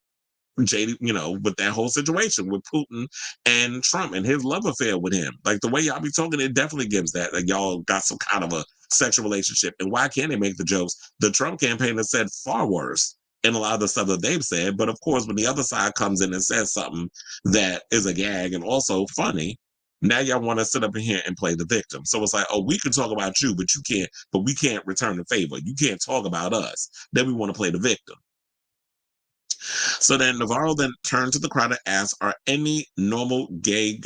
JD, with that whole situation with Putin and Trump and his love affair with him. Like the way y'all be talking, it definitely gives that. Like y'all got some kind of a sexual relationship. And why can't they make the jokes? The Trump campaign has said far worse in a lot of the stuff that they've said. But of course, when the other side comes in and says something that is a gag and also funny, now y'all want to sit up in here and play the victim. So it's like, oh, we can talk about you, but we can't return the favor. You can't talk about us. Then we want to play the victim. So then Navarro then turned to the crowd and asked, are there any normal gays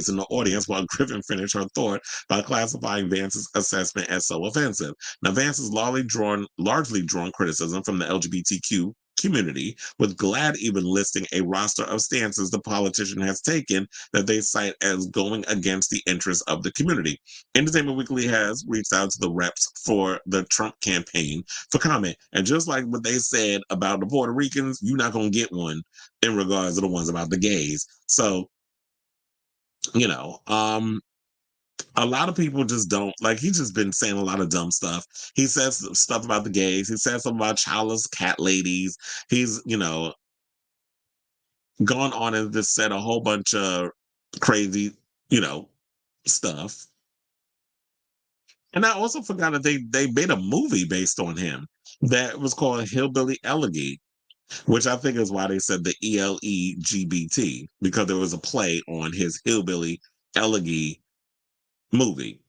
in the audience, while Griffin finished her thought by classifying Vance's assessment as so offensive. Now, Vance has largely drawn criticism from the LGBTQ community, with GLAAD even listing a roster of stances the politician has taken that they cite as going against the interests of the community. Entertainment Weekly has reached out to the reps for the Trump campaign for comment. And just like what they said about the Puerto Ricans, you're not going to get one in regards to the ones about the gays. So, a lot of people just don't he's just been saying a lot of dumb stuff. He says stuff about the gays. He says something about childless cat ladies. He's, gone on and just said a whole bunch of crazy, stuff. And I also forgot that they made a movie based on him that was called Hillbilly Elegy, which I think is why they said the ELEGBT, because there was a play on his Hillbilly Elegy movie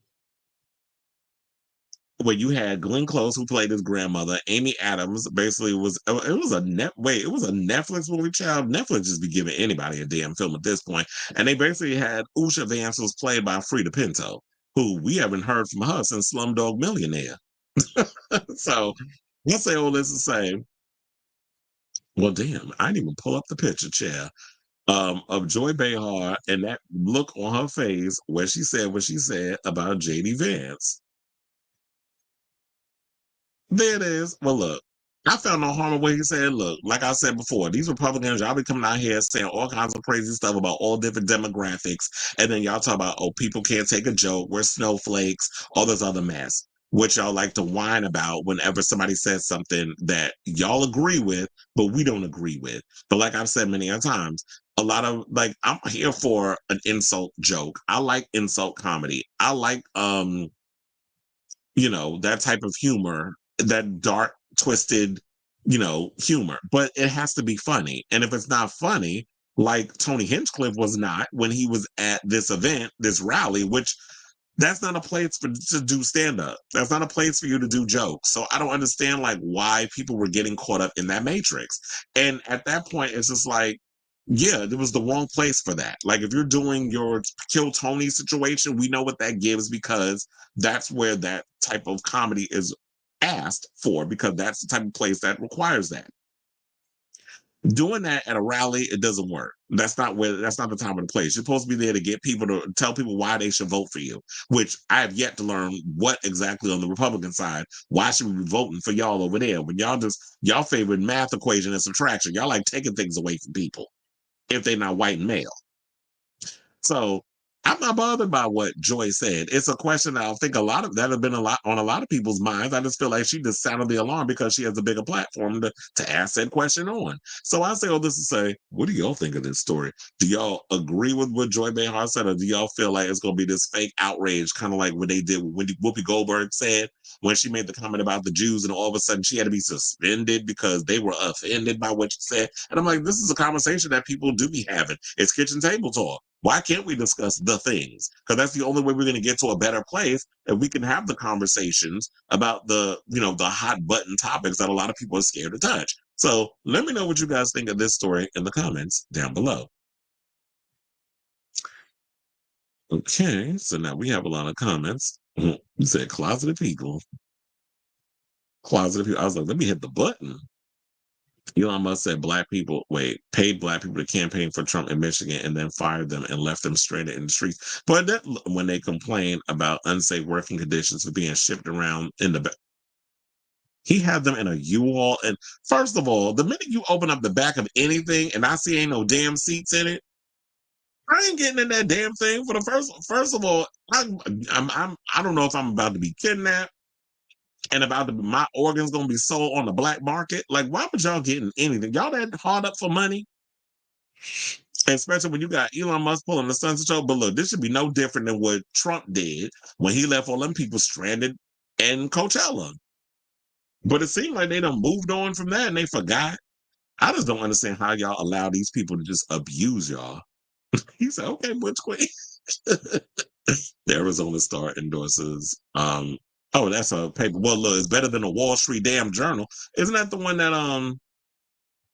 where you had Glenn Close, who played his grandmother. Amy Adams basically was a Netflix movie, child. Netflix just be giving anybody a damn film at this point. And they basically had Usha Vance, was played by Frida Pinto, who we haven't heard from her since Slumdog Millionaire. So let's say all this to say, well, damn, I didn't even pull up the picture, chair. of Joy Behar and that look on her face where she said what she said about JD Vance. There it is. Well, look, I found no harm in what he said. Look, like I said before, these Republicans, y'all be coming out here saying all kinds of crazy stuff about all different demographics. And then y'all talk about, oh, people can't take a joke. We're snowflakes, all this other mess, which y'all like to whine about whenever somebody says something that y'all agree with, but we don't agree with. But like I've said many a times, a lot of like, I'm here for an insult joke. I like insult comedy. I like, that type of humor, that dark, twisted, humor. But it has to be funny. And if it's not funny, like Tony Hinchcliffe was not when he was at this event, this rally, which that's not a place to do stand-up. That's not a place for you to do jokes. So I don't understand like why people were getting caught up in that matrix. And at that point, it's just like, yeah, there was the wrong place for that. Like if you're doing your Kill Tony situation, we know what that gives because that's where that type of comedy is asked for because that's the type of place that requires that. Doing that at a rally, it doesn't work. That's not the time or the place. You're supposed to be there to get people to tell people why they should vote for you, which I have yet to learn what exactly on the Republican side. Why should we be voting for y'all over there when y'all favorite math equation and subtraction? Y'all like taking things away from people if they're not white and male. So I'm not bothered by what Joy said. It's a question that I think that have been on a lot of people's minds. I just feel like she just sounded the alarm because she has a bigger platform to ask that question on. So I say all this to say, what do y'all think of this story? Do y'all agree with what Joy Behar said, or do y'all feel like it's going to be this fake outrage, kind of like what they did when Whoopi Goldberg said when she made the comment about the Jews, and all of a sudden she had to be suspended because they were offended by what she said? And I'm like, this is a conversation that people do be having. It's kitchen table talk. Why can't we discuss the things? Because that's the only way we're going to get to a better place, and we can have the conversations about the hot button topics that a lot of people are scared to touch. So let me know what you guys think of this story in the comments down below. Okay, so now we have a lot of comments. You said closeted people. Closeted people. I was like, let me hit the button. Elon Musk said paid black people to campaign for Trump in Michigan and then fired them and left them stranded in the streets. But when they complain about unsafe working conditions for being shipped around in the back, he had them in a U-Haul. And first of all, the minute you open up the back of anything and I see ain't no damn seats in it, I ain't getting in that damn thing. For the first of all, I don't know if I'm about to be kidnapped. And my organs gonna be sold on the black market. Like, why would y'all get in anything? Y'all that hard up for money? Especially when you got Elon Musk pulling the sunset show. But look, this should be no different than what Trump did when he left all them people stranded in Coachella. But it seemed like they done moved on from that and they forgot. I just don't understand how y'all allow these people to just abuse y'all. He said, okay, Butch Queen. The Arizona Star endorses oh, that's a paper. Well, look, it's better than the Wall Street damn journal. Isn't that the one that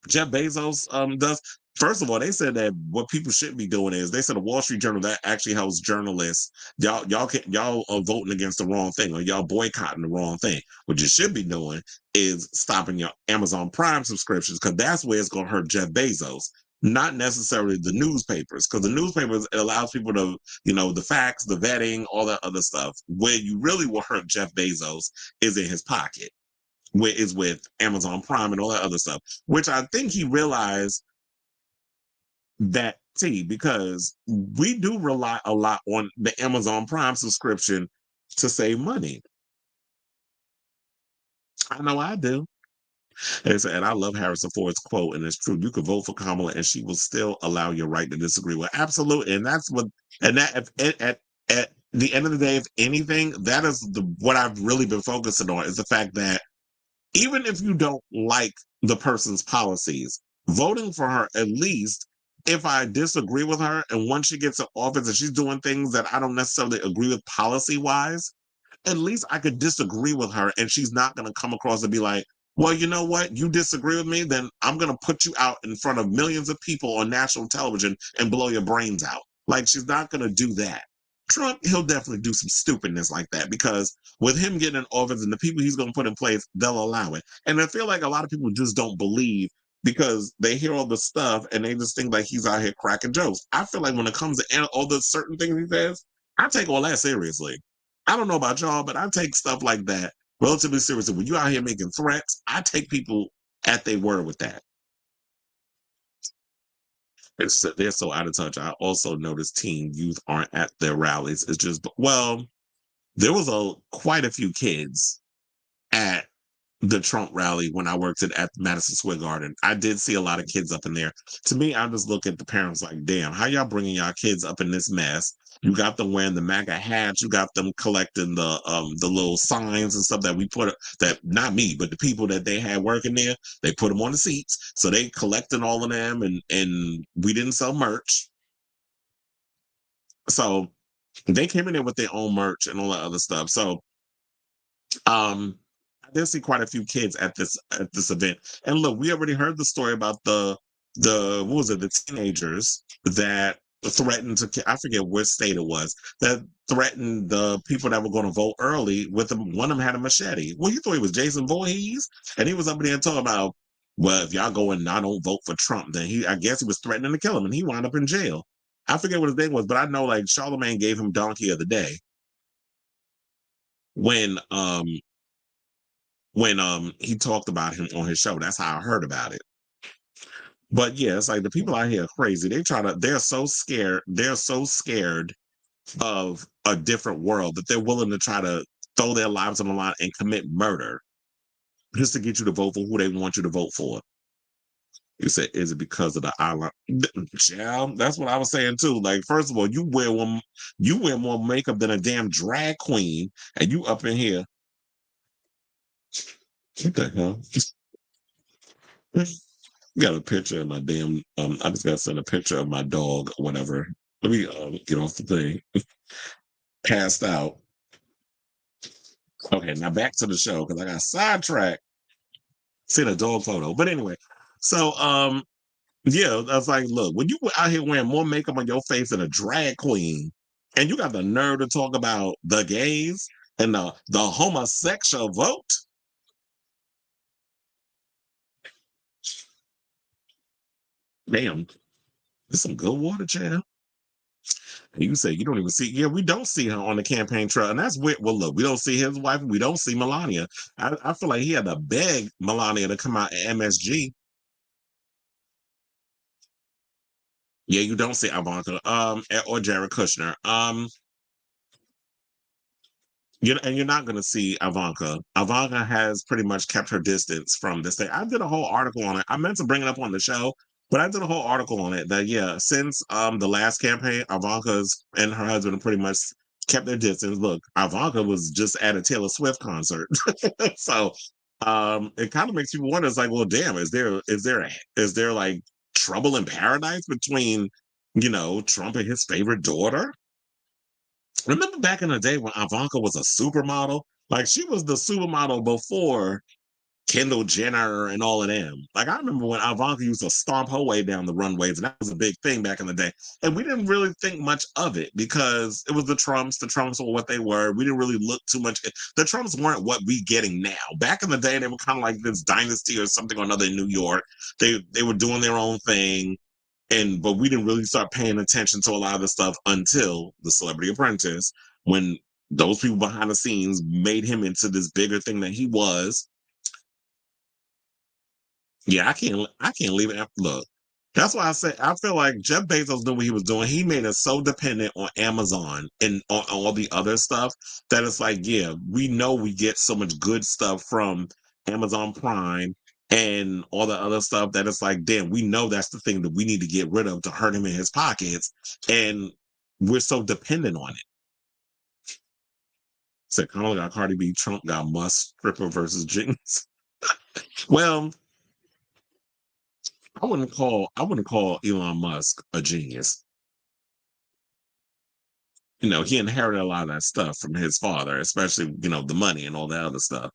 Jeff Bezos does? First of all, they said that what people should be doing is they said the Wall Street Journal that actually helps journalists. Y'all are voting against the wrong thing, or y'all boycotting the wrong thing. What you should be doing is stopping your Amazon Prime subscriptions, because that's where it's going to hurt Jeff Bezos. Not necessarily the newspapers, because the newspapers, it allows people to, the facts, the vetting, all that other stuff. Where you really will hurt Jeff Bezos is in his pocket, where is with Amazon Prime and all that other stuff, which I think he realized that because we do rely a lot on the Amazon Prime subscription to save money. I know I do. And I love Harrison Ford's quote, and it's true. You could vote for Kamala, and she will still allow your right to disagree with. Absolutely, and that's what. And that at the end of the day, if anything, that is what I've really been focusing on is the fact that even if you don't like the person's policies, voting for her, at least if I disagree with her, and once she gets in office and she's doing things that I don't necessarily agree with policy wise, at least I could disagree with her, and she's not going to come across and be like, well, you know what? You disagree with me, then I'm going to put you out in front of millions of people on national television and blow your brains out. Like, she's not going to do that. Trump, he'll definitely do some stupidness like that, because with him getting in office and the people he's going to put in place, they'll allow it. And I feel like a lot of people just don't believe because they hear all the stuff and they just think like he's out here cracking jokes. I feel like when it comes to all the certain things he says, I take all that seriously. I don't know about y'all, but I take stuff like that relatively seriously. When you out here making threats, I take people at their word with that. They're so out of touch. I also noticed teen youth aren't at their rallies. It's just, well, there was quite a few kids at the Trump rally when I worked at Madison Square Garden. I did see a lot of kids up in there. To me, I just look at the parents like, damn, how y'all bringing y'all kids up in this mess? You got them wearing the MAGA hats. You got them collecting the little signs and stuff that we put, that not me, but the people that they had working there, they put them on the seats. So they collecting all of them, and we didn't sell merch. So they came in there with their own merch and all that other stuff. So I did see quite a few kids at this event. And look, we already heard the story about the what was it, the teenagers that threatened to, I forget which state it was, that threatened the people that were going to vote early with them. One of them had a machete. Well, you thought he was Jason Voorhees, and he was up there talking about, well, if y'all go and not don't vote for Trump, then I guess he was threatening to kill him, and he wound up in jail. I forget what his name was, but I know like Charlemagne gave him Donkey of the Day when he talked about him on his show. That's how I heard about it. But yeah, it's like the people out here are crazy. They're so scared. They're so scared of a different world that they're willing to try to throw their lives on the line and commit murder just to get you to vote for who they want you to vote for. You said, is it because of the island? Child, that's what I was saying too. Like, first of all, you wear more makeup than a damn drag queen, and you up in here. What the hell? Got a picture of my damn. I just got to send a picture of my dog or whatever. Let me get off the thing. Passed out. Okay, now back to the show because I got sidetracked. See the dog photo, but anyway. So yeah, I was like, look, when you out here wearing more makeup on your face than a drag queen, and you got the nerve to talk about the gays and the homosexual vote. Damn, there's some good water, child. And you say you don't even see, yeah, we don't see her on the campaign trail. And that's weird. Well, look, we don't see his wife. We don't see Melania. I feel like he had to beg Melania to come out at MSG. Yeah, you don't see Ivanka or Jared Kushner. You're not going to see Ivanka. Ivanka has pretty much kept her distance from this thing. I did a whole article on it. I meant to bring it up on the show, but I did a whole article on it that, yeah, since the last campaign, Ivanka's and her husband have pretty much kept their distance. Look, Ivanka was just at a Taylor Swift concert. So it kind of makes you wonder, it's like, well, damn, is there like trouble in paradise between, Trump and his favorite daughter? Remember back in the day when Ivanka was a supermodel? Like, she was the supermodel before Kendall Jenner and all of them. Like, I remember when Ivanka used to stomp her way down the runways, and that was a big thing back in the day. And we didn't really think much of it because it was the Trumps. The Trumps were what they were. We didn't really look too much. The Trumps weren't what we getting now. Back in the day, they were kind of like this dynasty or something or another in New York. They were doing their own thing. But we didn't really start paying attention to a lot of the stuff until The Celebrity Apprentice, when those people behind the scenes made him into this bigger thing that he was. Yeah, I can't leave it. Look, that's why I say I feel like Jeff Bezos knew what he was doing. He made us so dependent on Amazon and on all the other stuff that it's like, yeah, we know we get so much good stuff from Amazon Prime and all the other stuff that it's like, damn, we know that's the thing that we need to get rid of to hurt him in his pockets. And we're so dependent on it. Said Kamala got Cardi B, Trump got Musk, stripper versus Jinx. Well, I wouldn't call Elon Musk a genius. He inherited a lot of that stuff from his father, especially, the money and all that other stuff.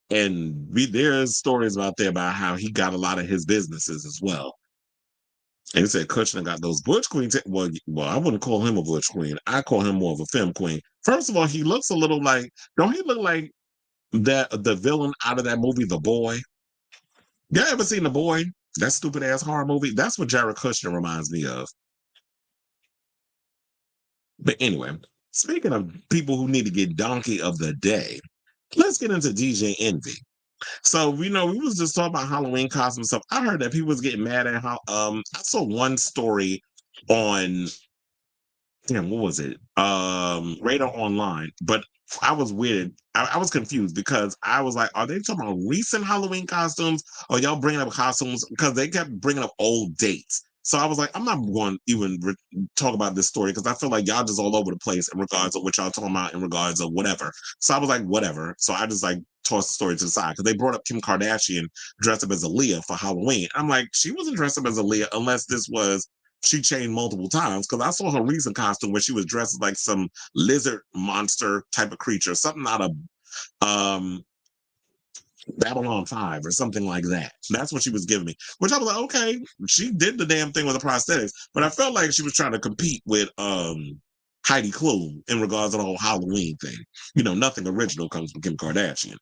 And there's stories out there about how he got a lot of his businesses as well. And he said Kushner got those butch queens. Well, I wouldn't call him a butch queen. I call him more of a femme queen. First of all, he looks a little like, don't he look like the villain out of that movie, The Boy? Y'all ever seen The Boy? That stupid ass horror movie. That's what Jared Kushner reminds me of. But anyway, speaking of people who need to get donkey of the day, let's get into DJ Envy. So we was just talking about Halloween costume stuff. I heard that people was getting mad at how I saw one story on damn, what was it? Radar Online. But I was weird. I was confused because I was like, are they talking about recent Halloween costumes or y'all bringing up costumes? Because they kept bringing up old dates. So I was like, I'm not going to even talk about this story because I feel like y'all just all over the place in regards of what y'all talking about in regards of whatever. So I was like, whatever. So I just like tossed the story to the side because they brought up Kim Kardashian dressed up as Aaliyah for Halloween. I'm like, she wasn't dressed up as Aaliyah unless this was she changed multiple times because I saw her recent costume where she was dressed as like some lizard monster type of creature, something out of Babylon 5 or something like that. That's what she was giving me, which I was like, okay, she did the damn thing with the prosthetics, but I felt like she was trying to compete with Heidi Klum in regards to the whole Halloween thing. Nothing original comes from Kim Kardashian.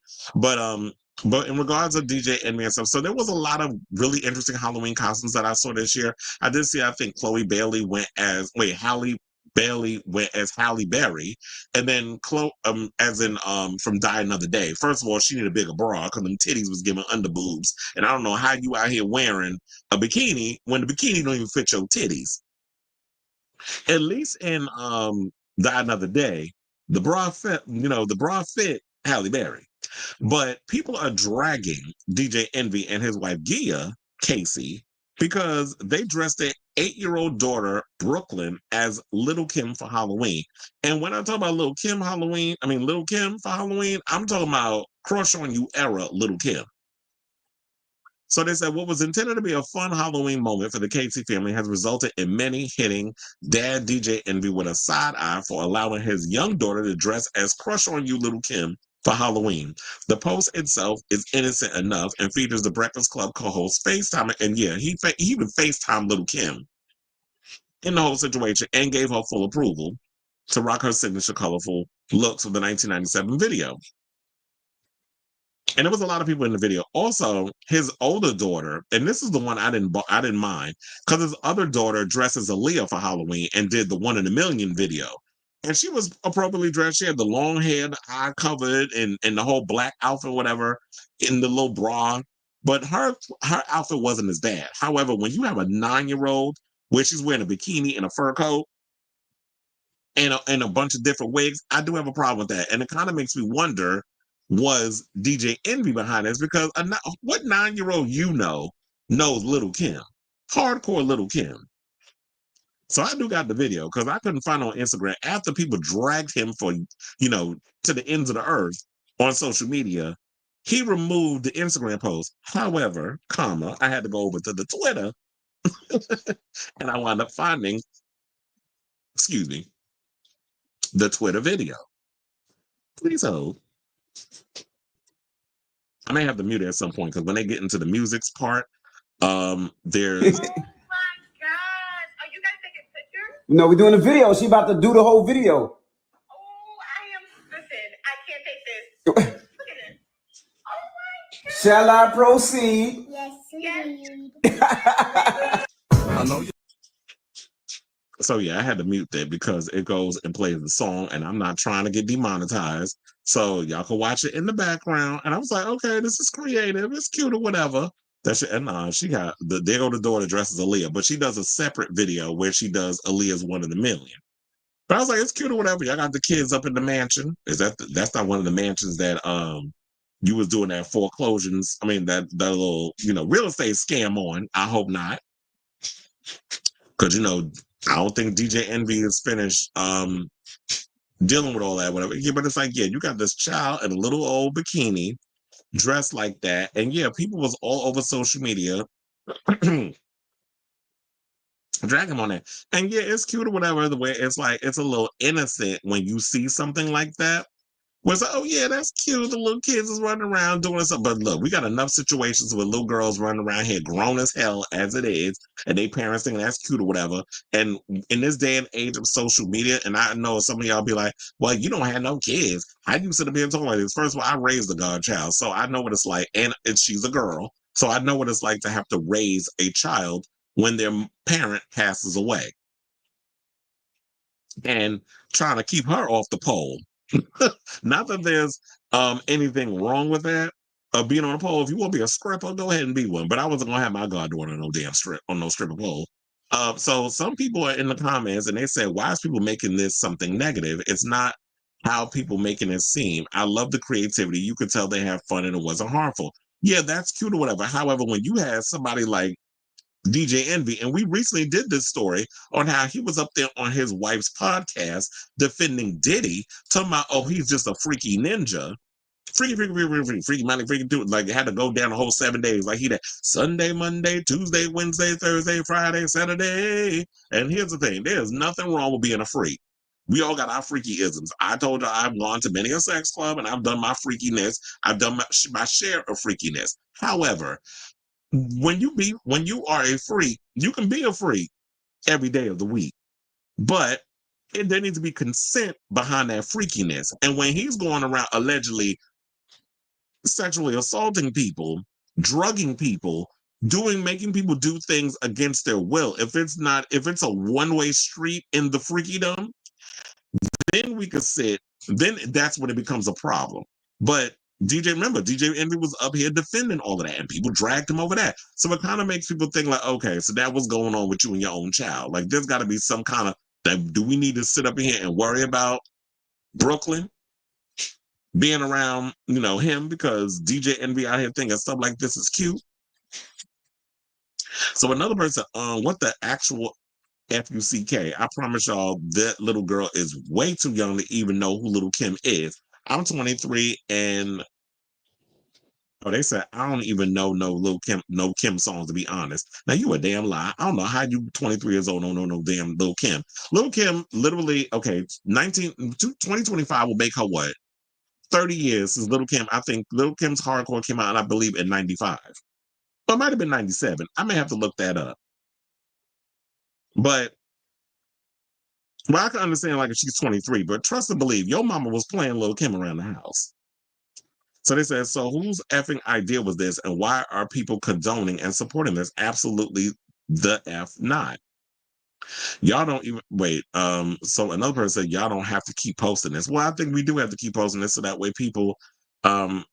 But in regards of DJ Envy and stuff, so there was a lot of really interesting Halloween costumes that I saw this year. I did see, I think Halle Bailey went as Halle Berry, and then as in from Die Another Day. First of all, she needed a bigger bra because them titties was giving under boobs, and I don't know how you out here wearing a bikini when the bikini don't even fit your titties. At least in Die Another Day, the bra fit Halle Berry. But people are dragging DJ Envy and his wife Gia Casey because they dressed their 8-year-old daughter Brooklyn as Little Kim for Halloween. And when I talk about Little Kim for Halloween, I'm talking about Crush on You era Little Kim. So they said what was intended to be a fun Halloween moment for the Casey family has resulted in many hitting Dad DJ Envy with a side eye for allowing his young daughter to dress as Crush on You Little Kim for Halloween. The post itself is innocent enough and features the Breakfast Club co-host FaceTime, and yeah, he would FaceTime Little Kim in the whole situation and gave her full approval to rock her signature colorful looks for the 1997 video. And there was a lot of people in the video. Also, his older daughter, and this is the one I didn't mind, because his other daughter dressed as Aaliyah for Halloween and did the 1 in a Million video. And she was appropriately dressed. She had the long hair, the eye covered, and the whole black outfit, whatever, in the little bra. But her outfit wasn't as bad. However, when you have a 9-year-old where she's wearing a bikini and a fur coat and a bunch of different wigs, I do have a problem with that. And it kind of makes me wonder, was DJ Envy behind this? Because what 9-year-old knows Little Kim? Hardcore Little Kim. So I do got the video because I couldn't find it on Instagram after people dragged him for, to the ends of the earth on social media. He removed the Instagram post. However, I had to go over to the Twitter and I wound up finding, the Twitter video. Please hold. I may have to mute it at some point because when they get into the music's part, there's. No, we're doing a video. She about to do the whole video. Oh, listen, I can't take this. Look at this. Oh my God. Shall I proceed? Yes. I know you. So yeah, I had to mute that because it goes and plays the song and I'm not trying to get demonetized. So y'all can watch it in the background. And I was like, okay, this is creative. It's cute or whatever. She got there go the daughter dressed as Aaliyah, but she does a separate video where she does Aaliyah's 1 in a Million. But I was like, it's cute or whatever. Y'all got the kids up in the mansion. That's not one of the mansions that you was doing that foreclosures. I mean that little real estate scam on. I hope not, because I don't think DJ Envy is finished dealing with all that whatever. Yeah, but it's like you got this child in a little old bikini, dressed like that, and people was all over social media drag him on that. And it's cute or whatever, the way it's like it's a little innocent when you see something like that. Where it's like, oh yeah, that's cute. The little kids is running around doing something. But look, we got enough situations with little girls running around here, grown as hell as it is, and they parents thinking that's cute or whatever. And in this day and age of social media, and I know some of y'all be like, well, you don't have no kids. I used to be talking like this. First of all, I raised a godchild, so I know what it's like. And she's a girl. So I know what it's like to have to raise a child when their parent passes away. And trying to keep her off the pole. Not that there's anything wrong with that. Being on a pole. If you want to be a stripper, go ahead and be one. But I wasn't gonna have my goddaughter on no damn stripper pole. So some people are in the comments and they said, why is people making this something negative? It's not how people making it seem. I love the creativity. You could tell they have fun and it wasn't harmful. Yeah, that's cute or whatever. However, when you have somebody like DJ Envy, and we recently did this story on how he was up there on his wife's podcast defending Diddy, talking about, oh, he's just a freaky ninja. Freaky money, freaky dude. Like, had to go down the whole 7 days. Like, he did Sunday, Monday, Tuesday, Wednesday, Thursday, Friday, Saturday. And here's the thing, there's nothing wrong with being a freak. We all got our freaky isms. I told you I've gone to many a sex club and I've done my freakiness. I've done my share of freakiness. However, when you are a freak, you can be a freak every day of the week, but there needs to be consent behind that freakiness. And when he's going around allegedly sexually assaulting people, drugging people, making people do things against their will, if it's a one-way street in the freakydom, then we could then that's when it becomes a problem. But DJ Envy was up here defending all of that, and people dragged him over that. So it kind of makes people think like, okay, so that was going on with you and your own child. Like, there's got to be some kind of, do we need to sit up in here and worry about Brooklyn being around, him, because DJ Envy out here thinking stuff like this is cute? So another person, what the actual F-U-C-K? I promise y'all that little girl is way too young to even know who Little Kim is. I'm 23 and they said I don't even know no Kim songs, to be honest. Now you a damn lie. I don't know how you 23 years old don't know no damn Lil Kim. Lil Kim literally, 2025 will make her what? 30 years since Little Kim. I think Little Kim's Hardcore came out, I believe, in 95. Or it might have been 97. I may have to look that up. But I can understand like if she's 23, but trust and believe, your mama was playing Lil Kim around the house. So they said, so whose effing idea was this, and why are people condoning and supporting this? Absolutely the F not. Y'all don't even, wait, so another person said, y'all don't have to keep posting this. Well, I think we do have to keep posting this so that way people, are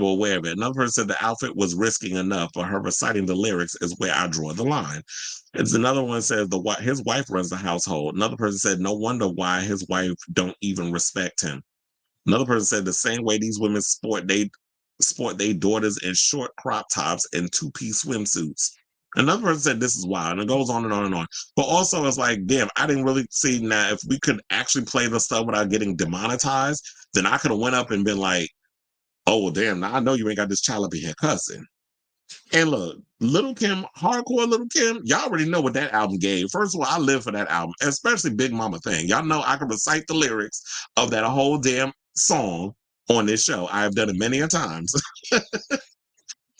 aware of it. Another person said the outfit was risking enough, but her reciting the lyrics is where I draw the line. It's another one says his wife runs the household. Another person said, no wonder why his wife don't even respect him. Another person said the same way these women sport their daughters in short crop tops and two-piece swimsuits. Another person said this is wild, and it goes on and on and on. But also it's like, damn, I didn't really see. Now if we could actually play the stuff without getting demonetized, then I could have went up and been like, oh well, damn, now I know you ain't got this child up in here cussing. And look, Little Kim, hardcore Little Kim, y'all already know what that album gave. First of all, I live for that album, especially Big Mama Thing. Y'all know I can recite the lyrics of that whole damn song on this show. I have done it many a times.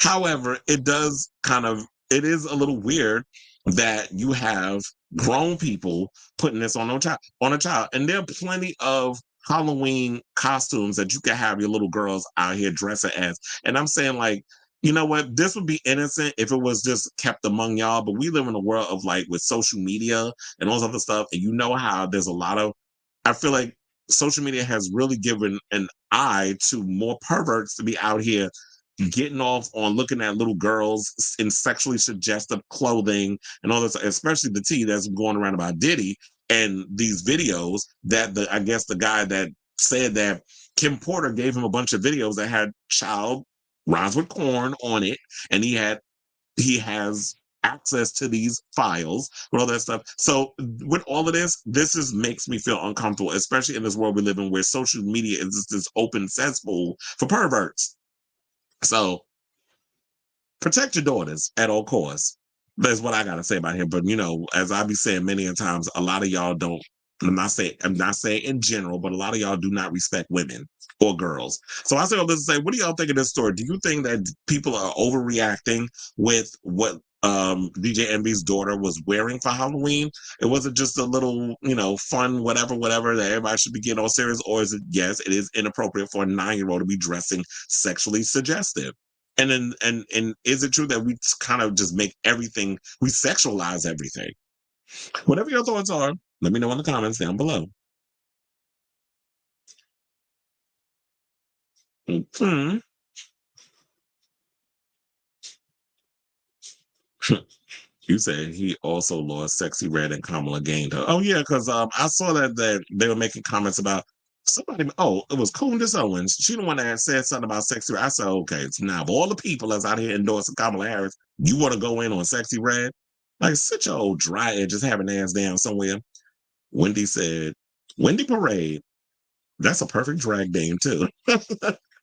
However, it is a little weird that you have grown people putting this on a child. And there are plenty of Halloween costumes that you can have your little girls out here dressing as. And I'm saying, like, you know what? This would be innocent if it was just kept among y'all. But we live in a world of like with social media and all this other stuff. And you know how there's a lot of, I feel like social media has really given an eye to more perverts to be out here getting off on looking at little girls in sexually suggestive clothing and all this, especially the tea that's going around about Diddy and these videos that I guess the guy that said that Kim Porter gave him a bunch of videos that had child rhymes with corn on it, and he has access to these files with all that stuff. So with all of this makes me feel uncomfortable, especially in this world we live in where social media is just this open cesspool for perverts. So protect your daughters at all costs. That's what I gotta say about him. But as I be saying many a times, a lot of y'all don't. I'm not saying in general, but a lot of y'all do not respect women or girls. So I say all this to say, what do y'all think of this story? Do you think that people are overreacting with what DJ Envy's daughter was wearing for Halloween. It wasn't just a little, fun, whatever that everybody should be getting all serious, or is it, yes, it is inappropriate for a 9-year-old to be dressing sexually suggestive. And then, and is it true that we kind of just make everything, we sexualize everything? Whatever your thoughts are, let me know in the comments down below. Mm-hmm. You said he also lost Sexy Red and Kamala gained her. Oh yeah, because I saw that they were making comments about somebody. Oh, it was Candace Owens. She the one that said something about Sexy Red. I said, okay, so now of all the people that's out here endorsing Kamala Harris, you want to go in on Sexy Red? Like, sit your old dry edge, just have an ass down somewhere. Wendy said, Wendy Parade. That's a perfect drag name too.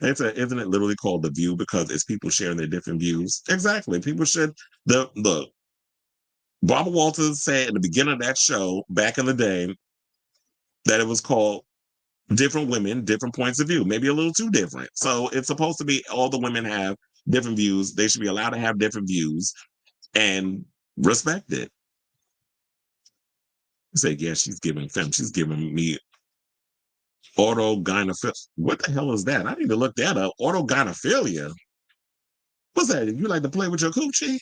Isn't it literally called The View because it's people sharing their different views? Exactly. People should look. Barbara Walters said in the beginning of that show back in the day that it was called Different Women, Different Points of View, maybe a little too different. So it's supposed to be all the women have different views. They should be allowed to have different views and respect it. Say, yeah, she's giving me autogynephilia. What the hell is that? I need to look that up. Autogynephilia. What's that? You like to play with your coochie?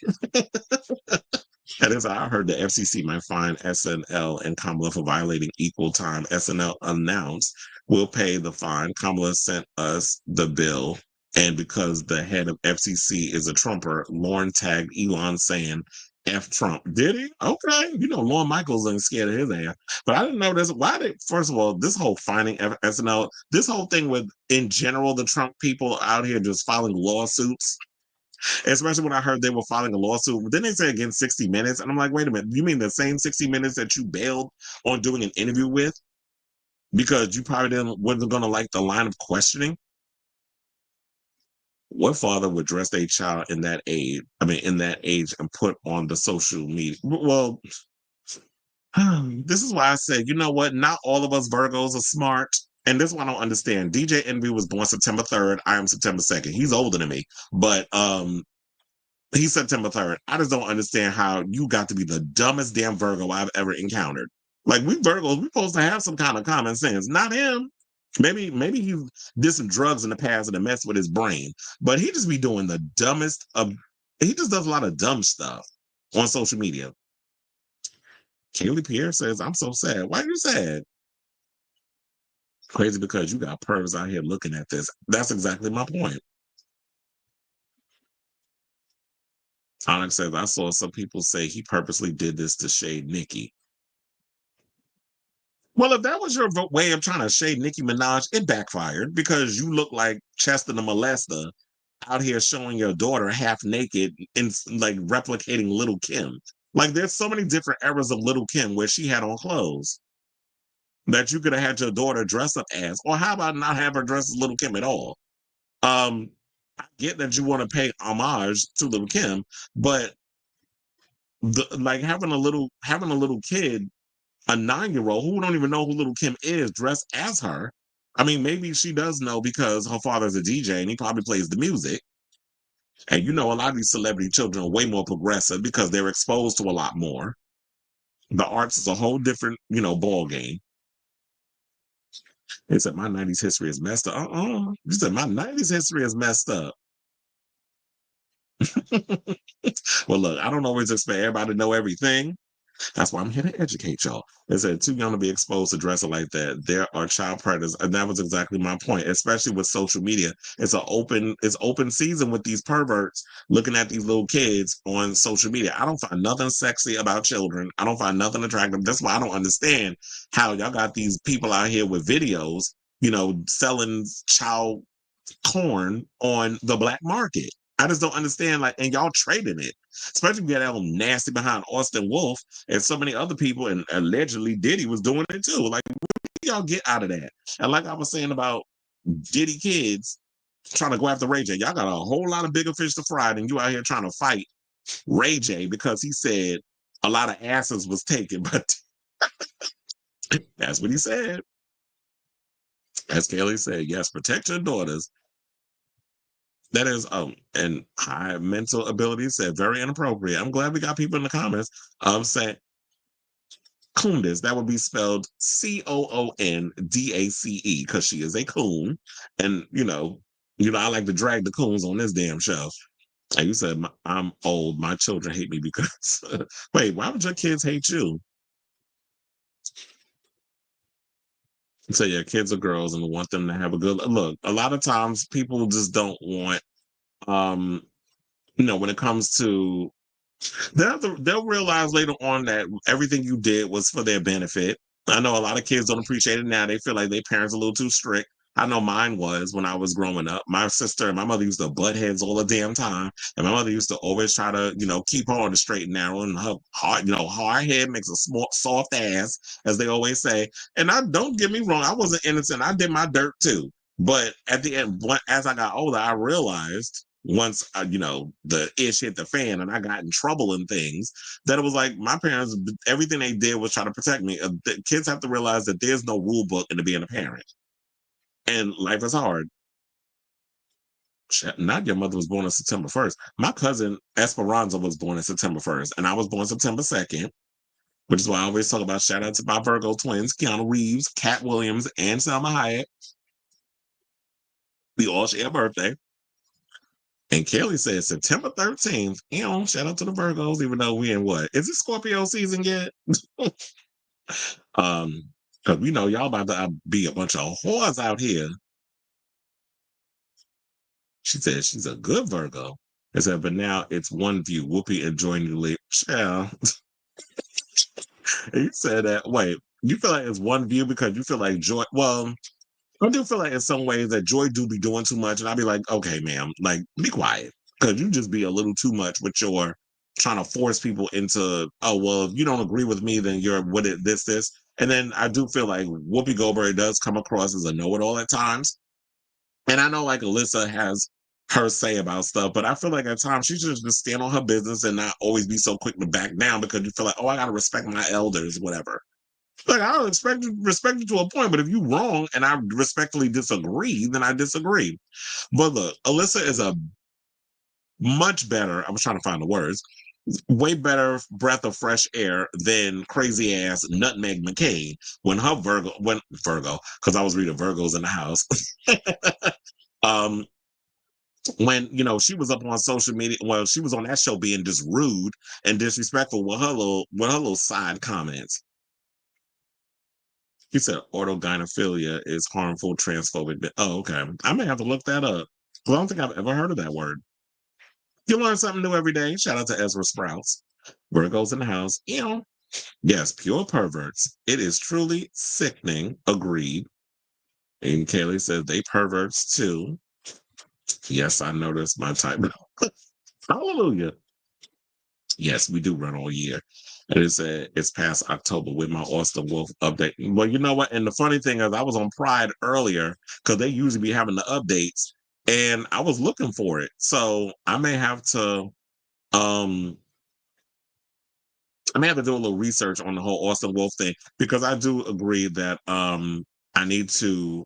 That is, I heard the FCC might fine SNL and Kamala for violating equal time. SNL announced will pay the fine. Kamala sent us the bill. And because the head of FCC is a Trumper, Lauren tagged Elon saying, F Trump. Did he? Okay. Lauren Michaels ain't scared of his ass. But I didn't know this. First of all, this whole fining SNL, this whole thing with, in general, the Trump people out here just filing lawsuits. Especially when I heard they were filing a lawsuit. Then they say against 60 Minutes. And I'm like, wait a minute. You mean the same 60 Minutes that you bailed on doing an interview with? Because you probably wasn't going to like the line of questioning? What father would dress their child in that age and put on the social media? Well, this is why I said, you know what? Not all of us Virgos are smart. And this one I don't understand. DJ Envy was born September 3rd. I am September 2nd. He's older than me. But he's September 3rd. I just don't understand how you got to be the dumbest damn Virgo I've ever encountered. Like, we Virgos, we're supposed to have some kind of common sense. Not him. Maybe he did some drugs in the past and it messed with his brain. But he just be doing the dumbest of, he just does a lot of dumb stuff on social media. Kaylee Pierre says, I'm so sad. Why are you sad? Crazy because you got pervs out here looking at this. That's exactly my point. Onyx says, I saw some people say he purposely did this to shade Nicki. Well, if that was your way of trying to shade Nicki Minaj, it backfired because you look like Chester the Molester out here showing your daughter half naked and like replicating Little Kim. Like, there's so many different eras of Little Kim where she had on clothes that you could have had your daughter dress up as, or how about not have her dress as Little Kim at all? I get that you want to pay homage to Little Kim, but like having a little kid, a 9-year-old who don't even know who Little Kim is, dressed as her. I mean, maybe she does know because her father's a DJ and he probably plays the music. And a lot of these celebrity children are way more progressive because they're exposed to a lot more. The arts is a whole different, ball game. They said my 90s history is messed up. You said my 90s history is messed up. Well, look, I don't always expect everybody to know everything. That's why I'm here to educate y'all. They said too young to be exposed to dressing like that. There are child predators, and that was exactly my point. Especially with social media, it's open season with these perverts looking at these little kids on social media. I don't find nothing sexy about children. I don't find nothing attractive. That's why I don't understand how y'all got these people out here with videos, selling child corn on the black market. I just don't understand, and y'all trading it. Especially if you got that old nasty behind Austin Wolf and so many other people, and allegedly Diddy was doing it too. Like, what do y'all get out of that? And like I was saying about Diddy kids trying to go after Ray J, y'all got a whole lot of bigger fish to fry than you out here trying to fight Ray J because he said a lot of asses was taken, but that's what he said. As Kelly said, yes, protect your daughters. That is and high mental ability said very inappropriate. I'm glad we got people in the comments saying Coondace. That would be spelled Coondace because she is a coon, and I like to drag the coons on this damn show. And you said I'm old. My children hate me because. Wait, why would your kids hate you? So yeah, kids are girls, and we want them to have a good look. A lot of times, people just don't want. When it comes to they'll realize later on that everything you did was for their benefit. I know a lot of kids don't appreciate it now. They feel like their parents are a little too strict. I know mine was when I was growing up. My sister and my mother used to butt heads all the damn time. And my mother used to always try to, keep her on the straight and narrow. And her hard head makes a small, soft ass, as they always say. And don't get me wrong, I wasn't innocent. I did my dirt too. But at the end, as I got older, I realized once the ish hit the fan and I got in trouble and things, that it was like my parents, everything they did was try to protect me. The kids have to realize that there's no rule book into being a parent, and life is hard. Not your mother was born on September 1st. My cousin Esperanza was born on September 1st, and I was born September 2nd, which is why I always talk about shout out to my Virgo twins, Keanu Reeves, Cat Williams, and Selma Hayek. We all share a birthday. And Kelly said September 13th. Shout out to the Virgos, even though we in what? Is it Scorpio season yet? Because we know y'all about to be a bunch of whores out here. She said she's a good Virgo. I said, but now it's one view. Whoopi enjoying you later. Yeah. And you said that, wait, you feel like it's one view because you feel like Joy, well, I do feel like in some ways that Joy do be doing too much, and I'll be like, okay, ma'am, like, be quiet. Because you just be a little too much with your trying to force people into, oh, well, if you don't agree with me, then you're with it, this. And then I do feel like Whoopi Goldberg does come across as a know-it-all at times. And I know like Alyssa has her say about stuff, but I feel like at times she should just stand on her business and not always be so quick to back down because you feel like, oh, I got to respect my elders, whatever. Like, I don't respect you to a point, but if you're wrong and I respectfully disagree, then I disagree. But look, Alyssa is a much better, I was trying to find the words, way better breath of fresh air than crazy ass Nutmeg McCain when Virgo, because I was reading Virgos in the house. When she was up on social media, well, she was on that show being just rude and disrespectful with her little side comments. He said orthogynephilia is harmful transphobic. Oh, okay. I may have to look that up. I don't think I've ever heard of that word. You learn something new every day. Shout out to Ezra Sprouts. Virgos in the house. Yes, pure perverts. It is truly sickening. Agreed. And Kaylee says they perverts too. Yes, I noticed my type. Hallelujah. Yes, we do run all year. And it said it's past October with my Austin Wolf update. Well, you know what? And the funny thing is I was on Pride earlier because they usually be having the updates and I was looking for it. So I may have to do a little research on the whole Austin Wolf thing because I do agree that I need to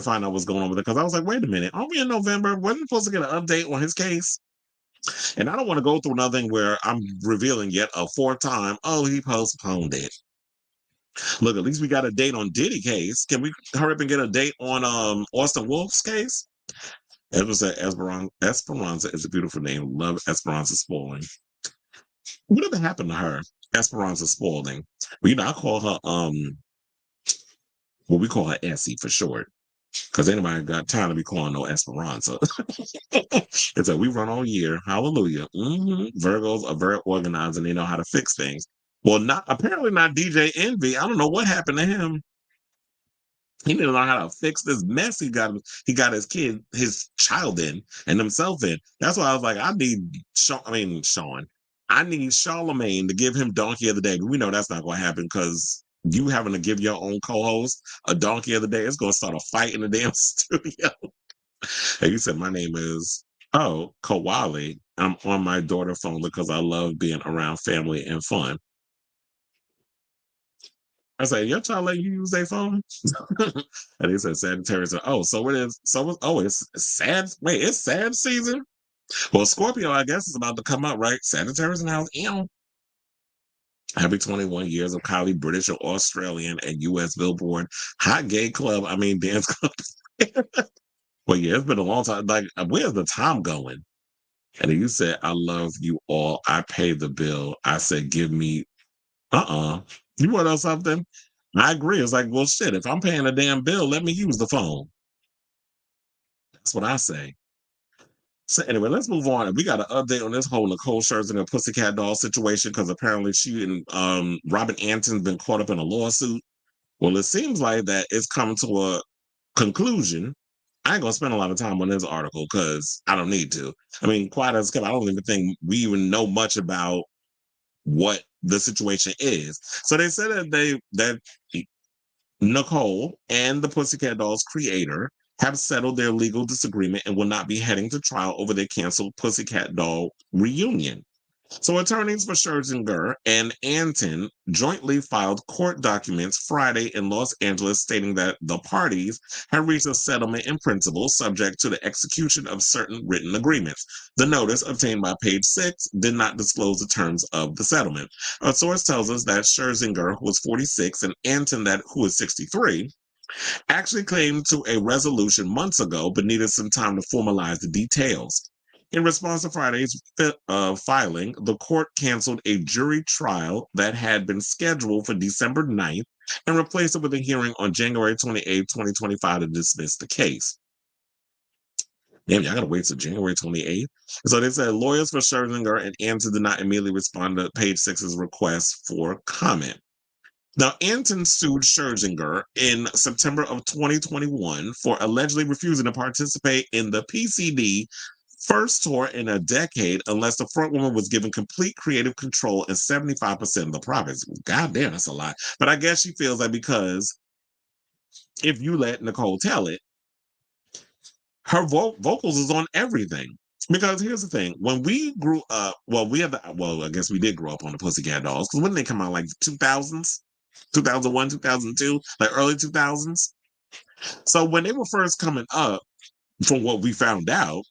find out what's going on with it because I was like, wait a minute, aren't we in November? Wasn't we supposed to get an update on his case? And I don't want to go through another thing where I'm revealing yet a fourth time, oh, he postponed it. Look, at least we got a date on Diddy case. Can we hurry up and get a date on Austin Wolf's case? Esperanza is a beautiful name. Love Esperanza Spalding. Whatever happened to her? Esperanza Spalding. Well, I call her we call her Essie for short. Because anybody got time to be calling no Esperanza. It's like we run all year. Hallelujah. Virgos are very organized and they know how to fix things. Well, apparently not DJ Envy. I don't know what happened to him. He didn't know how to fix this mess he got his child in and himself in. That's why I was like, I need Sean. I need Charlemagne to give him Donkey of the Day. But we know that's not going to happen because you having to give your own co-host a Donkey of the Day, it's going to start a fight in the damn studio. And you said, my name is, Kawali. I'm on my daughter phone because I love being around family and fun. I said, your child let you use their phone? And he said Sagittarius. Oh, so it is. It's sad. Wait, it's sad season? Well, Scorpio, I guess, is about to come up, right? Sagittarius and house. Every 21 years of Kylie, British or Australian and US Billboard Hot Gay Club, dance club. Well, yeah, it's been a long time. Like, where's the time going? And then you said, I love you all. I pay the bill. I said, give me, You want to know something? I agree. It's like, well, shit, if I'm paying a damn bill, let me use the phone. That's what I say. So anyway, let's move on. We got an update on this whole Nicole Scherzinger Pussycat Doll situation because apparently she and Robin Antin's been caught up in a lawsuit. Well, it seems like that it's come to a conclusion. I ain't gonna spend a lot of time on this article because I don't need to. Quite as kept, I don't even think we even know much about what the situation is. So they said that Nicole and the Pussycat Dolls creator have settled their legal disagreement and will not be heading to trial over their canceled Pussycat Doll reunion. So attorneys for Scherzinger and Antin jointly filed court documents Friday in Los Angeles stating that the parties had reached a settlement in principle subject to the execution of certain written agreements. The notice obtained by Page 6 did not disclose the terms of the settlement. A source tells us that Scherzinger, who was 46, and Antin, who was 63, actually came to a resolution months ago but needed some time to formalize the details. In response to Friday's filing, the court canceled a jury trial that had been scheduled for December 9th and replaced it with a hearing on January 28, 2025 to dismiss the case. Damn, y'all gotta wait till January 28th. So they said lawyers for Scherzinger and Antin did not immediately respond to Page 6's request for comment. Now, Antin sued Scherzinger in September of 2021 for allegedly refusing to participate in the PCD first tour in a decade unless the frontwoman was given complete creative control and 75% of the profits. God damn, that's a lot. But I guess she feels like because if you let Nicole tell it, her vocals is on everything. Because here's the thing, when we grew up, I guess we did grow up on the Pussycat Dolls, because when did they come out, like 2000s? 2001, 2002, like early 2000s. So when they were first coming up, from what we found out,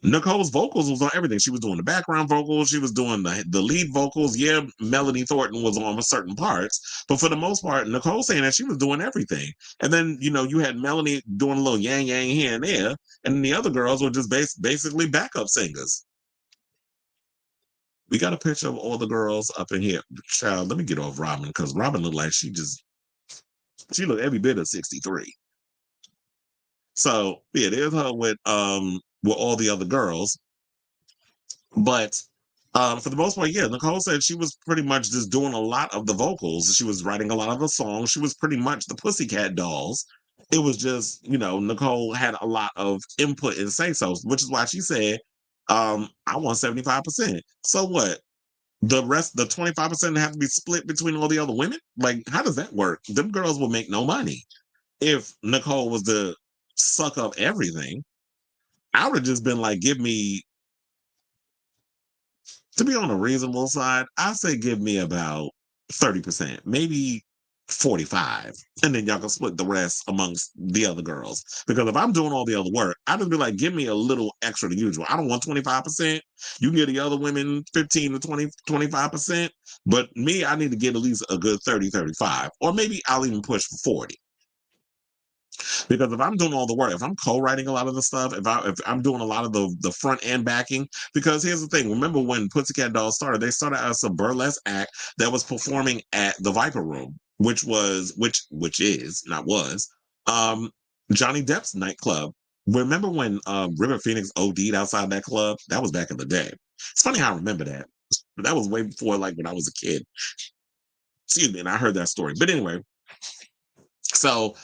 Nicole's vocals was on everything. She was doing the background vocals. She was doing the lead vocals. Yeah, Melanie Thornton was on certain parts. But for the most part, Nicole saying that she was doing everything. And then, you had Melanie doing a little yang here and there. And the other girls were just basically backup singers. We got a picture of all the girls up in here. Child, let me get off Robin because Robin looked like she looked every bit of 63. So yeah, there's her with all the other girls. But for the most part, yeah, Nicole said she was pretty much just doing a lot of the vocals. She was writing a lot of the songs. She was pretty much the Pussycat Dolls. It was just, Nicole had a lot of input and say-so, which is why she said, I want 75%. So what? The rest, the 25% have to be split between all the other women? Like, how does that work? Them girls will make no money. If Nicole was to suck up everything, I would have just been like, give me, to be on a reasonable side, I say give me about 30%, maybe 45, and then y'all can split the rest amongst the other girls. Because if I'm doing all the other work, I'd just be like, give me a little extra than usual. I don't want 25%. You can give the other women 15 to 20, 25%. But me, I need to get at least a good 30, 35. Or maybe I'll even push for 40. Because if I'm doing all the work, if I'm co-writing a lot of the stuff, if I'm doing a lot of the front end backing, because here's the thing, remember when Pussycat Dolls started, they started as a burlesque act that was performing at the Viper Room, which is not was Johnny Depp's nightclub. Remember when River Phoenix OD'd outside that club? That was back in the day. It's funny how I remember that. But that was way before, like, when I was a kid. Excuse me, and I heard that story. But anyway, so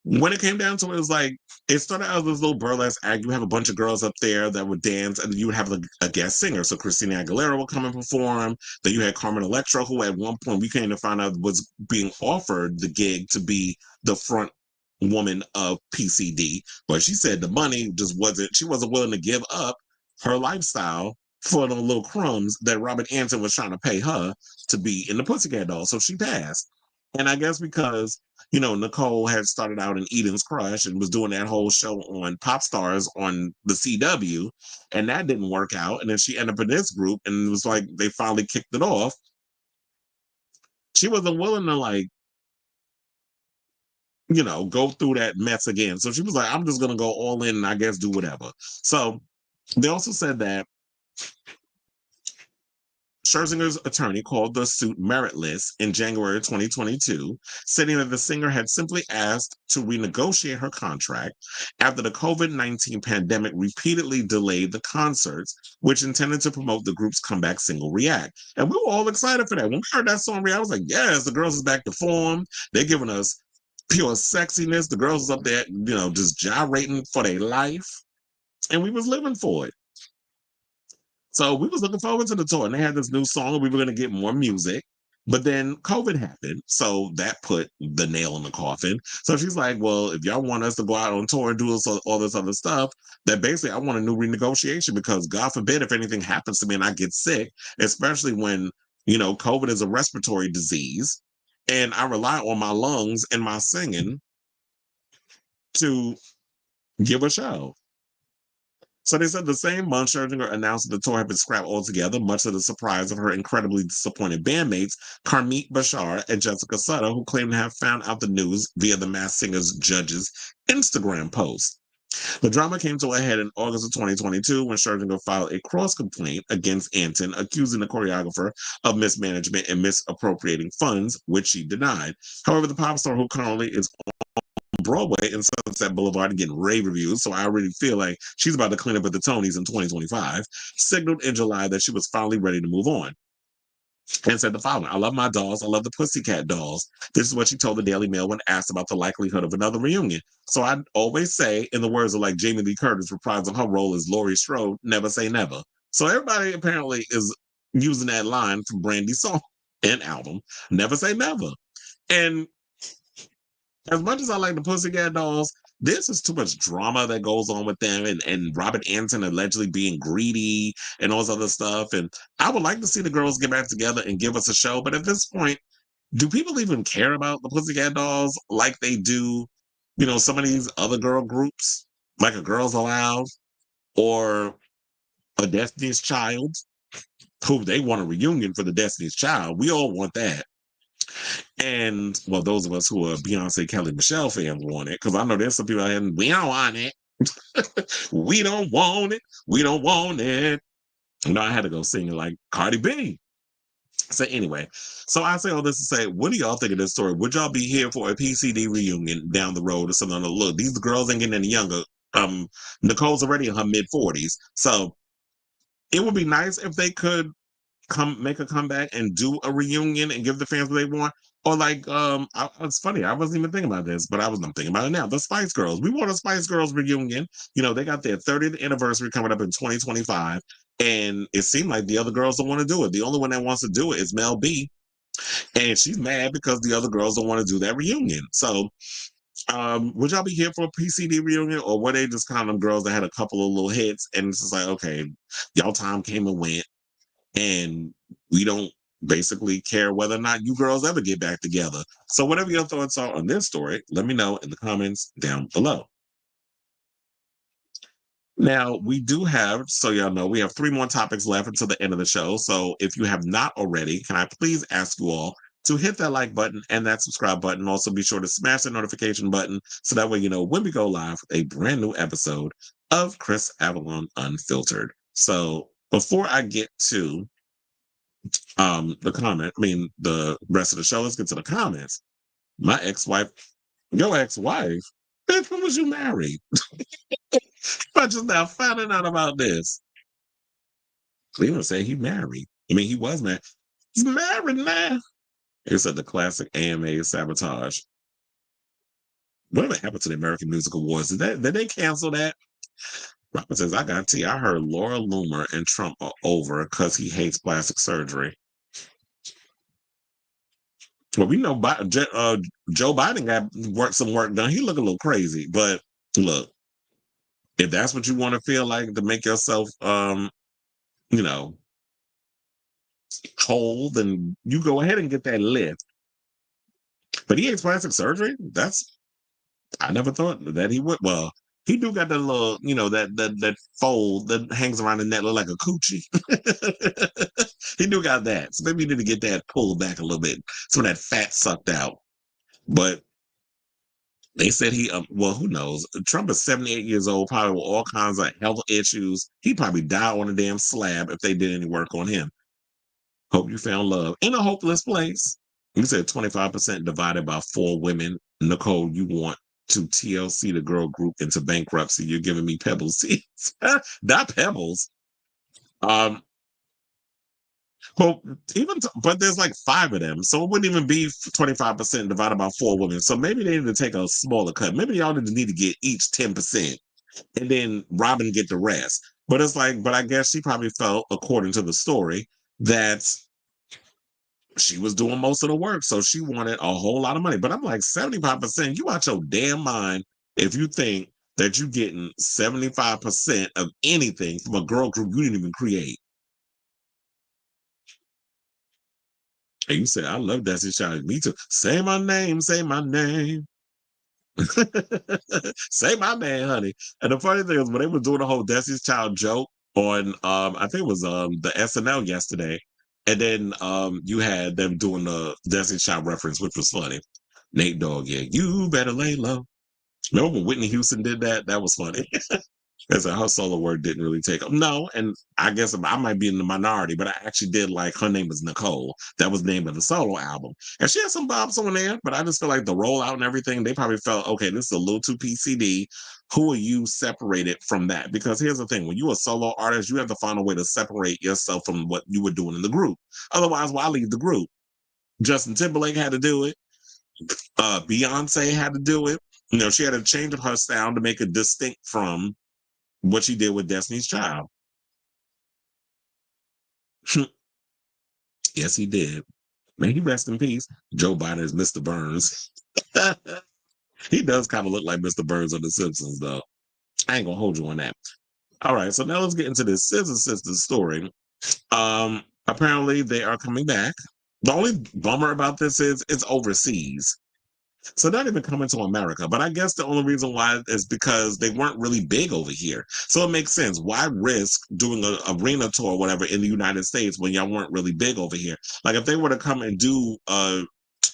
when it came down to it, it was like, it started out as this little burlesque act. You have a bunch of girls up there that would dance, and you would have a guest singer. So Christina Aguilera would come and perform. Then you had Carmen Electra, who at one point we came to find out was being offered the gig to be the front woman of PCD. But she said the money just she wasn't willing to give up her lifestyle for the little crumbs that Robin Antin was trying to pay her to be in the Pussycat Dolls. So she passed. And I guess because, Nicole had started out in Eden's Crush and was doing that whole show on Pop Stars on the CW, and that didn't work out. And then she ended up in this group, and it was like they finally kicked it off. She wasn't willing to, like, go through that mess again. So she was like, I'm just going to go all in and I guess do whatever. So they also said that Scherzinger's attorney called the suit meritless in January 2022, stating that the singer had simply asked to renegotiate her contract after the COVID-19 pandemic repeatedly delayed the concerts, which intended to promote the group's comeback single React. And we were all excited for that. When we heard that song React, I was like, yes, the girls is back to form. They're giving us pure sexiness. The girls is up there, just gyrating for their life. And we was living for it. So we was looking forward to the tour, and they had this new song, and we were going to get more music. But then COVID happened, so that put the nail in the coffin. So she's like, well, if y'all want us to go out on tour and do all this other stuff, then basically I want a new renegotiation because God forbid if anything happens to me and I get sick, especially when, COVID is a respiratory disease, and I rely on my lungs and my singing to give a show. So they said the same month, Scherzinger announced that the tour had been scrapped altogether, much to the surprise of her incredibly disappointed bandmates, Carmit Behar and Jessica Sutter, who claimed to have found out the news via the Masked Singer's judge's Instagram post. The drama came to a head in August of 2022 when Scherzinger filed a cross-complaint against Antin, accusing the choreographer of mismanagement and misappropriating funds, which she denied. However, the pop star, who currently is Broadway and Sunset Boulevard and getting rave reviews, so I already feel like she's about to clean up at the Tonys in 2025, signaled in July that she was finally ready to move on. And said the following: I love my dolls. I love the Pussycat Dolls. This is what she told the Daily Mail when asked about the likelihood of another reunion. So I always say, in the words of like Jamie Lee Curtis reprising her role as Laurie Strode, never say never. So everybody apparently is using that line from Brandy's song and album, never say never. And as much as I like the Pussycat Dolls, this is too much drama that goes on with them and Robert Antin allegedly being greedy and all this other stuff. And I would like to see the girls get back together and give us a show. But at this point, do people even care about the Pussycat Dolls like they do, some of these other girl groups, like a Girls Aloud or a Destiny's Child, who they want a reunion for the Destiny's Child? We all want that. And well, those of us who are Beyonce, Kelly, Michelle fans want it, because I know there's some people out here, we don't want it. We don't want it. We don't want it. I had to go sing it like Cardi B. So anyway, so I say all this to say, what do y'all think of this story? Would y'all be here for a PCD reunion down the road or something? Look, these girls ain't getting any younger. Nicole's already in her mid-40s. So it would be nice if they could make a comeback and do a reunion and give the fans what they want. Or like, it's funny, I wasn't even thinking about this, but I'm thinking about it now. The Spice Girls. We want a Spice Girls reunion. They got their 30th anniversary coming up in 2025. And it seemed like the other girls don't want to do it. The only one that wants to do it is Mel B. And she's mad because the other girls don't want to do that reunion. So would y'all be here for a PCD reunion, or were they just kind of girls that had a couple of little hits and it's just like, okay, y'all time came and went, and we don't basically care whether or not you girls ever get back together? So whatever your thoughts are on this story, let me know in the comments down below. Now, we do have, so y'all know, we have 3 more topics left until the end of the show. So if you have not already, can I please ask you all to hit that like button and that subscribe button. Also, be sure to smash the notification button so that way you know when we go live with a brand new episode of Chris Avalon Unfiltered. So before I get to the rest of the show, let's get to the comments. My ex-wife, your ex-wife, bitch, when was you married? I just now finding out about this. Cleveland said he married. He was married. He's married now. He said the classic AMA sabotage. Whatever happened to the American Music Awards? Did they cancel that? Robert says, I got tea. I heard Laura Loomer and Trump are over because he hates plastic surgery. Well, we know Joe Biden got some work done. He look a little crazy, but look, if that's what you want to feel like to make yourself, whole, then you go ahead and get that lift. But he hates plastic surgery? I never thought that he would. Well, he do got that little, that fold that hangs around the neck, look like a coochie. He do got that. So maybe you need to get that pulled back a little bit. Some of that fat sucked out. But they said well, who knows? Trump is 78 years old, probably with all kinds of health issues. He probably died on a damn slab if they did any work on him. Hope you found love in a hopeless place. You said 25% divided by 4 women. Nicole, you want to TLC the girl group into bankruptcy. You're giving me pebbles seeds. Not pebbles. Well, but there's like 5 of them, so it wouldn't even be 25% divided by 4 women. So maybe they need to take a smaller cut. Maybe y'all need to get each 10%, and then Robin get the rest. But it's like, but I guess she probably felt, according to the story, that she was doing most of the work, so she wanted a whole lot of money. But I'm like, 75%, you out your damn mind if you think that you're getting 75% of anything from a girl group you didn't even create. And you said, I love Destiny Child. Me too. Say my name, say my name. Say my name, honey. And the funny thing is, when they were doing the whole Destiny's Child joke on, I think it was the SNL yesterday, and then you had them doing the Destiny's Child reference, which was funny. Nate Dogg, yeah, you better lay low. Remember when Whitney Houston did that? That was funny. As her solo work didn't really take up. No, and I guess I might be in the minority, but I actually did like her name is Nicole. That was the name of the solo album. And she had some bops on there, but I just feel like the rollout and everything, they probably felt, okay, this is a little too PCD. Who are you separated from that? Because here's the thing, when you're a solo artist, you have to find a way to separate yourself from what you were doing in the group. Otherwise, why leave the group? Justin Timberlake had to do it. Beyonce had to do it. She had to change her sound to make it distinct from what she did with Destiny's Child. Yes, he did. May he rest in peace. Joe Biden is Mr. Burns. He does kind of look like Mr. Burns on The Simpsons, though. I ain't gonna hold you on that. All right, so now let's get into this Scissor Sisters story. Apparently, they are coming back. The only bummer about this is it's overseas. So not even coming to America, but I guess the only reason why is because they weren't really big over here. So it makes sense. Why risk doing an arena tour or whatever in the United States when y'all weren't really big over here? Like if they were to come and do an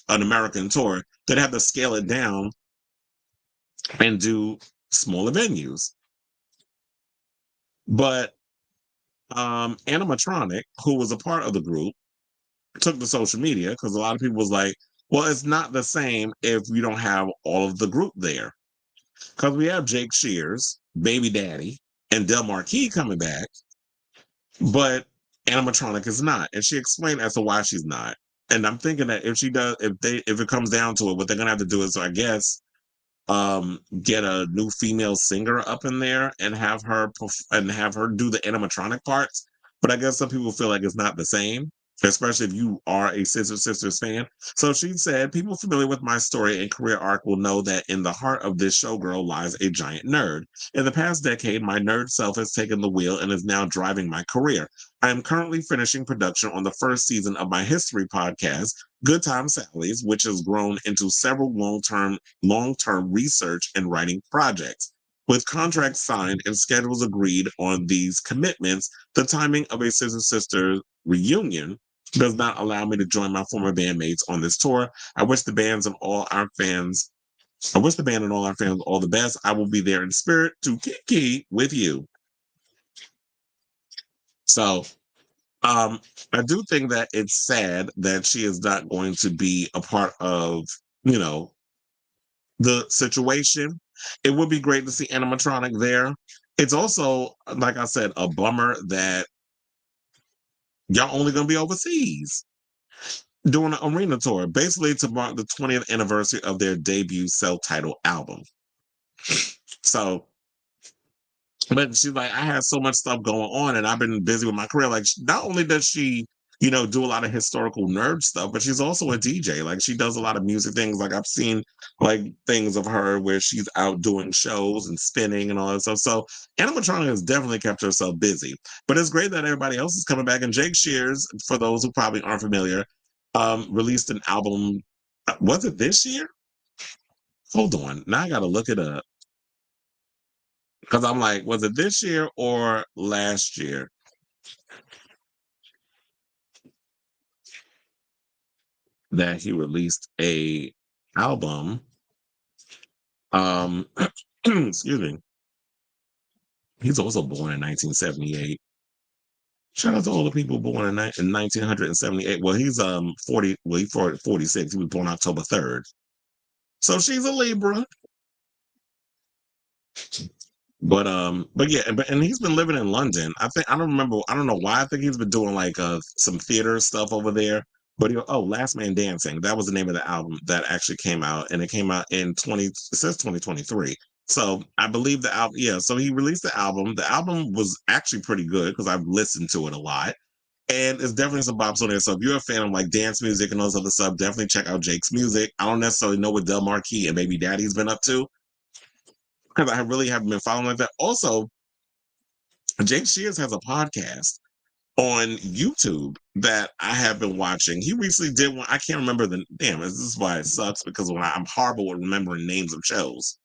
American tour, they'd have to scale it down and do smaller venues. But Animatronic, who was a part of the group, took to social media because a lot of people was like, well, it's not the same if you don't have all of the group there. Because we have Jake Shears, Baby Daddy, and Del Marquis coming back, but Animatronic is not. And she explained as to why she's not. And I'm thinking that if it comes down to it, what they're gonna have to do is, I guess, get a new female singer up in there and have her do the animatronic parts. But I guess some people feel like it's not the same, especially if you are a Scissor Sisters fan. So she said, people familiar with my story and career arc will know that in the heart of this showgirl lies a giant nerd. In the past decade, my nerd self has taken the wheel and is now driving my career. I am currently finishing production on the first season of my history podcast, Good Time Sally's, which has grown into several long-term research and writing projects. With contracts signed and schedules agreed on these commitments, the timing of a Scissor Sisters reunion does not allow me to join my former bandmates on this tour. I wish the band and all our fans all the best. I will be there in spirit to kiki with you. So I do think that it's sad that she is not going to be a part of, the situation. It would be great to see Animatronic there. It's also, like I said, a bummer that y'all only going to be overseas doing an arena tour, basically to mark the 20th anniversary of their debut self-titled album. So, but she's like, I had so much stuff going on and I've been busy with my career. Like, not only does she, do a lot of historical nerd stuff, but she's also a DJ. Like, she does a lot of music things. Like, I've seen like things of her where she's out doing shows and spinning and all that stuff. So Animatronic has definitely kept herself busy. But it's great that everybody else is coming back. And Jake Shears, for those who probably aren't familiar, released an album Was it this year? Hold on. Now I got to look it up. Because I'm like, was it this year or last year? That he released a album. Excuse me. He's also born in 1978. Shout out to all the people born in 1978. Well, he's 40. Well, he's 46. He was born October 3rd. So she's a Libra. But yeah, and he's been living in London. I don't remember. I don't know why. I think he's been doing like some theater stuff over there. But Last Man Dancing. That was the name of the album that actually came out, and it came out in it says 2023. So I believe the album. Yeah. So he released the album. The album was actually pretty good because I've listened to it a lot, and it's definitely some bops on there. So if you're a fan of like dance music and all this other stuff, definitely check out Jake's music. I don't necessarily know what Del Marquis and Baby Daddy's been up to, because I really haven't been following like that. Also, Jake Shears has a podcast on YouTube that I have been watching. He recently did one. I can't remember this is why it sucks, because I'm horrible with remembering names of shows.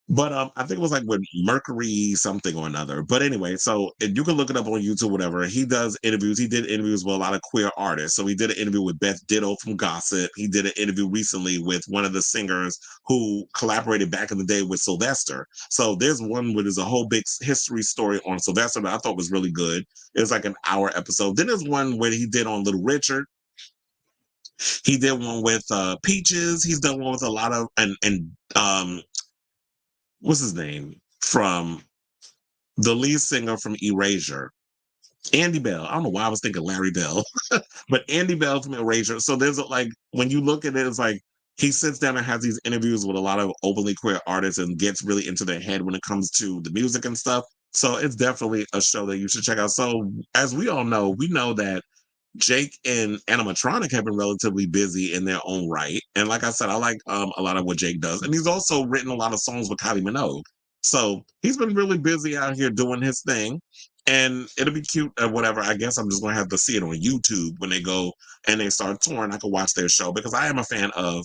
But I think it was like with Mercury something or another. But anyway, so you can look it up on YouTube, whatever. He does interviews. He did interviews with a lot of queer artists. So he did an interview with Beth Ditto from Gossip. He did an interview recently with one of the singers who collaborated back in the day with Sylvester. So there's one where there's a whole big history story on Sylvester that I thought was really good. It was like an hour episode. Then there's one where he did on Little Richard. He did one with Peaches. He's done one with a lot of what's his name from the lead singer from Erasure, Andy Bell. I don't know why I was thinking Larry Bell, but Andy Bell from Erasure. So there's like, when you look at it, it's like he sits down and has these interviews with a lot of openly queer artists and gets really into their head when it comes to the music and stuff. So it's definitely a show that you should check out. So as we all know, we know that Jake and Animatronic have been relatively busy in their own right. And like I said, I like a lot of what Jake does. And he's also written a lot of songs with Kylie Minogue. So he's been really busy out here doing his thing. And it'll be cute or whatever. I guess I'm just going to have to see it on YouTube when they go and they start touring. I can watch their show, because I am a fan of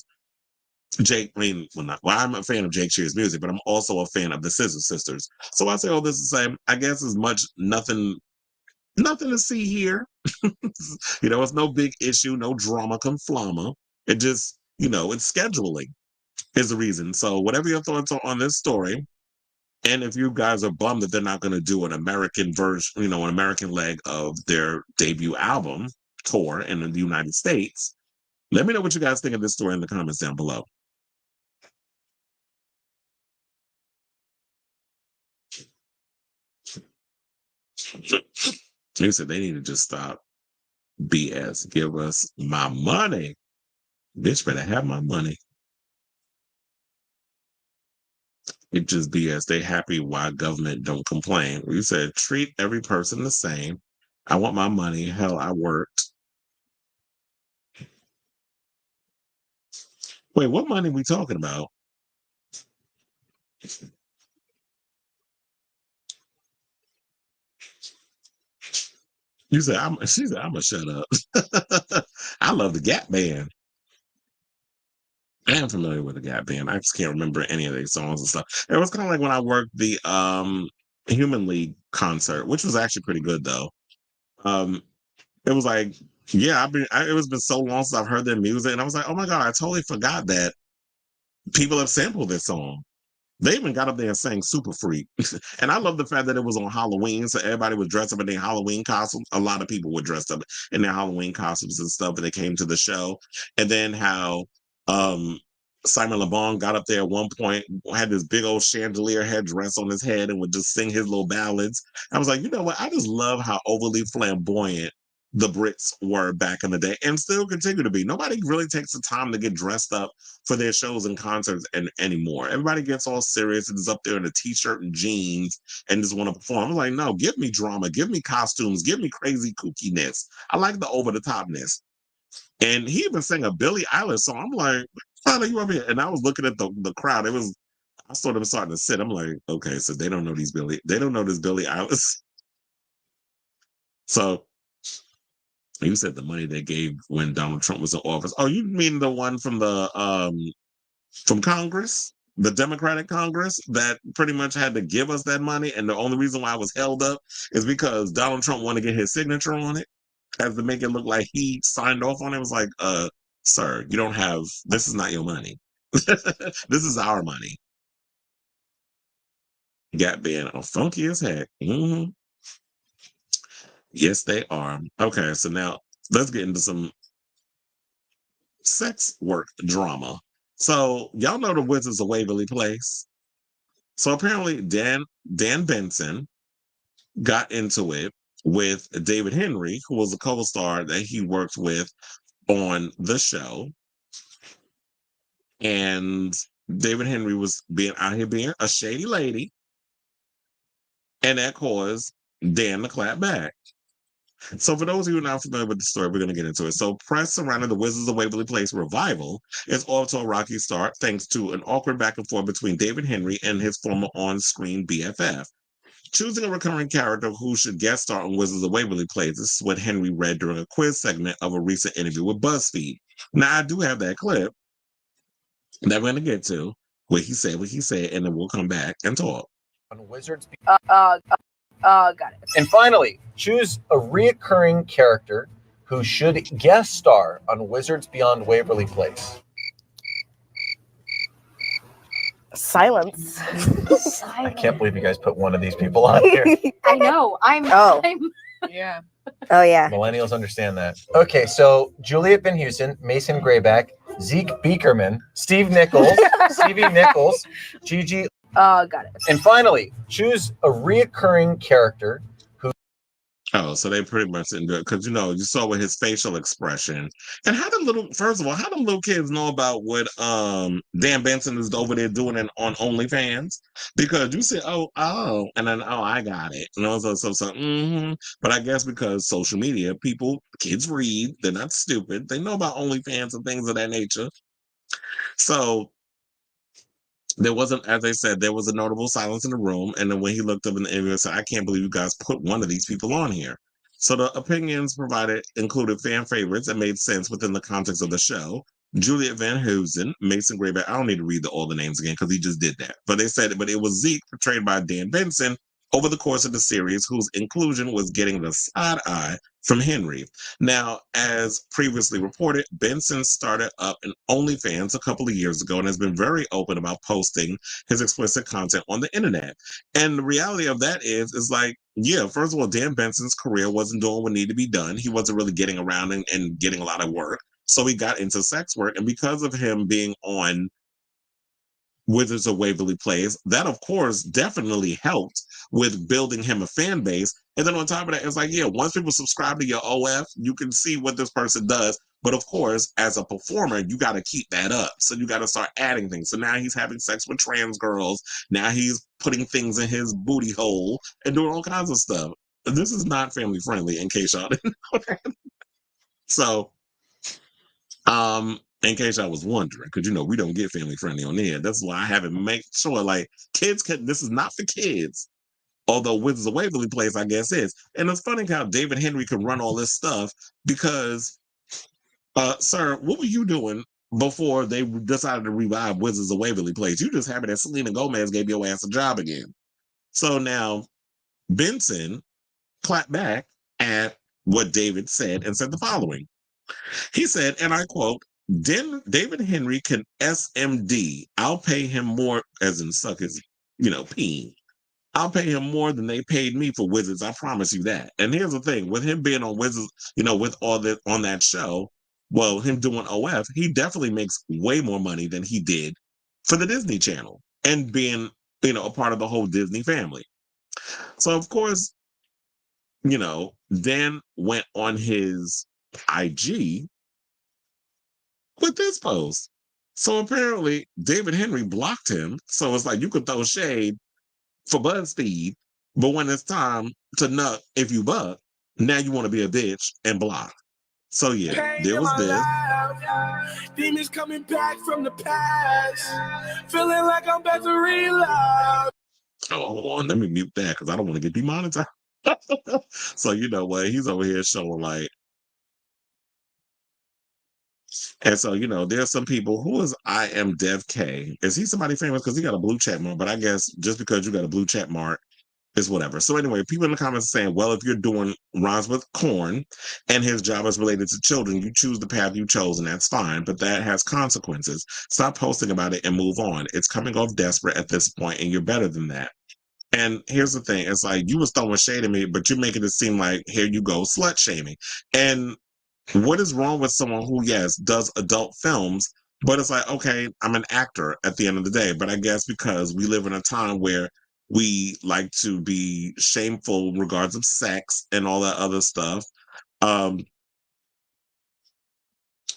Jake. I'm a fan of Jake Shear's music, but I'm also a fan of the Scissor Sisters. So I say all this to say, I guess as much nothing to see here. It's no big issue, no drama come flama. It just, it's scheduling is the reason. So whatever your thoughts are on this story, and if you guys are bummed that they're not going to do an American version, an American leg of their debut album tour in the United States, let me know what you guys think of this story in the comments down below. You said they need to just stop BS. Give us my money. Bitch better have my money. It just BS. They happy why government don't complain. You said treat every person the same. I want my money. Hell, I worked. Wait, what money we talking about? She said, I'm gonna shut up. I love the Gap Band. I am familiar with the Gap Band. I just can't remember any of their songs and stuff. It was kind of like when I worked the Human League concert, which was actually pretty good though. It was like, yeah, it was been so long since I've heard their music, and I was like, oh my god, I totally forgot that people have sampled this song. They even got up there and sang Super Freak. And I love the fact that it was on Halloween, so everybody was dressed up in their Halloween costumes. A lot of people were dressed up in their Halloween costumes and stuff when they came to the show. And then how Simon Le Bon got up there at one point, had this big old chandelier headdress on his head and would just sing his little ballads. I was like, you know what? I just love how overly flamboyant the Brits were back in the day, and still continue to be. Nobody really takes the time to get dressed up for their shows and concerts anymore. Everybody gets all serious and is up there in a t-shirt and jeans and just want to perform. I'm like, no, give me drama, give me costumes, give me crazy kookiness. I like the over-the-topness. And he even sang a Billie Eilish song. I'm like, how are you up here? And I was looking at the crowd. I saw them starting to sit. I'm like, okay, so they don't know this Billie Eilish. So You said the money they gave when Donald Trump was in office. Oh, you mean the one from from Congress, the Democratic Congress that pretty much had to give us that money, and the only reason why it was held up is because Donald Trump wanted to get his signature on it, as to make it look like he signed off on it. It was like, sir, you don't have. This is not your money. This is our money. Got being funky as heck. Mm-hmm. Yes, they are. Okay, so now let's get into some sex work drama. So y'all know the Wizards of Waverly Place. So apparently Dan Benson got into it with David Henry, who was a co-star that he worked with on the show. And David Henry was out here being a shady lady. And that caused Dan to clap back. So for those of you who are not familiar with the story, we're going to get into it. So press surrounding the Wizards of Waverly Place revival is off to a rocky start thanks to an awkward back and forth between David Henry and his former on-screen BFF. Choosing a recurring character who should guest star on Wizards of Waverly Place is what Henry read during a quiz segment of a recent interview with BuzzFeed. Now, I do have that clip that we're going to get to, where he said what he said, and then we'll come back and talk. On Wizards. Got it. And finally, choose a reoccurring character who should guest star on Wizards Beyond Waverly Place. Silence. I can't believe you guys put one of these people on here. I know. Yeah. Oh, yeah. Millennials understand that. Okay, so Juliet Van Houston, Mason Grayback, Zeke Beakerman, Stevie Nichols, Gigi. Got it. And finally, choose a reoccurring character who. Oh, so they pretty much didn't do it because you saw with his facial expression. And how do little kids know about what Dan Benson is over there doing on OnlyFans? Because you said, oh, and then I got it. And also But I guess because social media, kids read, they're not stupid. They know about OnlyFans and things of that nature. So there wasn't, as they said, there was a notable silence in the room. And then when he looked up in the interview and said, I can't believe you guys put one of these people on here. So the opinions provided included fan favorites that made sense within the context of the show. Juliet Van Houten, Mason Grayback. I don't need to read all the names again because he just did that. But it was Zeke, portrayed by Dan Benson, over the course of the series, whose inclusion was getting the side eye from Henry. Now, as previously reported, Benson started up an OnlyFans a couple of years ago and has been very open about posting his explicit content on the internet. And the reality of that is like, yeah, first of all, Dan Benson's career wasn't doing what needed to be done. He wasn't really getting around and getting a lot of work. So he got into sex work. And because of him being on Wizards of Waverly Place, that of course definitely helped with building him a fan base. And then on top of that, it's like, yeah, once people subscribe to your OF, you can see what this person does. But of course, as a performer, you got to keep that up. So you got to start adding things. So now he's having sex with trans girls. Now he's putting things in his booty hole and doing all kinds of stuff. This is not family friendly, in case y'all didn't know that. So, in case I was wondering, because we don't get family friendly on there. That's why I haven't made sure, like, this is not for kids. Although Wizards of Waverly Place, I guess, is. And it's funny how David Henry can run all this stuff because, sir, what were you doing before they decided to revive Wizards of Waverly Place? You just happy that Selena Gomez gave your ass a job again. So now Benson clapped back at what David said and said the following. He said, and I quote, David Henry can SMD. I'll pay him more, as in suck his, peen. I'll pay him more than they paid me for Wizards. I promise you that. And here's the thing, with him being on Wizards, with all that on that show, well, him doing OF, he definitely makes way more money than he did for the Disney Channel and being, a part of the whole Disney family. So of course, Dan went on his IG with this post. So apparently David Henry blocked him. So it's like you could throw shade for BuzzFeed, but when it's time to nut if you buck, now you want to be a bitch and block. So yeah, there was this. Demons coming back from the past, feeling like I'm about to reload. Oh, hold on, let me mute that because I don't want to get demonetized. So you know what? He's over here showing like And so, there's some people. Who is I Am Dev K? Is he somebody famous? Because he got a blue check mark. But I guess just because you got a blue check mark is whatever. So anyway, people in the comments are saying, well, if you're doing rhymes with corn and his job is related to children, you choose the path you chose, and that's fine. But that has consequences. Stop posting about it and move on. It's coming off desperate at this point, and you're better than that. And here's the thing. It's like you was throwing shade at me, but you're making it seem like, here you go, slut shaming. And what is wrong with someone who, yes, does adult films, but it's like, okay, I'm an actor at the end of the day. But I guess because we live in a time where we like to be shameful in regards of sex and all that other stuff, I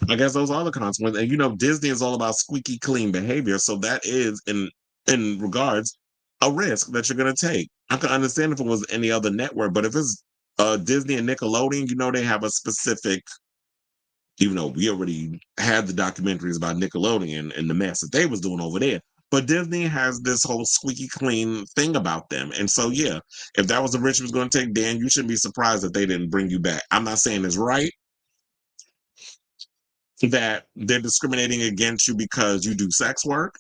guess those are the consequences. And Disney is all about squeaky clean behavior. So that is in regards a risk that you're gonna take. I can understand if it was any other network, but if it's Disney and Nickelodeon, they have a specific, even though we already had the documentaries about Nickelodeon and the mess that they was doing over there. But Disney has this whole squeaky clean thing about them. And so, yeah, if that was the risk was going to take, Dan, you shouldn't be surprised that they didn't bring you back. I'm not saying it's right that they're discriminating against you because you do sex work,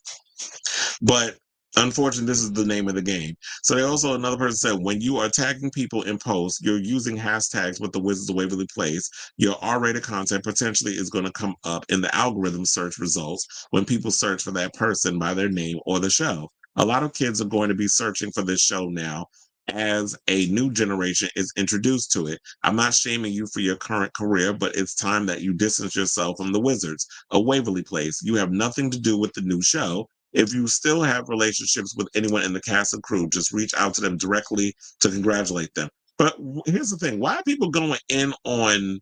but unfortunately, this is the name of the game. So another person said, when you are tagging people in posts, you're using hashtags with the Wizards of Waverly Place, your R-rated content potentially is going to come up in the algorithm search results when people search for that person by their name or the show. A lot of kids are going to be searching for this show now as a new generation is introduced to it. I'm not shaming you for your current career, but it's time that you distance yourself from the Wizards of Waverly Place. You have nothing to do with the new show. If you still have relationships with anyone in the cast and crew, just reach out to them directly to congratulate them. But here's the thing. Why are people going in on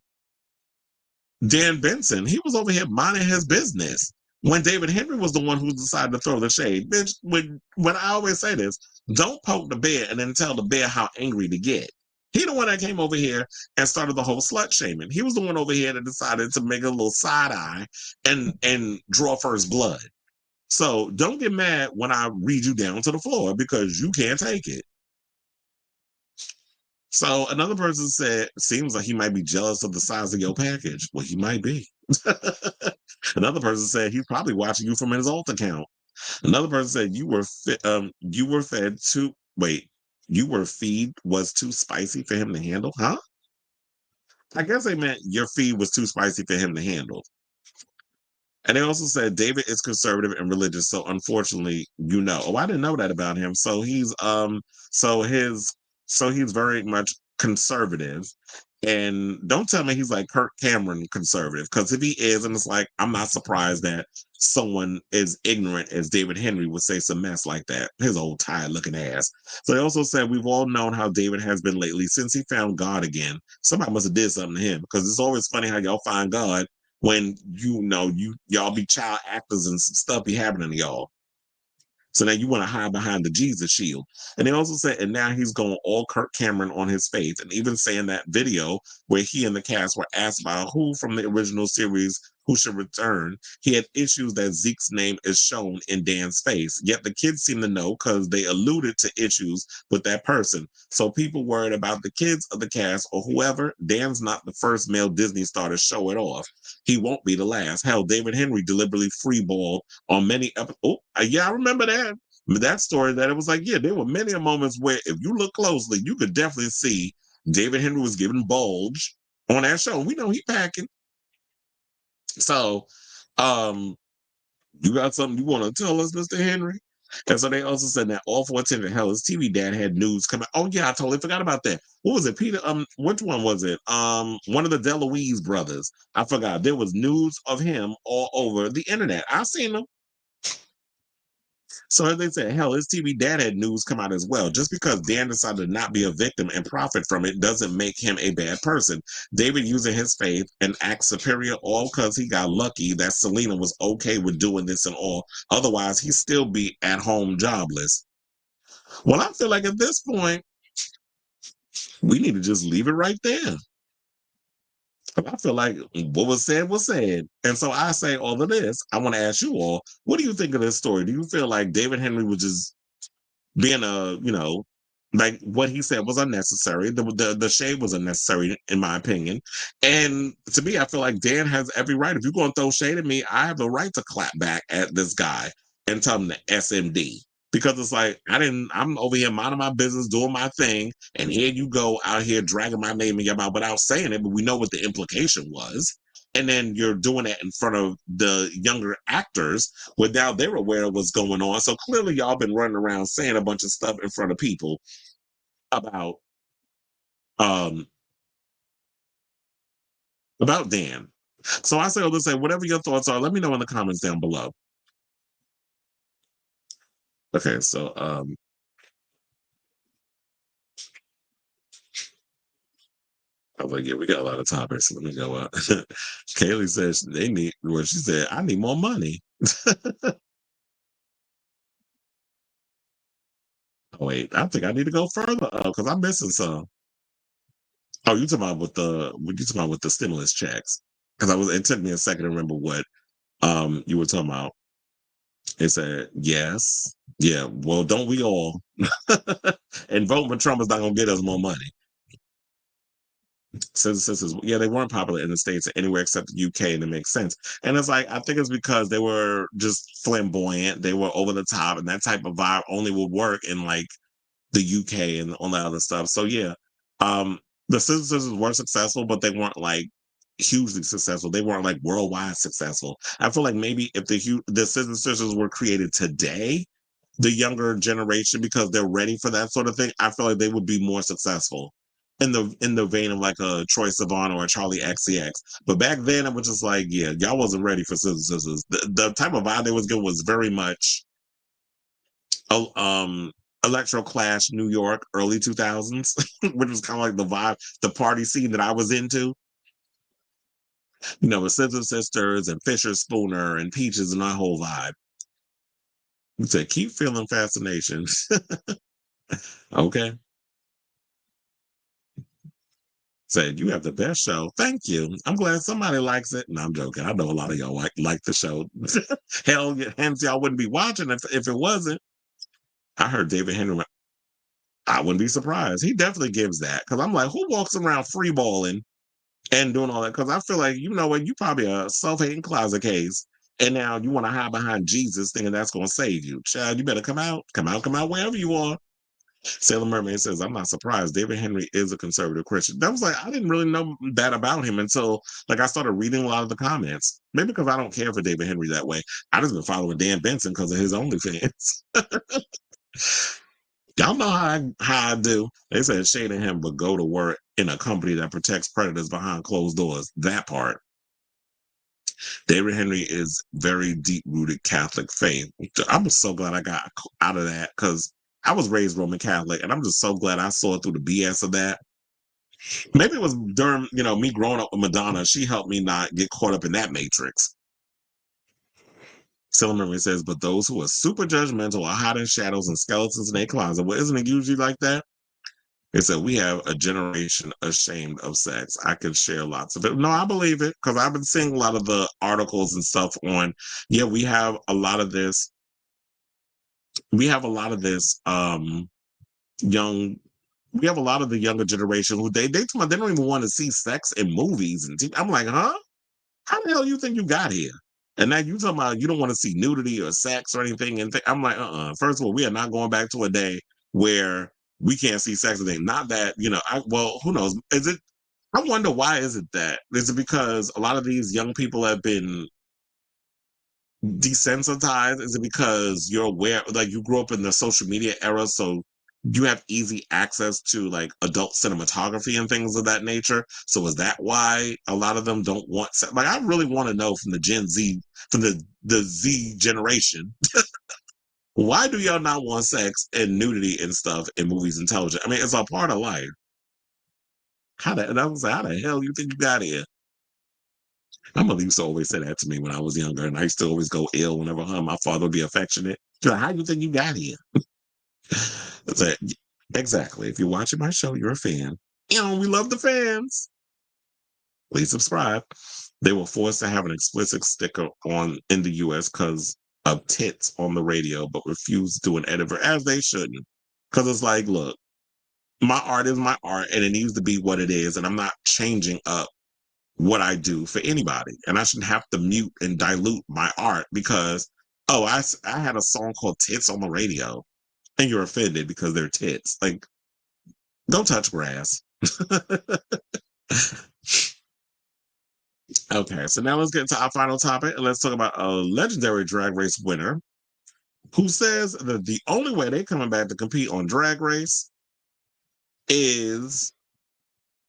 Dan Benson? He was over here minding his business when David Henry was the one who decided to throw the shade. Bitch, when I always say this, don't poke the bear and then tell the bear how angry to get. He the one that came over here and started the whole slut shaming. He was the one over here that decided to make a little side eye and draw first blood. So don't get mad when I read you down to the floor because you can't take it. So another person said, seems like he might be jealous of the size of your package. Well, he might be. Another person said he's probably watching you from his alt account. Another person said you were fed too. Wait, you were feed was too spicy for him to handle, huh? I guess they meant your feed was too spicy for him to handle. And they also said David is conservative and religious, so unfortunately, Oh, I didn't know that about him. So he's he's very much conservative. And don't tell me he's like Kirk Cameron conservative, because if he is, and it's like, I'm not surprised that someone as ignorant as David Henry would say some mess like that. His old tired looking ass. So they also said we've all known how David has been lately since he found God again. Somebody must have did something to him, because it's always funny how y'all find God when y'all be child actors and some stuff be happening to y'all. So now you want to hide behind the Jesus shield. And they also said, and now he's going all Kirk Cameron on his face, and even saying that video where he and the cast were asked about who from the original series who should return. He had issues that Zeke's name is shown in Dan's face. Yet the kids seem to know because they alluded to issues with that person. So people worried about the kids of the cast or whoever. Dan's not the first male Disney star to show it off. He won't be the last. Hell, David Henry deliberately freeballed on many episodes. Oh, yeah, I remember that. That story that it was like, yeah, there were many moments where if you look closely, you could definitely see David Henry was giving bulge on that show. We know he packing. So, you got something you want to tell us, Mr. Henry? And so they also said that all 14 hell, his TV dad had news coming. Oh yeah, I totally forgot about that. What was it, Peter? Which one was it? One of the DeLuise brothers. I forgot. There was news of him all over the internet. I seen them. So as they said, hell, his TV dad had news come out as well. Just because Dan decided to not be a victim and profit from it doesn't make him a bad person. David using his faith and act superior all because he got lucky that Selena was okay with doing this and all. Otherwise, he'd still be at home jobless. Well, I feel like at this point, we need to just leave it right there. I feel like what was said was said. And so I say all of this. I want to ask you all, what do you think of this story? Do you feel like David Henry was just being a, Like what he said was unnecessary. The shade was unnecessary, in my opinion. And to me, I feel like Dan has every right. If you're going to throw shade at me, I have the right to clap back at this guy and tell him the SMD. Because it's like, I'm over here minding my business, doing my thing, and here you go out here dragging my name in your mouth without saying it, but we know what the implication was. And then you're doing it in front of the younger actors without they're aware of what's going on. So clearly y'all been running around saying a bunch of stuff in front of people about Dan. So I say, let's say, whatever your thoughts are, let me know in the comments down below. Okay, so I was like, yeah, we got a lot of topics. Let me go up. Kaylee says they need, well, she said, I need more money. Oh, wait, I think I need to go further up because I'm missing some. Oh, you talking about with the stimulus checks? Because it took me a second to remember what you were talking about. It said, yes. Yeah, well, don't we all? And voting for Trump is not gonna get us more money. Scissor Sisters, yeah, they weren't popular in the States anywhere except the UK, and it makes sense. And it's like, I think it's because they were just flamboyant, they were over the top, and that type of vibe only would work in like the UK and all that other stuff. So yeah, the Scissor Sisters were successful, but they weren't like hugely successful. They weren't like worldwide successful. I feel like maybe if the Scissor Sisters were created today, the younger generation, because they're ready for that sort of thing, I feel like they would be more successful in the vein of like a Troye Sivan or a Charlie XCX. But back then it was just like, yeah, y'all wasn't ready for Scissor Sisters. The type of vibe they was giving was very much Electro Clash New York, early 2000s, which was kind of like the vibe, the party scene that I was into. You know, with Scissor Sisters and Fisher Spooner and Peaches and that whole vibe. You said, keep feeling fascination. Okay. Said, you have the best show. Thank you. I'm glad somebody likes it. No, I'm joking. I know a lot of y'all like the show. Hell, hence y'all wouldn't be watching if it wasn't. I heard David Henry. I wouldn't be surprised. He definitely gives that. Because I'm like, who walks around freeballing and doing all that? Because I feel like, you know what, you probably a self-hating closet case. And now you want to hide behind Jesus thinking that's going to save you. Child, you better come out wherever you are. Sailor Mermaid says, I'm not surprised. David Henry is a conservative Christian. That was like, I didn't really know that about him until like I started reading a lot of the comments. Maybe because I don't care for David Henry that way. I just been following Dan Benson because of his OnlyFans. Y'all know how I do. They said shading him, but go to work in a company that protects predators behind closed doors. That part. David Henry is very deep-rooted Catholic faith. I'm so glad I got out of that because I was raised Roman Catholic, and I'm just so glad I saw through the BS of that. Maybe it was during, me growing up with Madonna. She helped me not get caught up in that matrix. Silverman says, but those who are super judgmental are hiding shadows and skeletons in their closet. Well, isn't it usually like that? It said, we have a generation ashamed of sex. I can share lots of it. No, I believe it because I've been seeing a lot of the articles and stuff on, yeah, we have a lot of this. We have a lot of this we have a lot of the younger generation who they don't even want to see sex in movies and TV. I'm like, huh? How the hell you think you got here? And now you talking about you don't want to see nudity or sex or anything. And I'm like, First of all, we are not going back to a day where we can't see sex and things. Not that, who knows? I wonder why is it that? Is it because a lot of these young people have been desensitized? Is it because you're aware, like you grew up in the social media era, so you have easy access to like adult cinematography and things of that nature? So is that why a lot of them don't want sex? Like I really want to know from the Gen Z, from the Z generation, why do y'all not want sex and nudity and stuff in movies and television? I mean, it's a part of life. How the hell you think you got here? My mother used to always say that to me when I was younger, and I used to always go ill whenever my father would be affectionate. She's like, how do you think you got here? Like, exactly. If you're watching my show, you're a fan. We love the fans. Please subscribe. They were forced to have an explicit sticker on in the US because of tits on the radio, but refused to do an editor, as they shouldn't. Because it's like, look, my art is my art and it needs to be what it is. And I'm not changing up what I do for anybody. And I shouldn't have to mute and dilute my art because, oh, I had a song called Tits on the radio and you're offended because they're tits. Like, don't touch grass. Okay, so now let's get into our final topic and let's talk about a legendary Drag Race winner who says that the only way they're coming back to compete on Drag Race is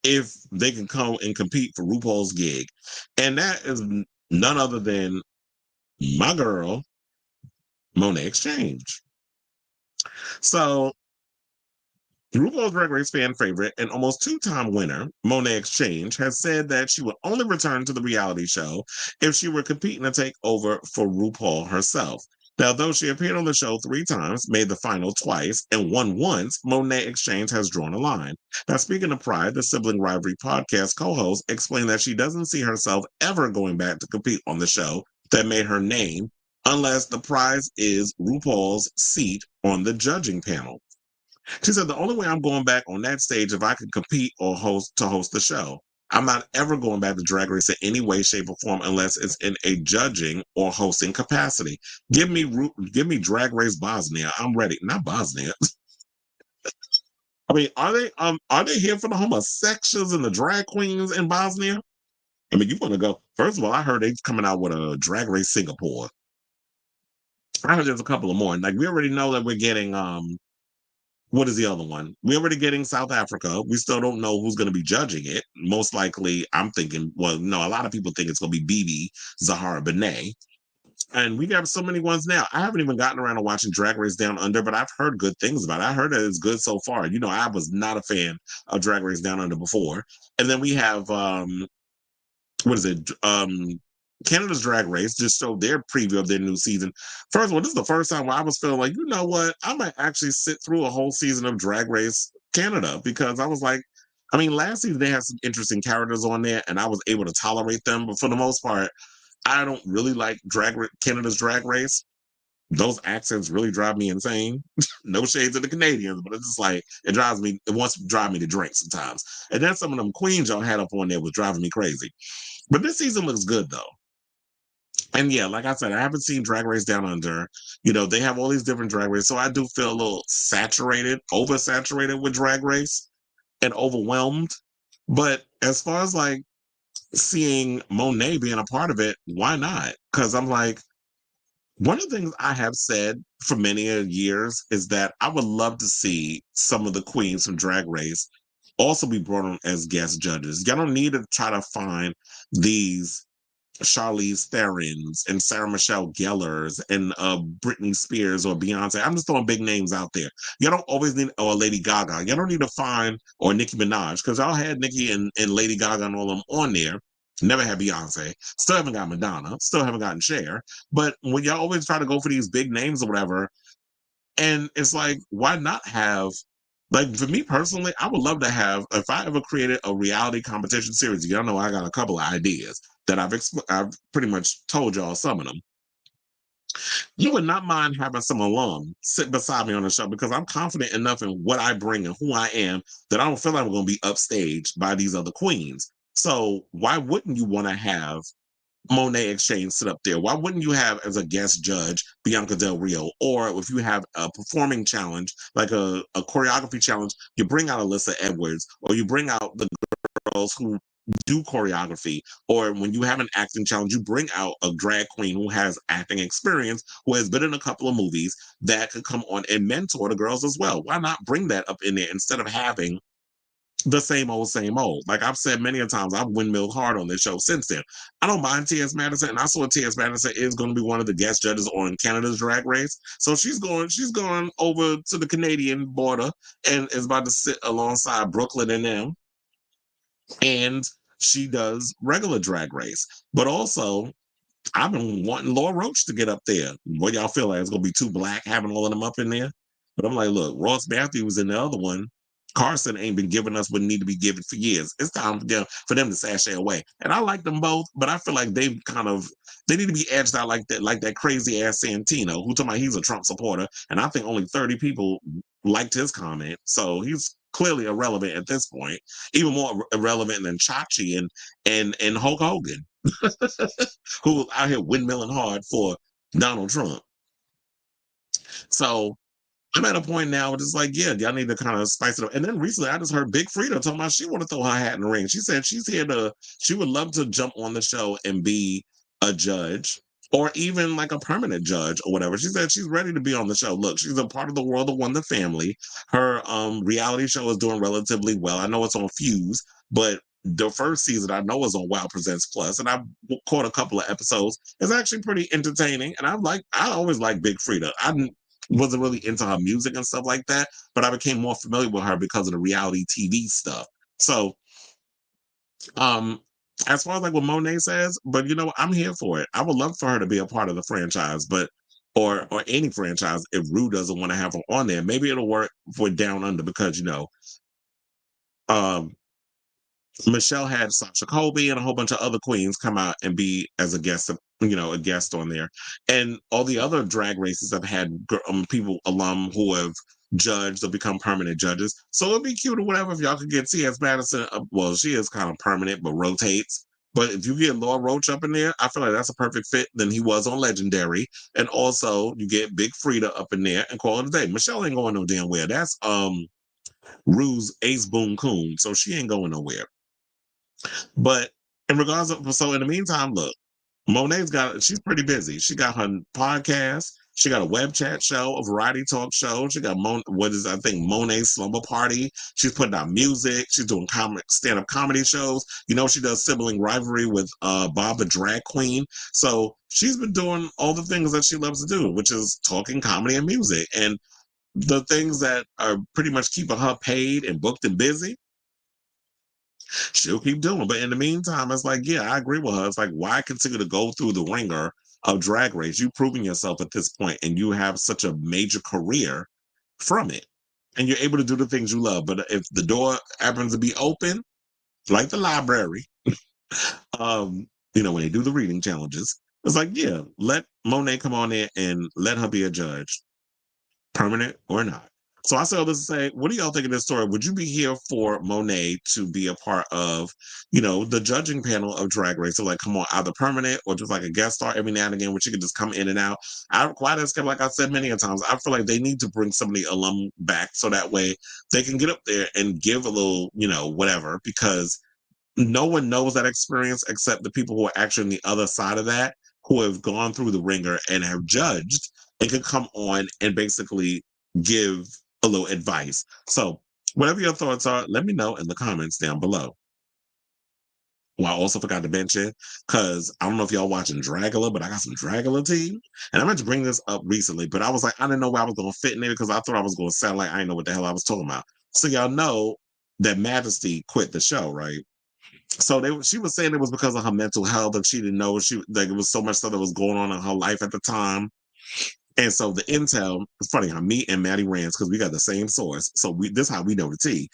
if they can come and compete for RuPaul's gig. And that is none other than my girl, Monet Exchange. So, RuPaul's Drag Race fan favorite and almost two-time winner, Monet Exchange, has said that she would only return to the reality show if she were competing to take over for RuPaul herself. Now, though she appeared on the show 3 times, made the final twice, and won once, Monet Exchange has drawn a line. Now, speaking of Pride, the Sibling Rivalry podcast co-host explained that she doesn't see herself ever going back to compete on the show that made her name unless the prize is RuPaul's seat on the judging panel. She said, the only way I'm going back on that stage if I can compete or host the show. I'm not ever going back to Drag Race in any way, shape, or form unless it's in a judging or hosting capacity. Give me Drag Race Bosnia. I'm ready. Not Bosnia. I mean, are they here for the homosexuals and the drag queens in Bosnia? I mean, you want to go? First of all, I heard they're coming out with a Drag Race Singapore. I heard there's a couple of more. Like we already know that we're getting what is the other one? We're already getting South Africa. We still don't know who's going to be judging it. Most likely, I'm thinking, well, no, a lot of people think it's going to be BB Zahara Benet. And we got so many ones now. I haven't even gotten around to watching Drag Race Down Under, but I've heard good things about it. I heard that it's good so far. You know, I was not a fan of Drag Race Down Under before. And then we have, what is it? Canada's Drag Race just showed their preview of their new season. First of all, this is the first time where I was feeling like, you know what? I might actually sit through a whole season of Drag Race Canada because I was like, I mean, last season they had some interesting characters on there and I was able to tolerate them. But for the most part, I don't really like Canada's Drag Race. Those accents really drive me insane. No shades of the Canadians, but it's just like, it wants to drive me to drink sometimes. And then some of them queens y'all had up on there was driving me crazy. But this season looks good though. And yeah, like I said, I haven't seen Drag Race Down Under. You know, they have all these different Drag Race. So I do feel a little oversaturated with Drag Race and overwhelmed. But as far as like seeing Monet being a part of it, why not? Because I'm like, one of the things I have said for many years is that I would love to see some of the queens from Drag Race also be brought on as guest judges. Y'all don't need to try to find these Charlize Therons and Sarah Michelle Gellar's and Britney Spears or Beyonce. I'm just throwing big names out there. You don't always need, or Lady Gaga. You don't need to find, or Nicki Minaj, because y'all had Nicki and Lady Gaga and all of them on there. Never had Beyonce. Still haven't got Madonna. Still haven't gotten Cher. But when y'all always try to go for these big names or whatever, and it's like, why not have, like for me personally, I would love to have, if I ever created a reality competition series, y'all know I got a couple of ideas that I've pretty much told y'all some of them. You would not mind having some alum sit beside me on the show because I'm confident enough in what I bring and who I am that I don't feel like I'm going to be upstaged by these other queens. So why wouldn't you want to have Monet Exchange sit up there? Why wouldn't you have as a guest judge Bianca Del Rio? Or if you have a performing challenge, like a choreography challenge, you bring out Alyssa Edwards, or you bring out the girls who do choreography, or when you have an acting challenge, you bring out a drag queen who has acting experience, who has been in a couple of movies that could come on and mentor the girls as well. Why not bring that up in there instead of having the same old, same old? Like I've said many a times, I've windmilled hard on this show since then. I don't mind T.S. Madison, and I saw T.S. Madison is going to be one of the guest judges on Canada's Drag Race. So she's going over to the Canadian border and is about to sit alongside Brooklyn and them. And she does regular Drag Race. But also, I've been wanting Laura Roach to get up there. What y'all feel like it's going to be too black having all of them up in there? But I'm like, look, Ross Matthews in the other one. Carson ain't been giving us what need to be given for years. It's time for them to sashay away. And I like them both, but I feel like they need to be edged out like that crazy ass Santino, who told me he's a Trump supporter, and I think only 30 people liked his comment. So he's clearly irrelevant at this point, even more irrelevant than Chachi and Hulk Hogan, who was out here windmilling hard for Donald Trump. So I'm at a point now where it's like, yeah, y'all need to kind of spice it up. And then recently I just heard Big Frida talking about she want to throw her hat in the ring. She said she would love to jump on the show and be a judge or even like a permanent judge or whatever. She said she's ready to be on the show. Look, she's a part of the World of Wonder family. Her reality show is doing relatively well. I know it's on Fuse, but the first season I know is on Wow Presents Plus, and I've caught a couple of episodes. It's actually pretty entertaining, and I always like Big Frida. I wasn't really into her music and stuff like that, but I became more familiar with her because of the reality TV stuff. So, as far as like what Monet says, but you know, I'm here for it. I would love for her to be a part of the franchise, but or any franchise if Rue doesn't want to have her on there. Maybe it'll work for Down Under because you know, Michelle had Sasha Colby and a whole bunch of other queens come out and be as a guest, a guest on there. And all the other drag races have had people, who have judged or become permanent judges. So it'd be cute or whatever if y'all could get T.S. Madison. Well, she is kind of permanent, but rotates. But if you get Laura Roach up in there, I feel like that's a perfect fit than he was on Legendary. And also you get Big Frida up in there and call it a day. Michelle ain't going no damn where. That's Rue's Ace Boon Coon. So she ain't going nowhere. But in regards of, so in the meantime, look, she's pretty busy. She got her podcast. She got a web chat show, a variety talk show. She got Monet's Slumber Party. She's putting out music. She's doing stand-up comedy shows. You know, she does sibling rivalry with Bob the Drag Queen. So she's been doing all the things that she loves to do, which is talking comedy and music. And the things that are pretty much keeping her paid and booked and busy, she'll keep doing. But in the meantime, it's like, yeah, I agree with her. It's like, why continue to go through the ringer of Drag Race? You've proven yourself at this point, and you have such a major career from it, and you're able to do the things you love. But if the door happens to be open, like the library, when they do the reading challenges, it's like, yeah, let Monet come on there and let her be a judge, permanent or not. So I say all this to say, what do y'all think of this story? Would you be here for Monet to be a part of, the judging panel of Drag Race? So like, come on, either permanent or just like a guest star every now and again, where she could just come in and out. Like I said many times, I feel like they need to bring some of the alum back so that way they can get up there and give a little, whatever, because no one knows that experience except the people who are actually on the other side of that, who have gone through the ringer and have judged and can come on and basically give a little advice. So whatever your thoughts are, let me know in the comments down below. Well, I also forgot to mention, because I don't know if y'all watching Dragula, but I got some Dragula tea. And I meant to bring this up recently, but I was like, I didn't know where I was going to fit in it because I thought I was going to sound like I didn't know what the hell I was talking about. So y'all know that Majesty quit the show, right? So she was saying it was because of her mental health, and she didn't know it was so much stuff that was going on in her life at the time. And so the intel, it's funny how me and Maddie Rance, because we got the same source. So this is how we know the tea.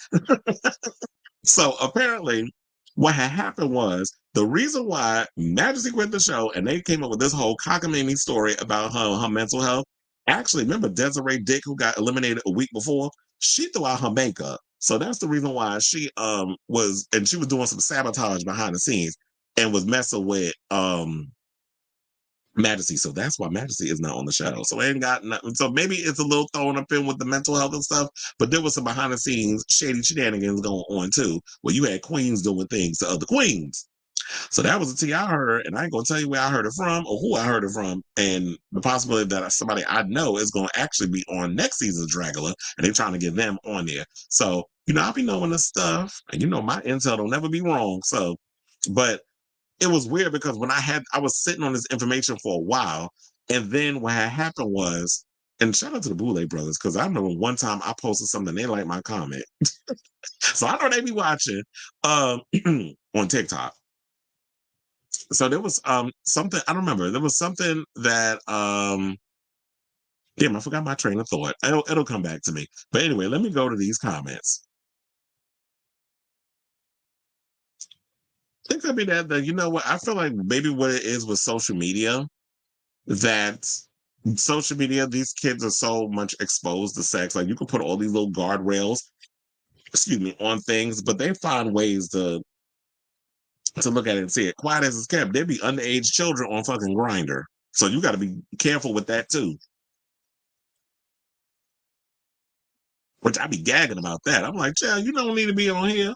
So apparently what had happened was the reason why Majesty quit the show and they came up with this whole cockamamie story about her mental health. Actually, remember Desiree Dick, who got eliminated a week before? She threw out her makeup. So that's the reason why she was doing some sabotage behind the scenes and was messing with Majesty. So that's why Majesty is not on the show. So ain't got nothing. So maybe it's a little thrown up in with the mental health and stuff, but there was some behind the scenes shady shenanigans going on too, where you had queens doing things to other queens. So that was the tea I heard, and I ain't gonna tell you where I heard it from or who I heard it from, and the possibility that somebody I know is gonna actually be on next season's Dragula, and they're trying to get them on there. So I'll be knowing this stuff, and my intel don't never be wrong. So, but it was weird because when I was sitting on this information for a while, and then what had happened was, and shout out to the Boulay brothers, because I remember one time I posted something, they liked my comment. So I know they be watching on TikTok. So there was something, I don't remember, there was something that damn, I forgot my train of thought. It'll come back to me. But anyway, let me go to these comments. I think that'd be that you know what, I feel like maybe what it is with social media, that social media, these kids are so much exposed to sex. Like you can put all these little guardrails excuse me, on things, but they find ways to look at it and see it. Quiet as it's kept, there be underage children on fucking Grindr. So you got to be careful with that too. Which I be gagging about that. I'm like, child, you don't need to be on here.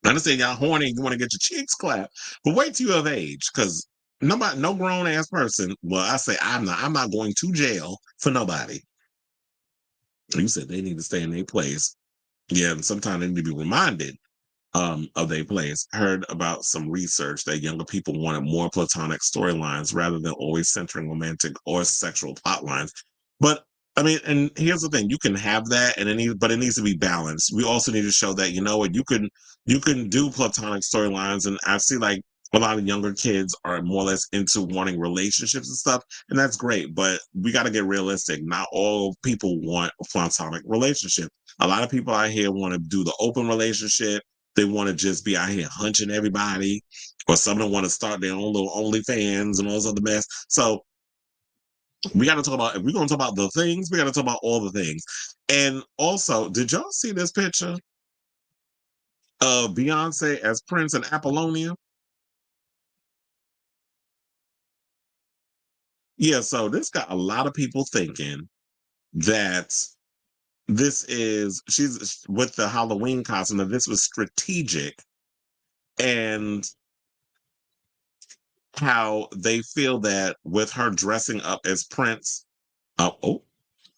I understand y'all horny, you want to get your cheeks clapped, but wait till you have age, because nobody, no grown ass person. Well, I say I'm not going to jail for nobody. You said they need to stay in their place. Yeah, and sometimes they need to be reminded of their place. Heard about some research that younger people wanted more platonic storylines rather than always centering romantic or sexual plot lines. But I mean, and here's the thing: you can have that, and but it needs to be balanced. We also need to show that, you know what, you can do platonic storylines, and I see like a lot of younger kids are more or less into wanting relationships and stuff, and that's great. But we got to get realistic. Not all people want a platonic relationship. A lot of people out here want to do the open relationship. They want to just be out here hunching everybody, or some of them want to start their own little OnlyFans and all this other mess. So we got to talk about, if we're going to talk about the things, we got to talk about all the things. And also, did y'all see this picture of Beyonce as Prince and Apollonia? Yeah, so this got a lot of people thinking that she's with the Halloween costume, that this was strategic, and how they feel that with her dressing up as Prince,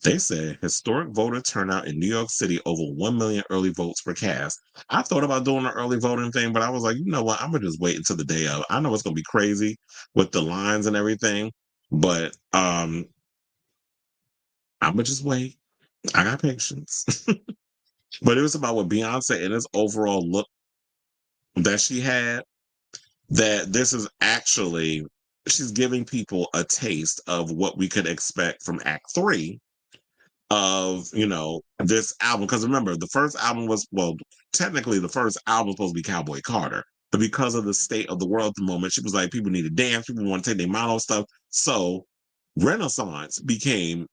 they said historic voter turnout in New York City, over 1 million early votes were cast. I thought about doing an early voting thing, but I was like, you know what? I'm going to just wait until the day of. I know it's going to be crazy with the lines and everything, but I'm going to just wait. I got patience. But it was about what Beyonce and his overall look that she had, that this is actually, she's giving people a taste of what we could expect from Act 3 of, you know, this album. Because remember, the first album was, well, technically the first album was supposed to be Cowboy Carter, but because of the state of the world at the moment, she was like, people need to dance, people want to take their mind off stuff. So Renaissance became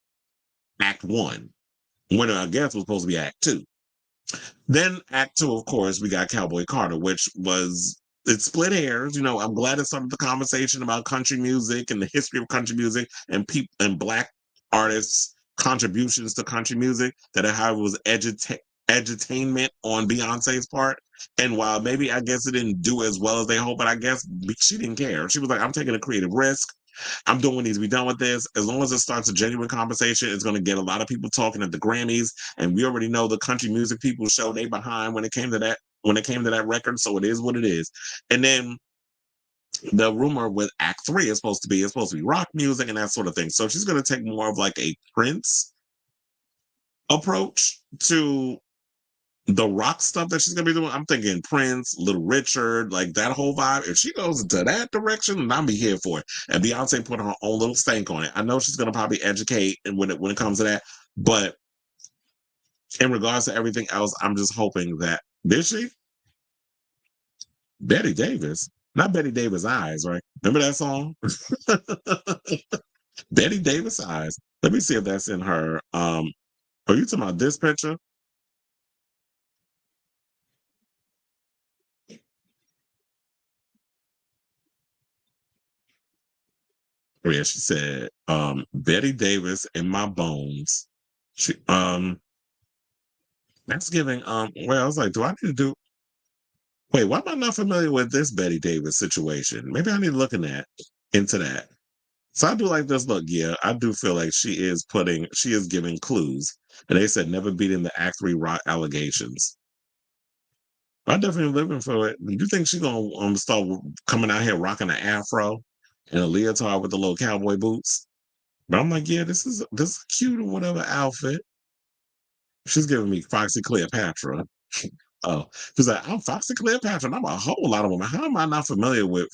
Act 1, when I guess was supposed to be Act 2. Then Act 2, of course, we got Cowboy Carter, which was, it split hairs. You know, I'm glad it started the conversation about country music and the history of country music and Black artists' contributions to country music, that it was edutainment on Beyonce's part. And while maybe I guess it didn't do as well as they hoped, but I guess she didn't care. She was like, I'm taking a creative risk. I'm doing what needs to be done with this. As long as it starts a genuine conversation, it's going to get a lot of people talking at the Grammys. And we already know the country music people show they behind when it came to that record. So it is what it is. And then the rumor with Act 3 is supposed to be rock music and that sort of thing. So she's going to take more of like a Prince approach to the rock stuff that she's gonna be doing. I'm thinking Prince, Little Richard, like that whole vibe. If she goes into that direction, I'll be here for it. And Beyonce put her own little stank on it. I know she's gonna probably educate, and when it comes to that, but in regards to everything else, I'm just hoping that, did she? Betty Davis, not Betty Davis Eyes, right? Remember that song? Betty Davis Eyes. Let me see if that's in her. Are you talking about this picture? Yeah, she said, Betty Davis in my bones. She that's giving well, I was like, do I need to do, wait, why am I not familiar with this Betty Davis situation? Maybe I need to look into that. So I do like this look. Yeah, I do feel like she is giving clues. And they said never beating the Act 3 rock allegations. I definitely living for it. Do you think she's gonna start coming out here rocking an afro and a leotard with the little cowboy boots? But I'm like, yeah, this is cute or whatever outfit. She's giving me Foxy Cleopatra. Oh, she's like, I'm Foxy Cleopatra, and I'm a whole lot of women. How am I not familiar with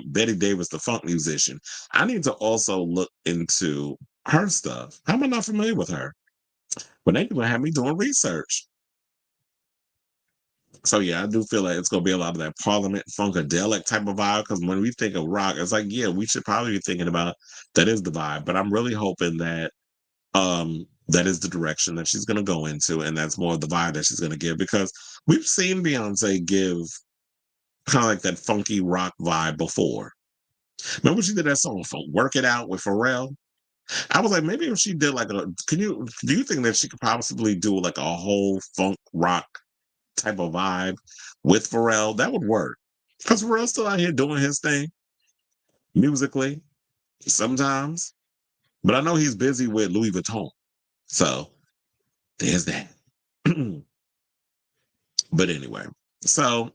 Betty Davis, the funk musician? I need to also look into her stuff. How am I not familiar with her? But they gonna have me doing research. So yeah, I do feel like it's gonna be a lot of that Parliament funkadelic type of vibe. Because when we think of rock, it's like, yeah, we should probably be thinking about that is the vibe. But I'm really hoping that that is the direction that she's going to go into, and that's more of the vibe that she's going to give, because we've seen Beyonce give kind of like that funky rock vibe before. Remember she did that song for Work It Out with Pharrell? I was like, maybe if she did like do you think that she could possibly do like a whole funk rock type of vibe with Pharrell? That would work. Because Pharrell's still out here doing his thing musically sometimes. But I know he's busy with Louis Vuitton. So there's that. But anyway, so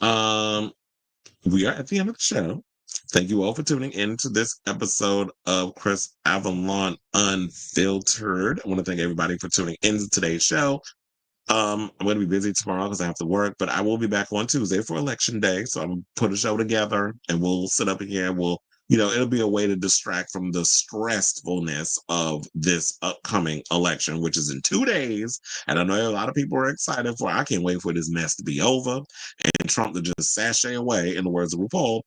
we are at the end of the show. Thank you all for tuning in to this episode of Chris Avalon Unfiltered. I want to thank everybody for tuning in to today's show. I'm going to be busy tomorrow because I have to work, but I will be back on Tuesday for election day. So I'm going to put a show together and we'll sit up here and we'll, it'll be a way to distract from the stressfulness of this upcoming election, which is in 2 days. And I know a lot of people are excited for it. I can't wait for this mess to be over and Trump to just sashay away, in the words of RuPaul.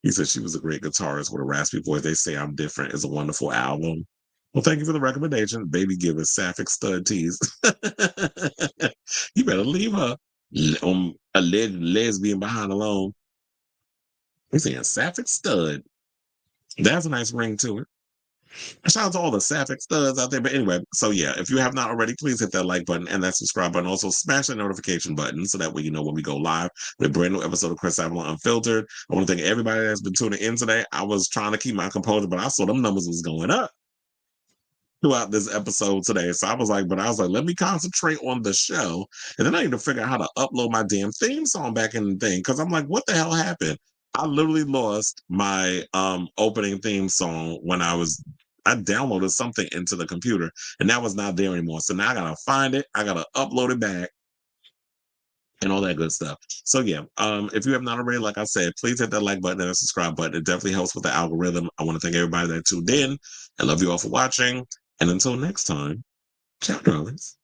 He said she was a great guitarist with a raspy voice. They Say I'm Different is a wonderful album. Well, thank you for the recommendation. Baby give a sapphic stud tease. You better leave her a lesbian behind alone. He's saying sapphic stud. That's a nice ring to it. Shout out to all the sapphic studs out there. But anyway, so yeah, if you have not already, please hit that like button and that subscribe button. Also, smash that notification button so that way you know when we go live with a brand new episode of Chris Avalon Unfiltered. I want to thank everybody that's been tuning in today. I was trying to keep my composure, but I saw them numbers was going up throughout this episode today. So I was like, let me concentrate on the show. And then I need to figure out how to upload my damn theme song back in the thing. Cause I'm like, what the hell happened? I literally lost my opening theme song when I downloaded something into the computer and that was not there anymore. So now I gotta find it. I gotta upload it back and all that good stuff. So yeah, if you have not already, like I said, please hit that like button and that subscribe button. It definitely helps with the algorithm. I want to thank everybody that tuned in. I love you all for watching. And until next time, ciao, darlings.